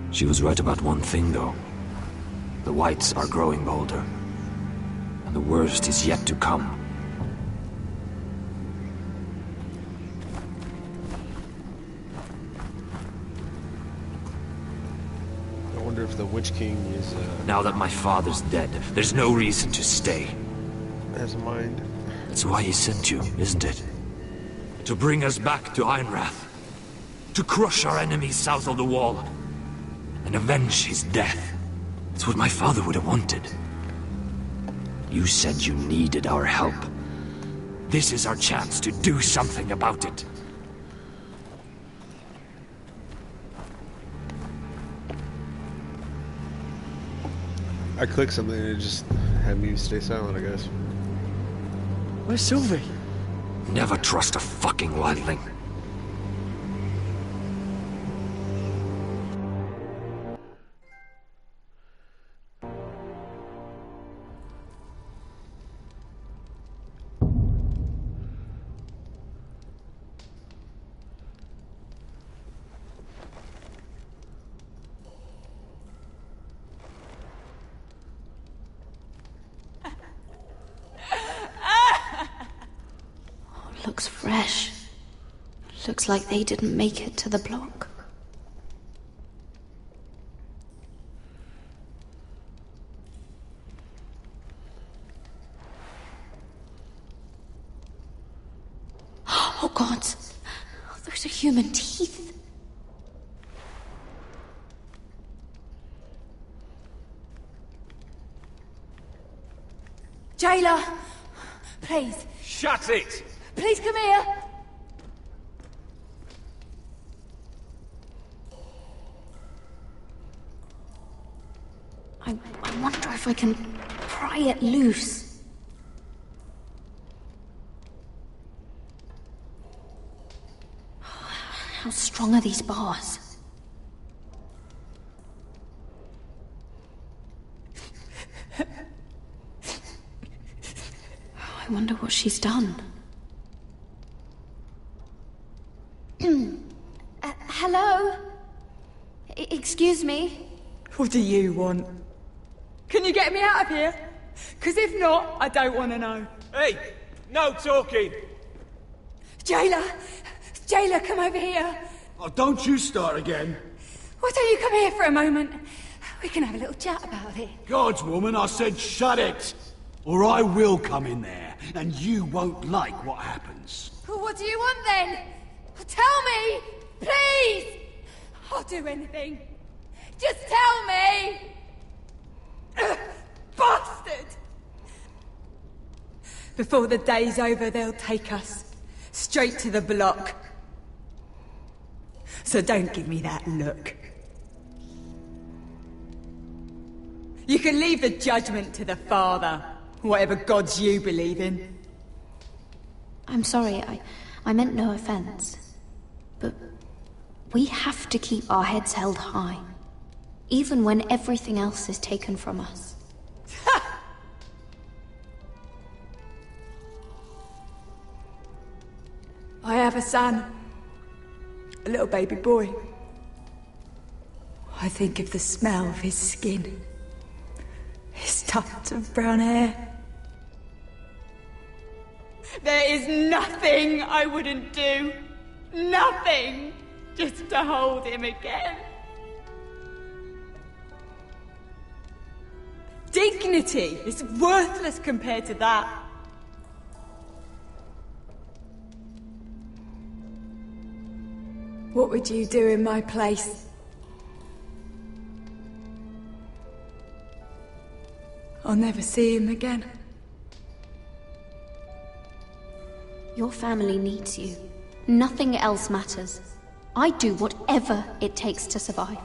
She was right about one thing, though. The Whites are growing bolder. And the worst is yet to come. I wonder if the Witch King is, Now that my father's dead, there's no reason to stay. has a mind. That's why he sent you, isn't it? To bring us back to Ironrath. To crush our enemies south of the wall. And avenge his death. It's what my father would have wanted. You said you needed our help. This is our chance to do something about it. I clicked something and it just had me stay silent, I guess. Where's Sylvie? Never trust a fucking wildling. Looks fresh. Looks like they didn't make it to the block. Oh God! Those are human teeth. Jailer! Please. Shut it! Please come here! I wonder if I can pry it loose. How strong are these bars? I wonder what she's done. Hello? Excuse me? What do you want? Can you get me out of here? Because if not, I don't want to know. Hey! No talking! Jailer! Jailer, come over here! Oh, don't you start again. Why don't you come here for a moment? We can have a little chat about it. Gods, woman, I said shut it! Or I will come in there, and you won't like what happens. What do you want then? Tell me! Please! I'll do anything. Just tell me! Bastard! Before the day's over, they'll take us straight to the block. So don't give me that look. You can leave the judgment to the Father, whatever gods you believe in. I'm sorry, I meant no offense. But we have to keep our heads held high, even when everything else is taken from us. I have a son. A little baby boy. I think of the smell of his skin. His tufts of brown hair. There is nothing I wouldn't do. Nothing! Just to hold him again. Dignity is worthless compared to that. What would you do in my place? I'll never see him again. Your family needs you. Nothing else matters. I'd do whatever it takes to survive.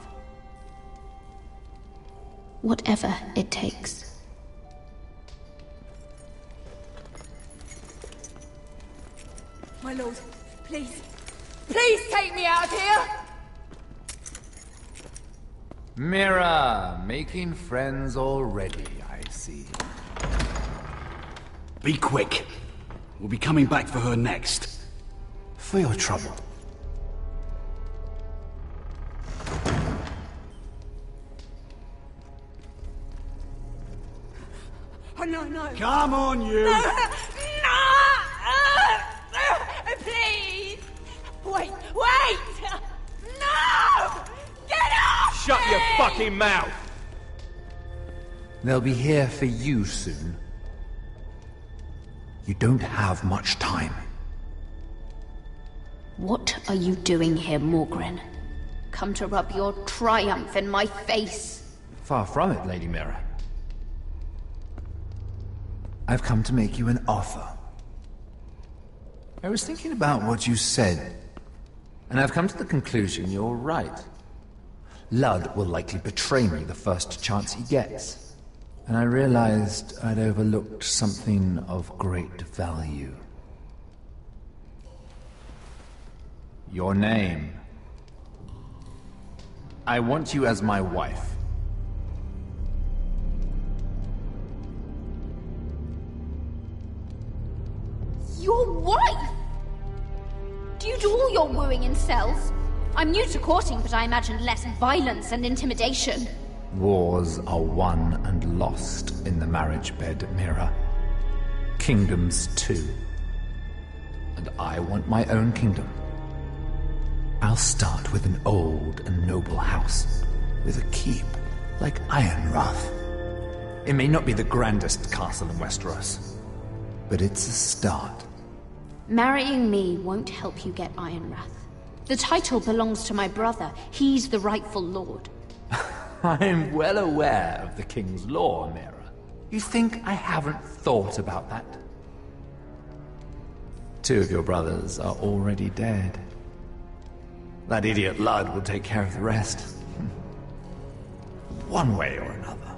Whatever it takes. My lord, please. Please take me out of here! Mira, making friends already, I see. Be quick. We'll be coming back for her next. For your trouble. Oh, no. Come on, you! No! Please! Wait! No! Get off! Shut your fucking mouth! They'll be here for you soon. You don't have much time. What are you doing here, Morgren? Come to rub your triumph in my face? Far from it, Lady Mira. I've come to make you an offer. I was thinking about what you said, and I've come to the conclusion you're right. Ludd will likely betray me the first chance he gets. And I realized I'd overlooked something of great value. Your name. I want you as my wife. Your wife? Do you do all your wooing in cells? I'm new to courting, but I imagine less violence and intimidation. Wars are won and lost in the marriage bed, Mira. Kingdoms too. And I want my own kingdom. I'll start with an old and noble house, with a keep, like Ironrath. It may not be the grandest castle in Westeros, but it's a start. Marrying me won't help you get Ironrath. The title belongs to my brother. He's the rightful lord. I'm well aware of the king's law, Mira. You think I haven't thought about that? 2 of your brothers are already dead. That idiot Ludd will take care of the rest. One way or another.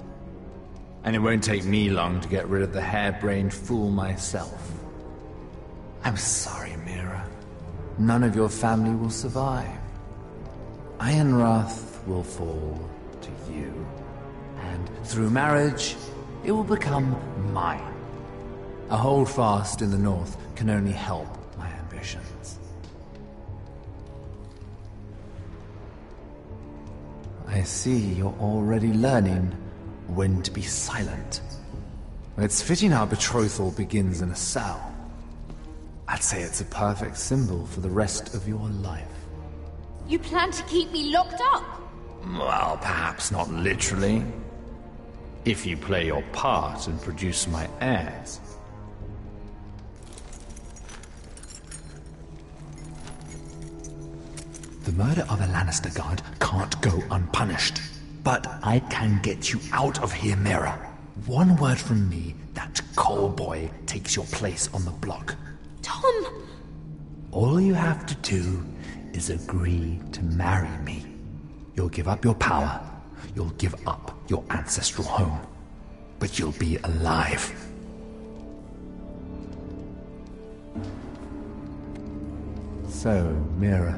And it won't take me long to get rid of the harebrained fool myself. I'm sorry, Mira. None of your family will survive. Ironrath will fall to you. And through marriage, it will become mine. A holdfast in the north can only help my ambitions. I see you're already learning when to be silent. It's fitting our betrothal begins in a cell. I'd say it's a perfect symbol for the rest of your life. You plan to keep me locked up? Well, perhaps not literally. If you play your part and produce my heirs. The murder of a Lannister guard can't go unpunished. But I can get you out of here, Mira. One word from me, that coal boy takes your place on the block. Tom! All you have to do is agree to marry me. You'll give up your power. You'll give up your ancestral home. But you'll be alive. So, Mira,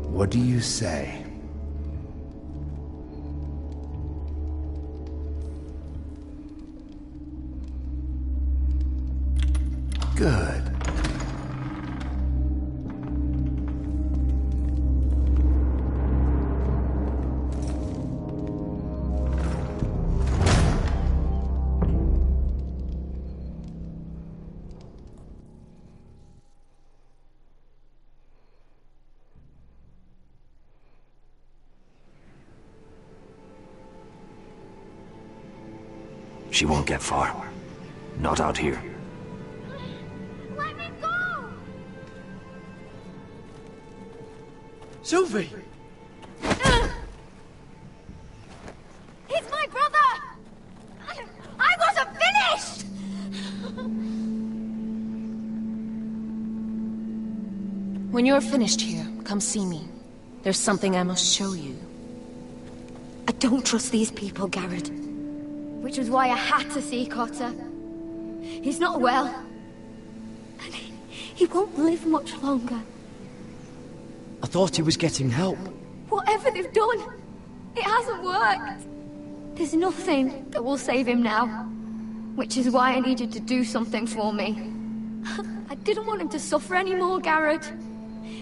what do you say? Good. She won't get far. Not out here. Let me go! Sylvie! He's my brother! I wasn't finished! When you're finished here, come see me. There's something I must show you. I don't trust these people, Garrett. Which was why I had to see Cotter. He's not well. And he won't live much longer. I thought he was getting help. Whatever they've done, it hasn't worked. There's nothing that will save him now. Which is why I need you to do something for me. I didn't want him to suffer anymore, Garrett.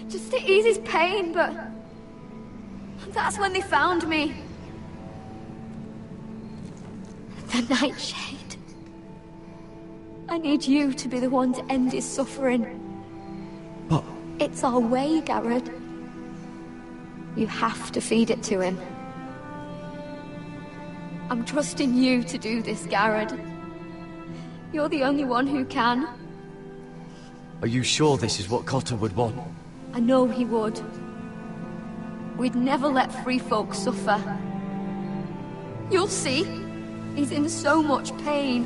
Just to ease his pain, but... that's when they found me. The Nightshade. I need you to be the one to end his suffering. But... it's our way, Garrett. You have to feed it to him. I'm trusting you to do this, Garrett. You're the only one who can. Are you sure this is what Cotter would want? I know he would. We'd never let free folk suffer. You'll see. He's in so much pain.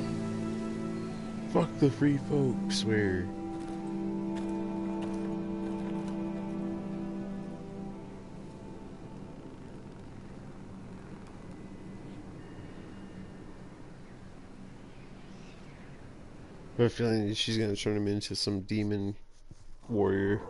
Fuck the free folk, swear. I have a feeling she's gonna turn him into some demon warrior.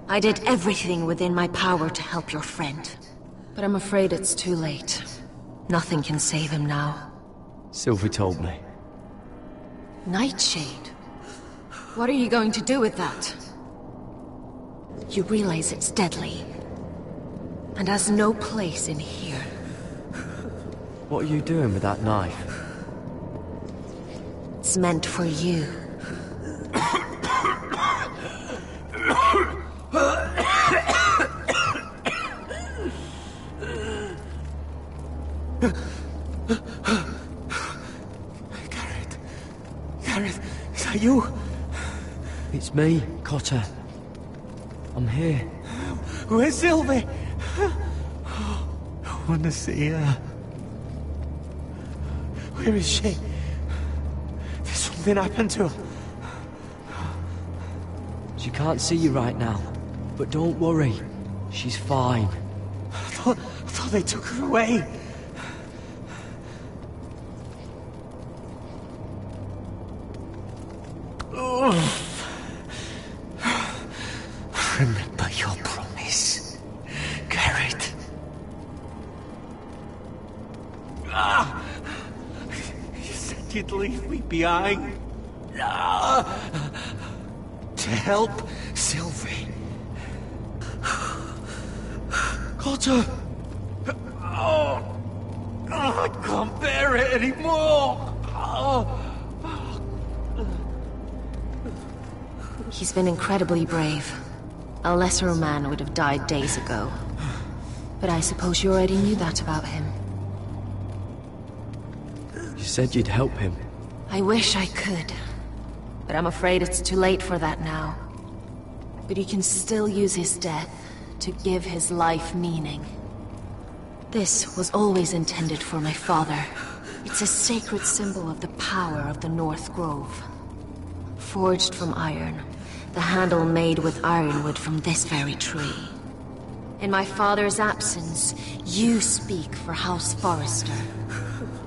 I did everything within my power to help your friend. But I'm afraid it's too late. Nothing can save him now. Sylvie told me. Nightshade? What are you going to do with that? You realize it's deadly. And has no place in here. What are you doing with that knife? It's meant for you. Garrett, is that you? It's me, Cotter. I'm here. Where's Sylvie? I want to see her. Where is she? Did something happen to her? She can't see you right now, but don't worry. She's fine. Oh, they took her away. Oh. Remember your promise, Garrett. Ah. You said you'd leave me behind. Ah. To help Sylvie. Cotter! Oh, I can't bear it anymore! He's been incredibly brave. A lesser man would have died days ago. But I suppose you already knew that about him. You said you'd help him. I wish I could. But I'm afraid it's too late for that now. But you can still use his death to give his life meaning. This was always intended for my father. It's a sacred symbol of the power of the North Grove. Forged from iron, the handle made with ironwood from this very tree. In my father's absence, you speak for House Forrester.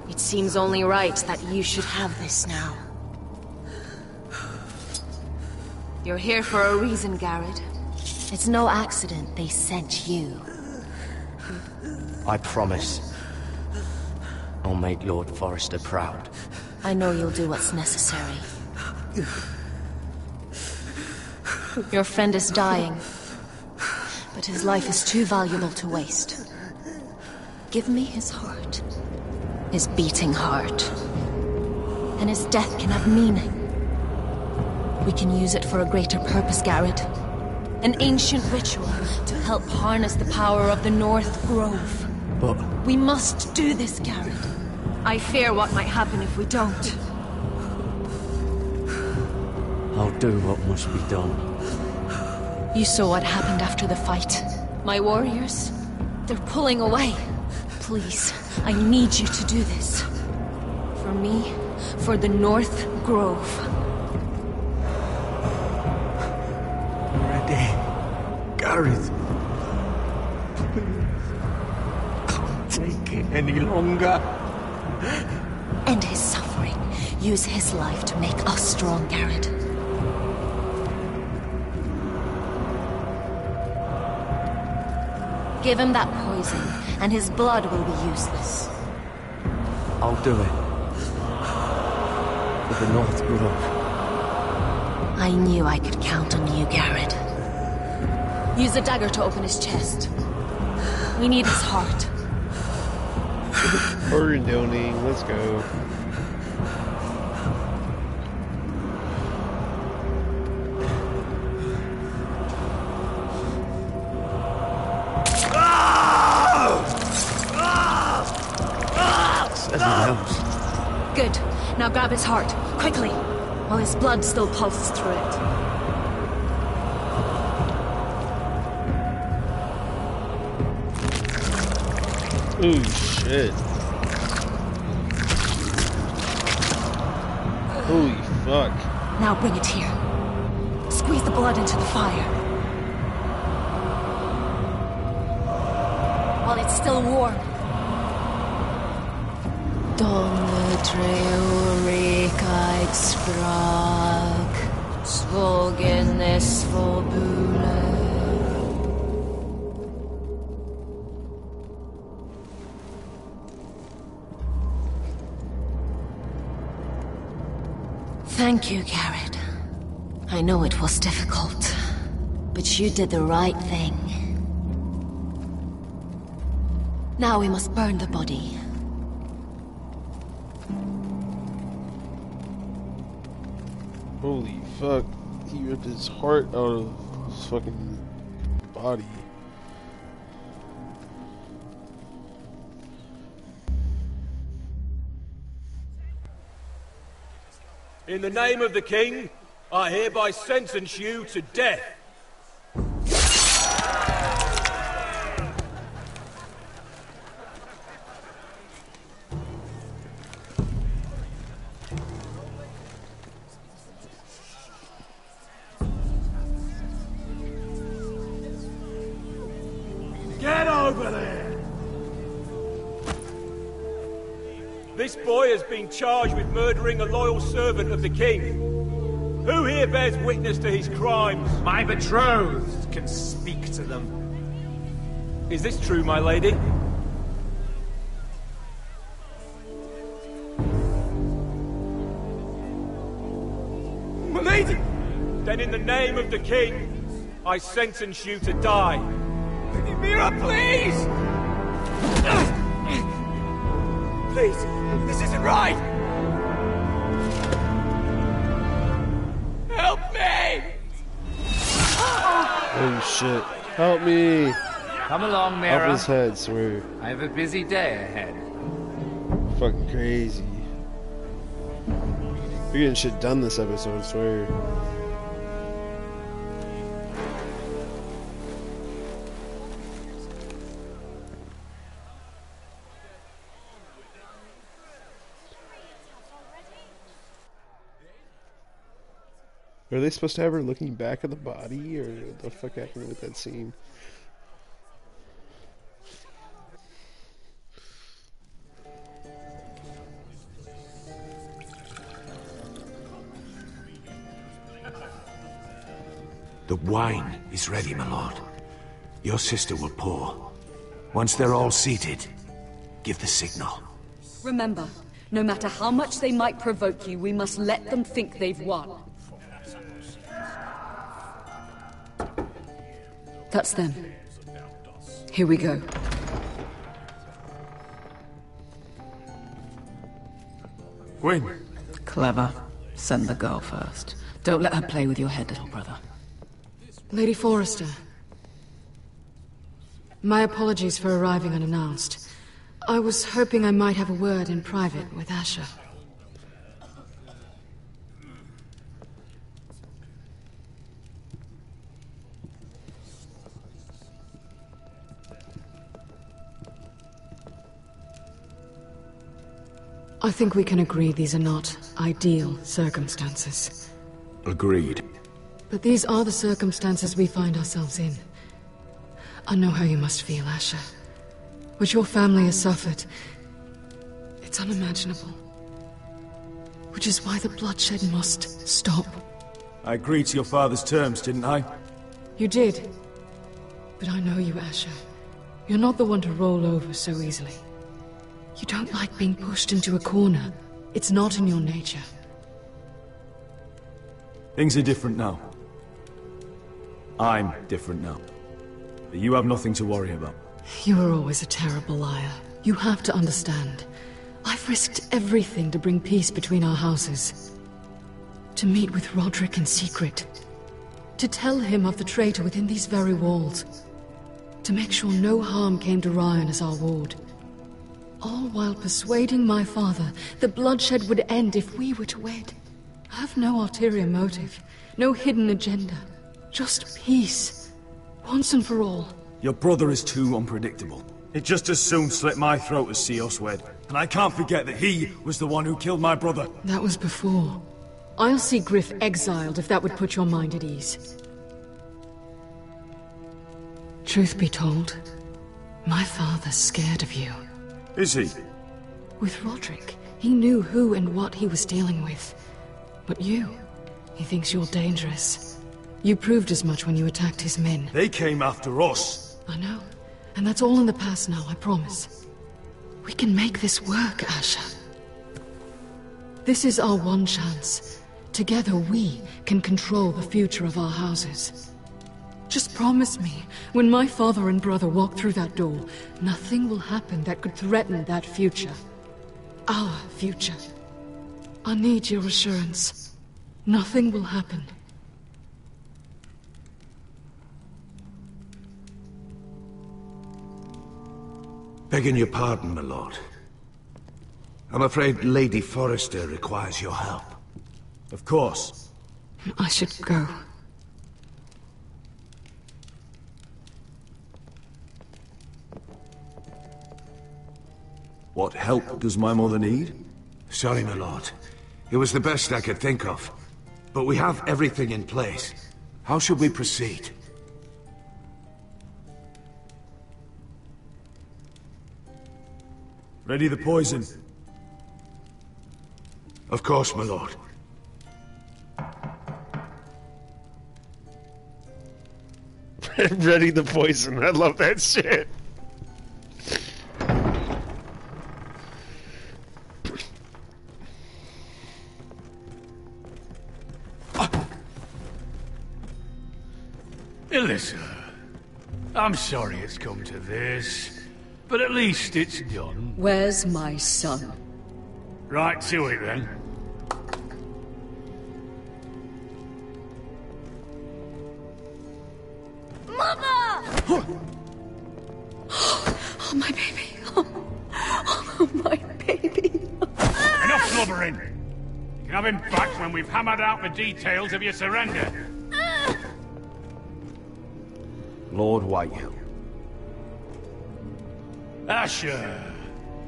It seems only right that you should have this now. You're here for a reason, Garrett. It's no accident they sent you. I promise. I'll make Lord Forrester proud. I know you'll do what's necessary. Your friend is dying, but his life is too valuable to waste. Give me his heart. His beating heart. And his death can have meaning. We can use it for a greater purpose, Garrett. An ancient ritual to help harness the power of the North Grove. But... we must do this, Garrett. I fear what might happen if we don't. I'll do what must be done. You saw what happened after the fight. My warriors, they're pulling away. Please, I need you to do this. For me, for the North Grove. Ready. Gareth. Can't take it any longer. End his suffering. Use his life to make us strong, Garrett. Give him that poison, and his blood will be useless. I'll do it. For the North Grove. I knew I could count on you, Garrett. Use the dagger to open his chest. We need his heart. Organ donating, let's go. Good. Now grab his heart, quickly, while his blood still pulses through it. Ooh, shit. Holy fuck. Now bring it here. Squeeze the blood into the fire. While it's still warm. Donne treurigheid sprak, svogenes forbule. Thank you, Garrett. I know it was difficult, but you did the right thing. Now we must burn the body. Holy fuck. He ripped his heart out of his fucking body. In the name of the king, I hereby sentence you to death. Get over there! This boy has been charged with murdering a loyal servant of the king. Who here bears witness to his crimes? My betrothed can speak to them. Is this true, my lady? My lady! Then in the name of the king, I sentence you to die. Mira, please! Please, this isn't right! Help me! Oh shit. Help me! Come along, Mira. Off his head, swear. I have a busy day ahead. Fucking crazy. We're getting shit done this episode, I swear. Are they supposed to have her looking back at the body, or what the fuck happened with that scene? The wine is ready, my lord. Your sister will pour. Once they're all seated, give the signal. Remember, no matter how much they might provoke you, we must let them think they've won. That's them. Here we go. Gwyn. Clever. Send the girl first. Don't let her play with your head, little brother. Lady Forrester. My apologies for arriving unannounced. I was hoping I might have a word in private with Asher. I think we can agree these are not ideal circumstances. Agreed. But these are the circumstances we find ourselves in. I know how you must feel, Asher. What your family has suffered, it's unimaginable. Which is why the bloodshed must stop. I agreed to your father's terms, didn't I? You did. But I know you, Asher. You're not the one to roll over so easily. You don't like being pushed into a corner. It's not in your nature. Things are different now. I'm different now. But you have nothing to worry about. You were always a terrible liar. You have to understand. I've risked everything to bring peace between our houses. To meet with Roderick in secret. To tell him of the traitor within these very walls. To make sure no harm came to Ryan as our ward. All while persuading my father that bloodshed would end if we were to wed. I have no ulterior motive, no hidden agenda. Just peace. Once and for all. Your brother is too unpredictable. He'd just as soon slit my throat as see us wed. And I can't forget that he was the one who killed my brother. That was before. I'll see Griff exiled if that would put your mind at ease. Truth be told, my father's scared of you. Is he? With Roderick, he knew who and what he was dealing with. But you, he thinks you're dangerous. You proved as much when you attacked his men. They came after us. I know. And that's all in the past now, I promise. We can make this work, Asher. This is our one chance. Together we can control the future of our houses. Just promise me, when my father and brother walk through that door, nothing will happen that could threaten that future. Our future. I need your assurance. Nothing will happen. Begging your pardon, my lord. I'm afraid Lady Forrester requires your help. Of course. I should go. What help does my mother need? Sorry, my lord. It was the best I could think of. But we have everything in place. How should we proceed? Ready the poison. Of course, my lord. Ready the poison. I love that shit. Alyssa, I'm sorry it's come to this, but at least it's done. Where's my son? Right to it, then. Mother! Oh, my baby. Oh, my baby. Enough blubbering! You can have him back when we've hammered out the details of your surrender. Lord Whitehill. Asher.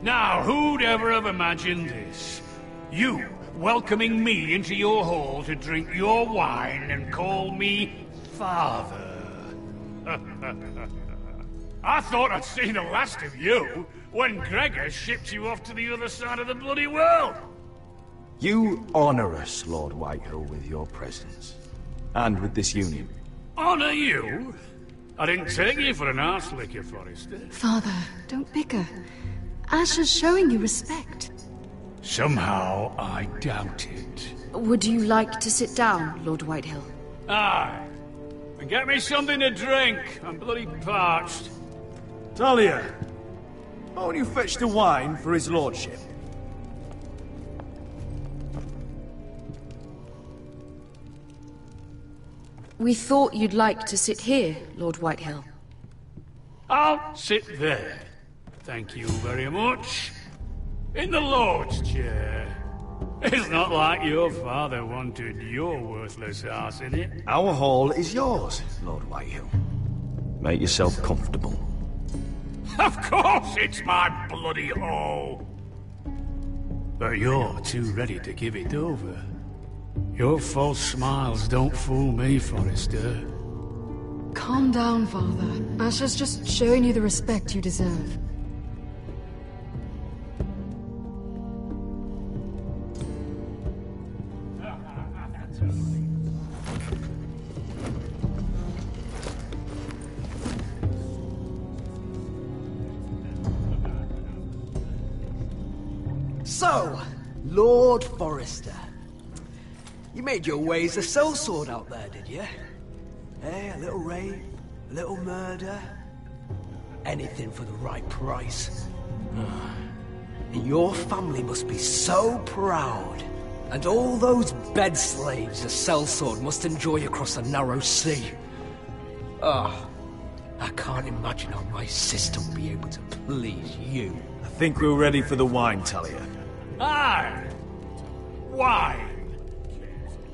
Now, who'd ever have imagined this? You welcoming me into your hall to drink your wine and call me father. I thought I'd seen the last of you when Gregor shipped you off to the other side of the bloody world. You honor us, Lord Whitehill, with your presence. And with this union. Honor you? I didn't take you for an arse licker, Forrester. Father, don't bicker. Asher's showing you respect. Somehow I doubt it. Would you like to sit down, Lord Whitehill? Aye. And get me something to drink. I'm bloody parched. Talia, won't you fetch the wine for his lordship? We thought you'd like to sit here, Lord Whitehill. I'll sit there. Thank you very much. In the Lord's chair. It's not like your father wanted your worthless ass in it. Our hall is yours, Lord Whitehill. Make yourself comfortable. Of course it's my bloody hall. But you're too ready to give it over. Your false smiles don't fool me, Forrester. Calm down, Father. Asher's just showing you the respect you deserve. So, Lord Forrester. You made your way as a sellsword out there, did you? Eh, a little rape, a little murder. Anything for the right price. And your family must be so proud. And all those bed slaves a sellsword must enjoy across a narrow sea. Ah, I can't imagine how my sister will be able to please you. I think we're ready for the wine, Talia. Aye! Wine!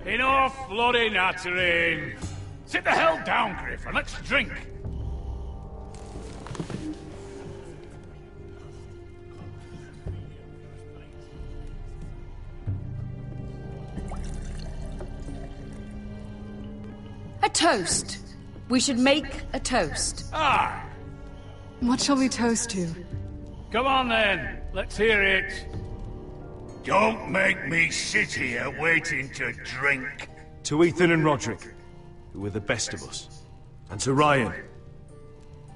Enough bloody nattering! Sit the hell down, Griff, and let's drink! A toast. We should make a toast. Aye! What shall we toast to? Come on then, let's hear it. Don't make me sit here waiting to drink. To Ethan and Roderick, who were the best of us. And to Ryan,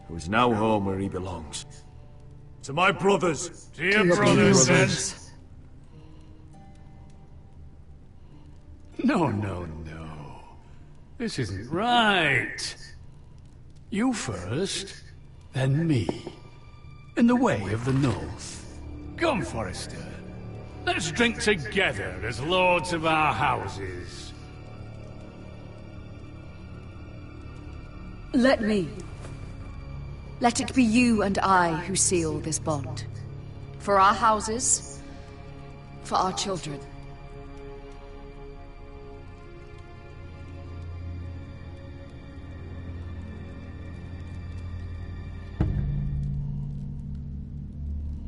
who is now home where he belongs. To my brothers. To your brothers, then. No, no, no. This isn't right. You first, then me. In the way of the North. Come, Forrester. Let's drink together as lords of our houses. Let me. Let it be you and I who seal this bond. For our houses, for our children.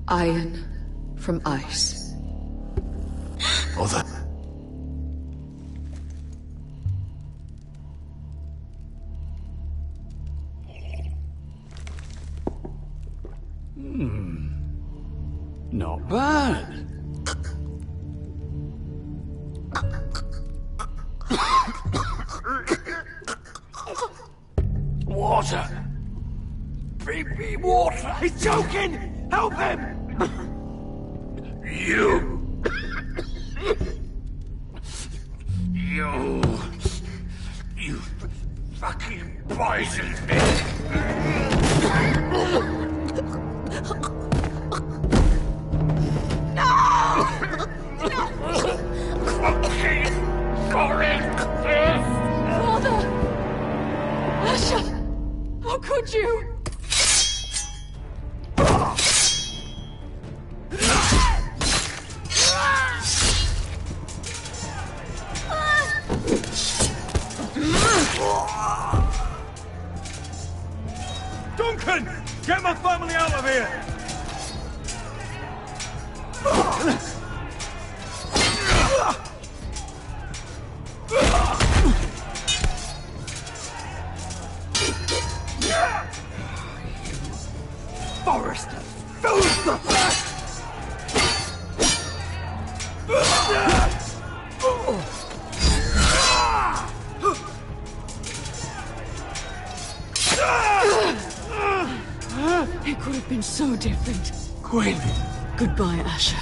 Iron from ice. Mother. Not bad. Give me water! He's choking! Help him! You fucking poisoned me! No! Fucking Forrester! Father! Asher! How could you? Duncan! Get my family out of here! Forrester! Filth! It could have been so different. Quinn! Goodbye, Asher.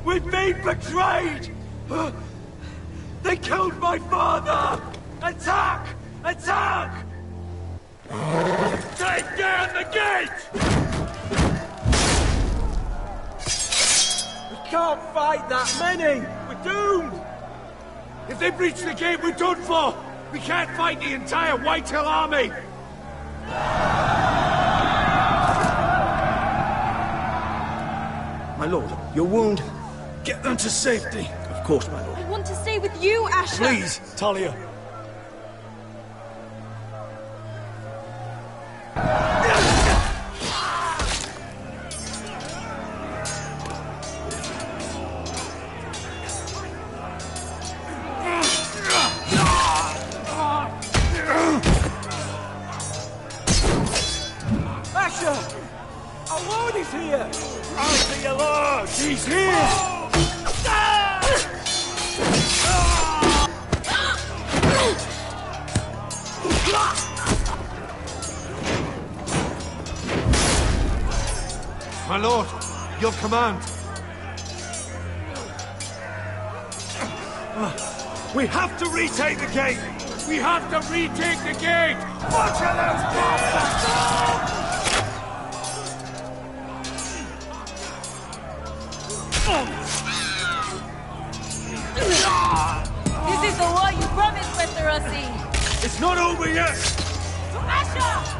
We've been betrayed! They killed my father! Attack! Attack! Take down the gate! We can't fight that many! We're doomed! If they breach the gate, we're done for! We can't fight the entire Whitehill army! My lord, your wound. Get them to safety. Of course, my lord. I want to stay with you, Asher! Please, Talia. Asher! Our lord is here! I'll be your lord! He's here! My lord, your command. We have to retake the gate! We have to retake the gate! Watch out, those bastards! This is the war you promised, Westerosi! It's not over yet! To Asher!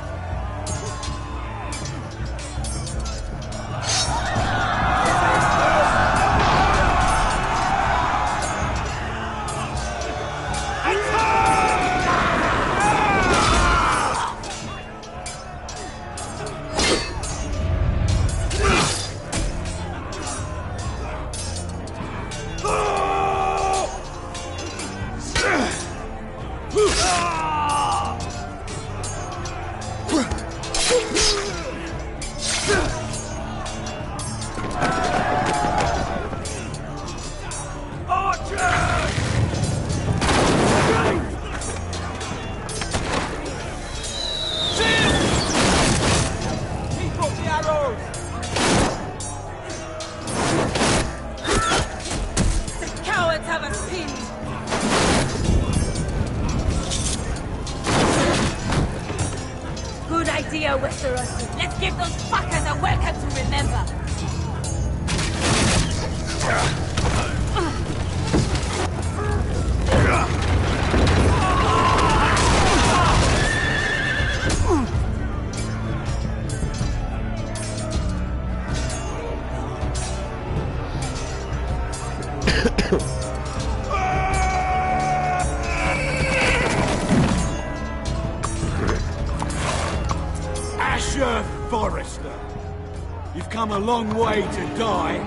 idea, Westerosi. Let's give those fuckers a welcome to remember. Soldier Forrester, you've come a long way to die.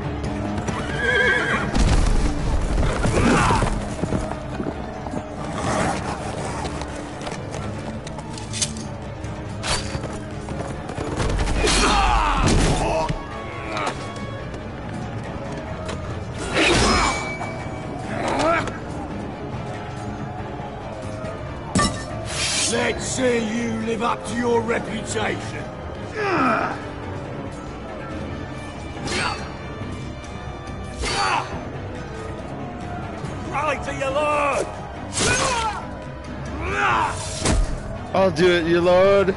Let's see you live up to your reputation. Rally to your lord! I'll do it, your lord.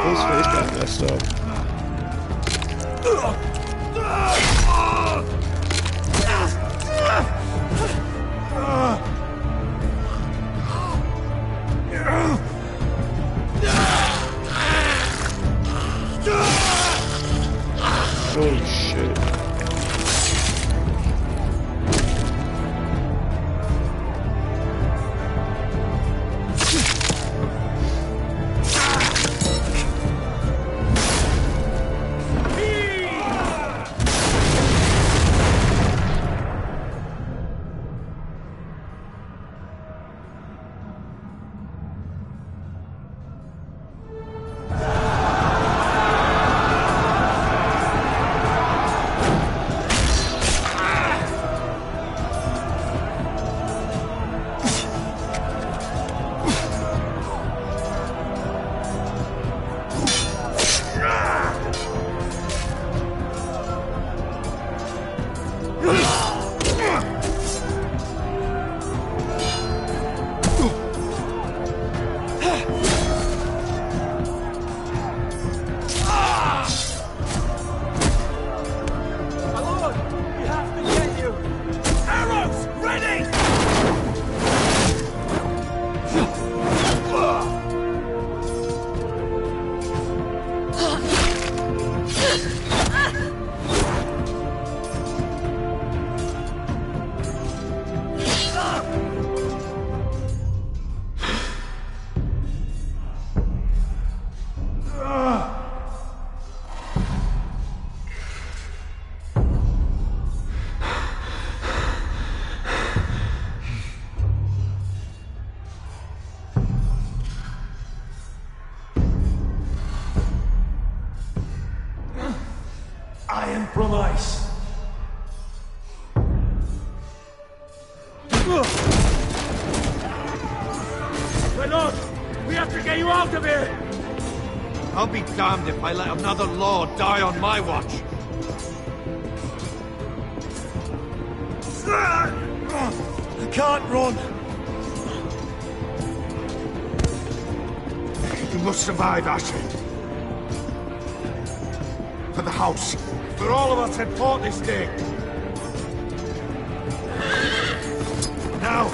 His face got messed up. Holy shit. Iron from ice. My lord, we have to get you out of here! I'll be damned if I let another lord die on my watch. I can't run. You must survive, Asher. For the house. For all of us had fought this day. Now.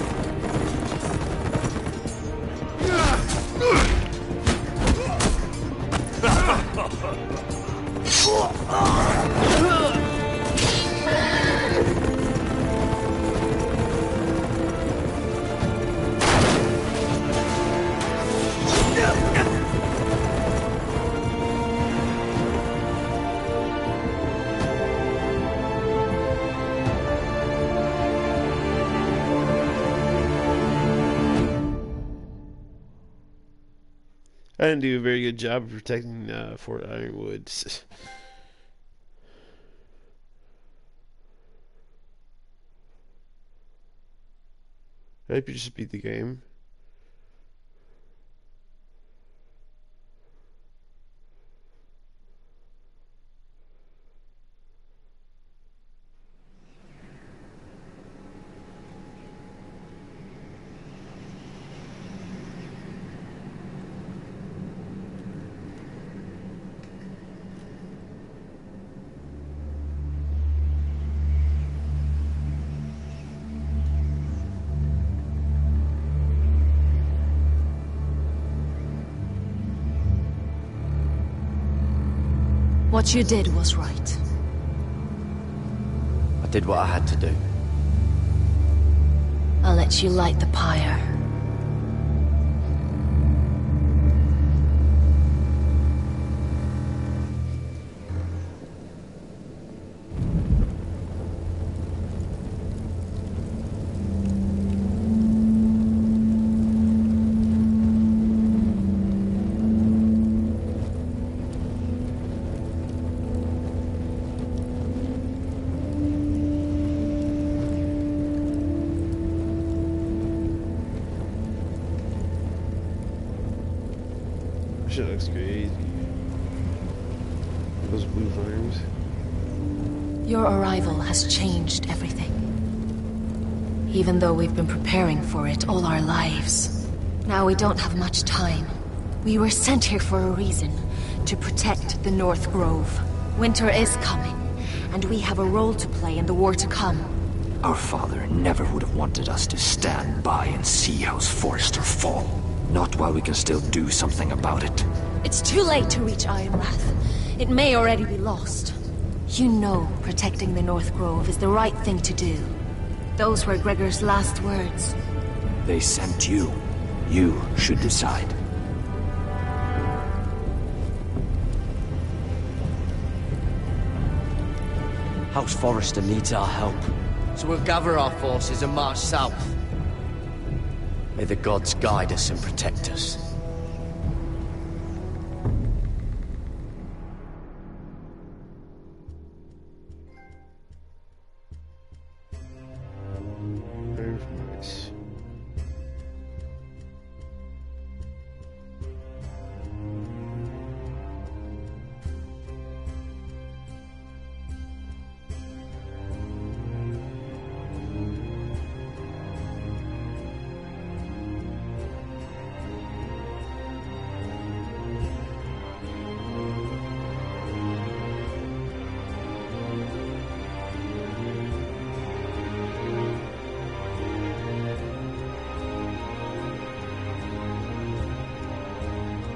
I didn't do a very good job of protecting Fort Ironwood. I hope you just beat the game. What you did was right. I did what I had to do. I'll let you light the pyre. Shit looks crazy. Those blue farms. Your arrival has changed everything. Even though we've been preparing for it all our lives. Now we don't have much time. We were sent here for a reason. To protect the North Grove. Winter is coming. And we have a role to play in the war to come. Our father never would have wanted us to stand by and see House Forrester fall. Not while we can still do something about it. It's too late to reach Ironrath. It may already be lost. You know protecting the North Grove is the right thing to do. Those were Gregor's last words. They sent you. You should decide. House Forrester needs our help. So we'll gather our forces and march south. May the gods guide us and protect us. Nice.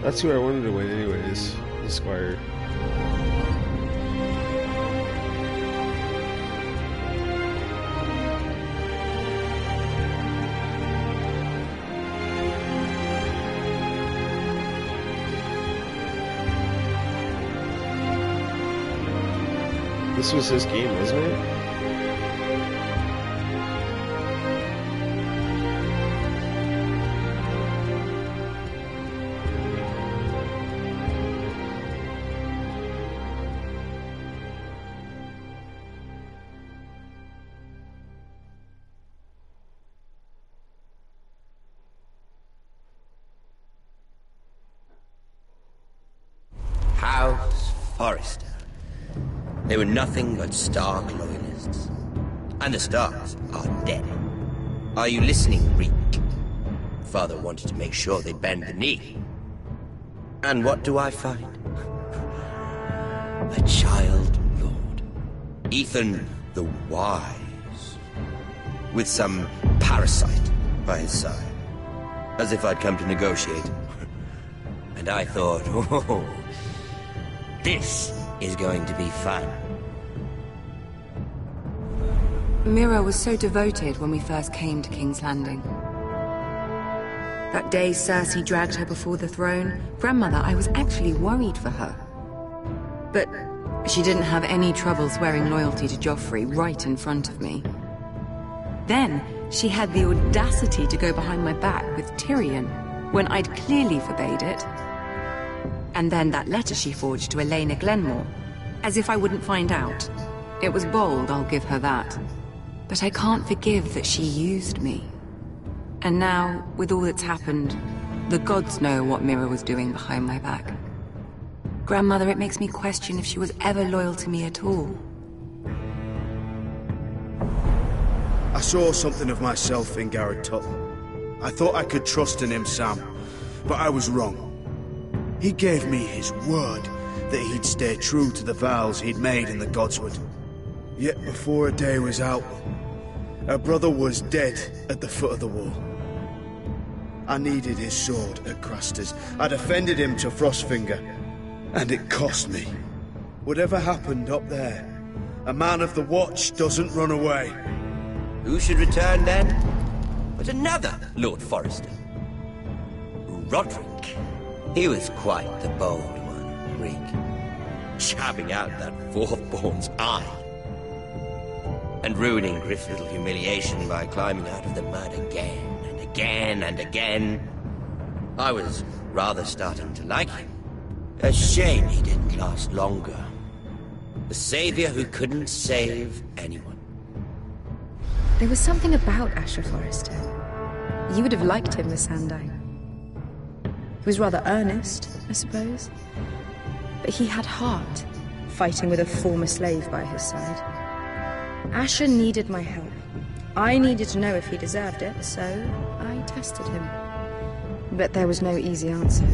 That's who I wanted to win anyways, the Squire. This was his game, wasn't it? House Forrester. They were nothing but Stark loyalists. And the Starks are dead. Are you listening, Reek? Father wanted to make sure they bend the knee. And what do I find? A child lord. Ethan the Wise. With some parasite by his side. As if I'd come to negotiate. And I thought, oh, this is going to be fun. Mira was so devoted when we first came to King's Landing. That day Cersei dragged her before the throne, Grandmother, I was actually worried for her. But she didn't have any trouble swearing loyalty to Joffrey right in front of me. Then she had the audacity to go behind my back with Tyrion, when I'd clearly forbade it. And then that letter she forged to Elena Glenmore, as if I wouldn't find out. It was bold, I'll give her that. But I can't forgive that she used me. And now, with all that's happened, the gods know what Mira was doing behind my back. Grandmother, it makes me question if she was ever loyal to me at all. I saw something of myself in Garrett Tuttle. I thought I could trust in him, Sam, but I was wrong. He gave me his word that he'd stay true to the vows he'd made in the Godswood. Yet before a day was out, our brother was dead at the foot of the wall. I needed his sword at Craster's. I defended him to Frostfinger, and it cost me. Whatever happened up there, a man of the Watch doesn't run away. Who should return then? But another Lord Forrester. Roderick. He was quite the bold one, Reek. Chapping out that fourth-born's eye. And ruining Griff's little humiliation by climbing out of the mud again and again and again. I was rather starting to like him. A shame he didn't last longer. The savior who couldn't save anyone. There was something about Asher Forrester. You would have liked him, Miss Sandine. He was rather earnest, I suppose. But he had heart, fighting with a former slave by his side. Asher needed my help. I needed to know if he deserved it, so I tested him. But there was no easy answer.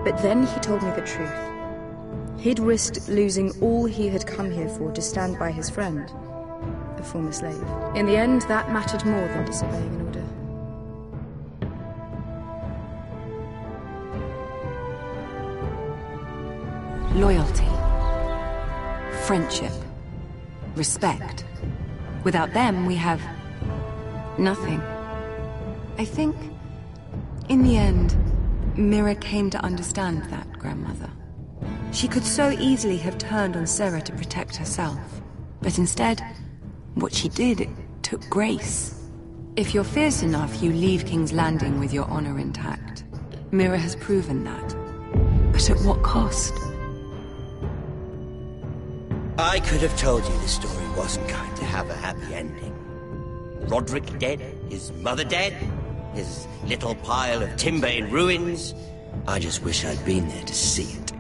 But then he told me the truth. He'd risked losing all he had come here for to stand by his friend, the former slave. In the end, that mattered more than disobeying an order. Loyalty. Friendship. Respect. Without them, we have nothing. I think, in the end, Mira came to understand that, Grandmother. She could so easily have turned on Sarah to protect herself. But instead, what she did, it took grace. If you're fierce enough, you leave King's Landing with your honor intact. Mira has proven that. But at what cost? I could have told you this story wasn't going to have a happy ending. Roderick dead, his mother dead, his little pile of timber in ruins. I just wish I'd been there to see it.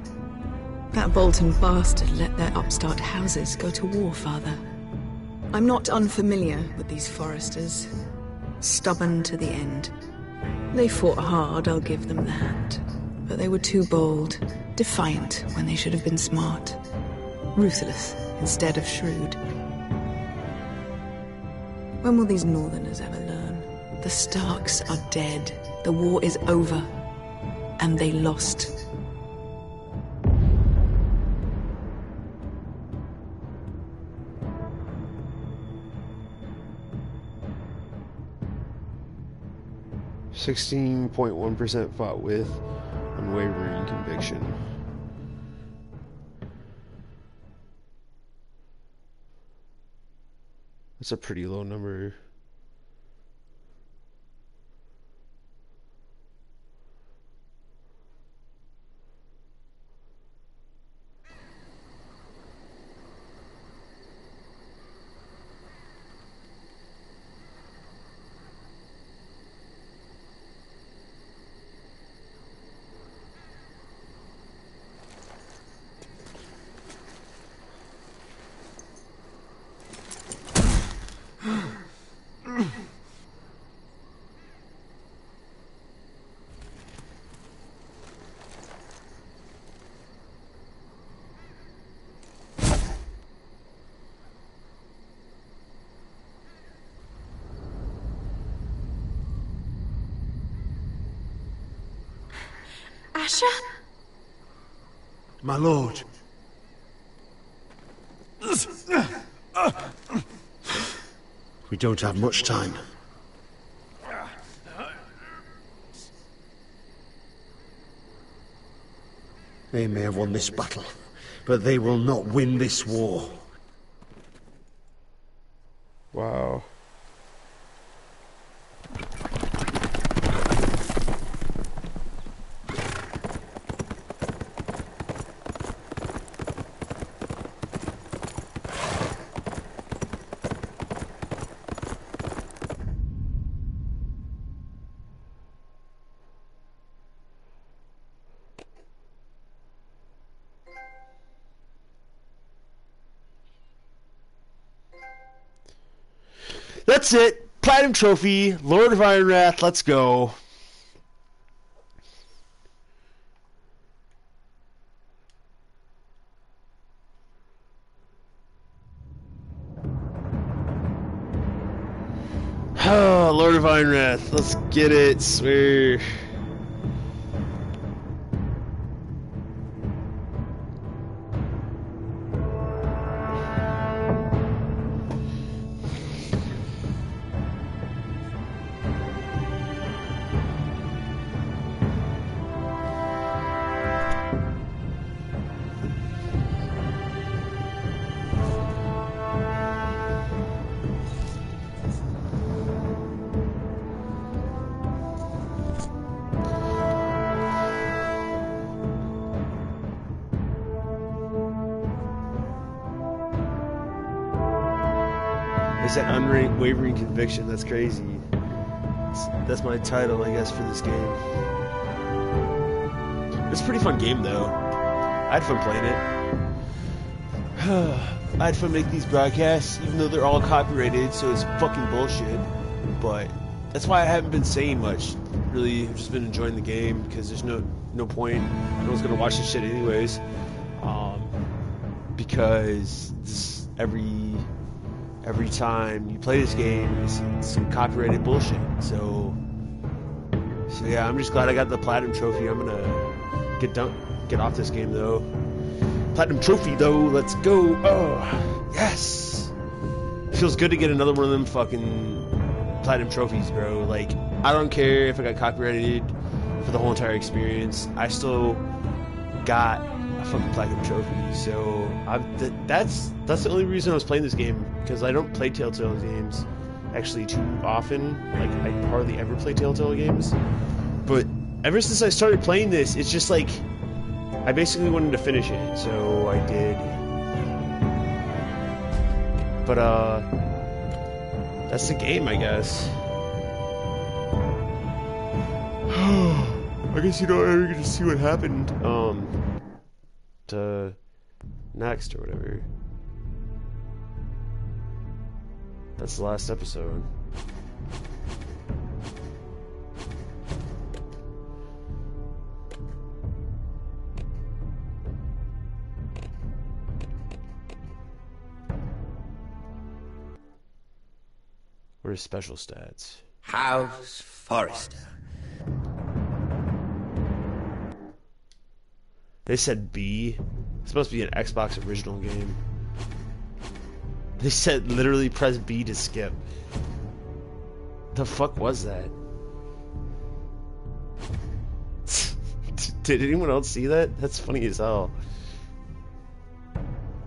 That Bolton bastard let their upstart houses go to war, Father. I'm not unfamiliar with these Forresters. Stubborn to the end. They fought hard, I'll give them that. But they were too bold, defiant when they should have been smart. Ruthless instead of shrewd. When will these Northerners ever learn? The Starks are dead. The war is over. And they lost. %16.1% fought with unwavering conviction. That's a pretty low number. Asher? My lord. We don't have much time. They may have won this battle, but they will not win this war. Wow. that's it. Platinum Trophy, Lord of Ironwrath, let's go. Oh, Lord of Ironwrath, let's get it, swear. It's that unwavering conviction. That's crazy. That's my title, I guess, for this game. It's a pretty fun game, though. I had fun playing it. I had fun making these broadcasts, even though they're all copyrighted, so it's fucking bullshit. But that's why I haven't been saying much. Really, I've just been enjoying the game, because there's no point. No one's gonna watch this shit anyways. Because this, every time you play this game, it's some copyrighted bullshit. So yeah, I'm just glad I got the Platinum Trophy. I'm gonna get off this game though. Platinum Trophy though, let's go. Oh, yes. It feels good to get another one of them fucking Platinum Trophies, bro. Like, I don't care if I got copyrighted for the whole entire experience. I still got a fucking Platinum Trophy. So that's the only reason I was playing this game, because I don't play Telltale games actually too often. Like, I hardly ever play Telltale games. But ever since I started playing this, it's just like I basically wanted to finish it, so I did. But that's the game, I guess. I guess, you know, we're gonna see what happened to next or whatever. That's the last episode. What are special stats? House Forrester. They said B. It's supposed to be an Xbox original game. They said literally press B to skip. The fuck was that? Did anyone else see that? That's funny as hell.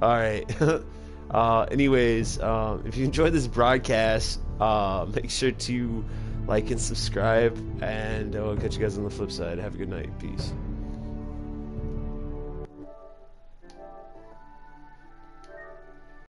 Alright. Anyways, if you enjoyed this broadcast, make sure to like and subscribe, and I'll catch you guys on the flip side. Have a good night. Peace.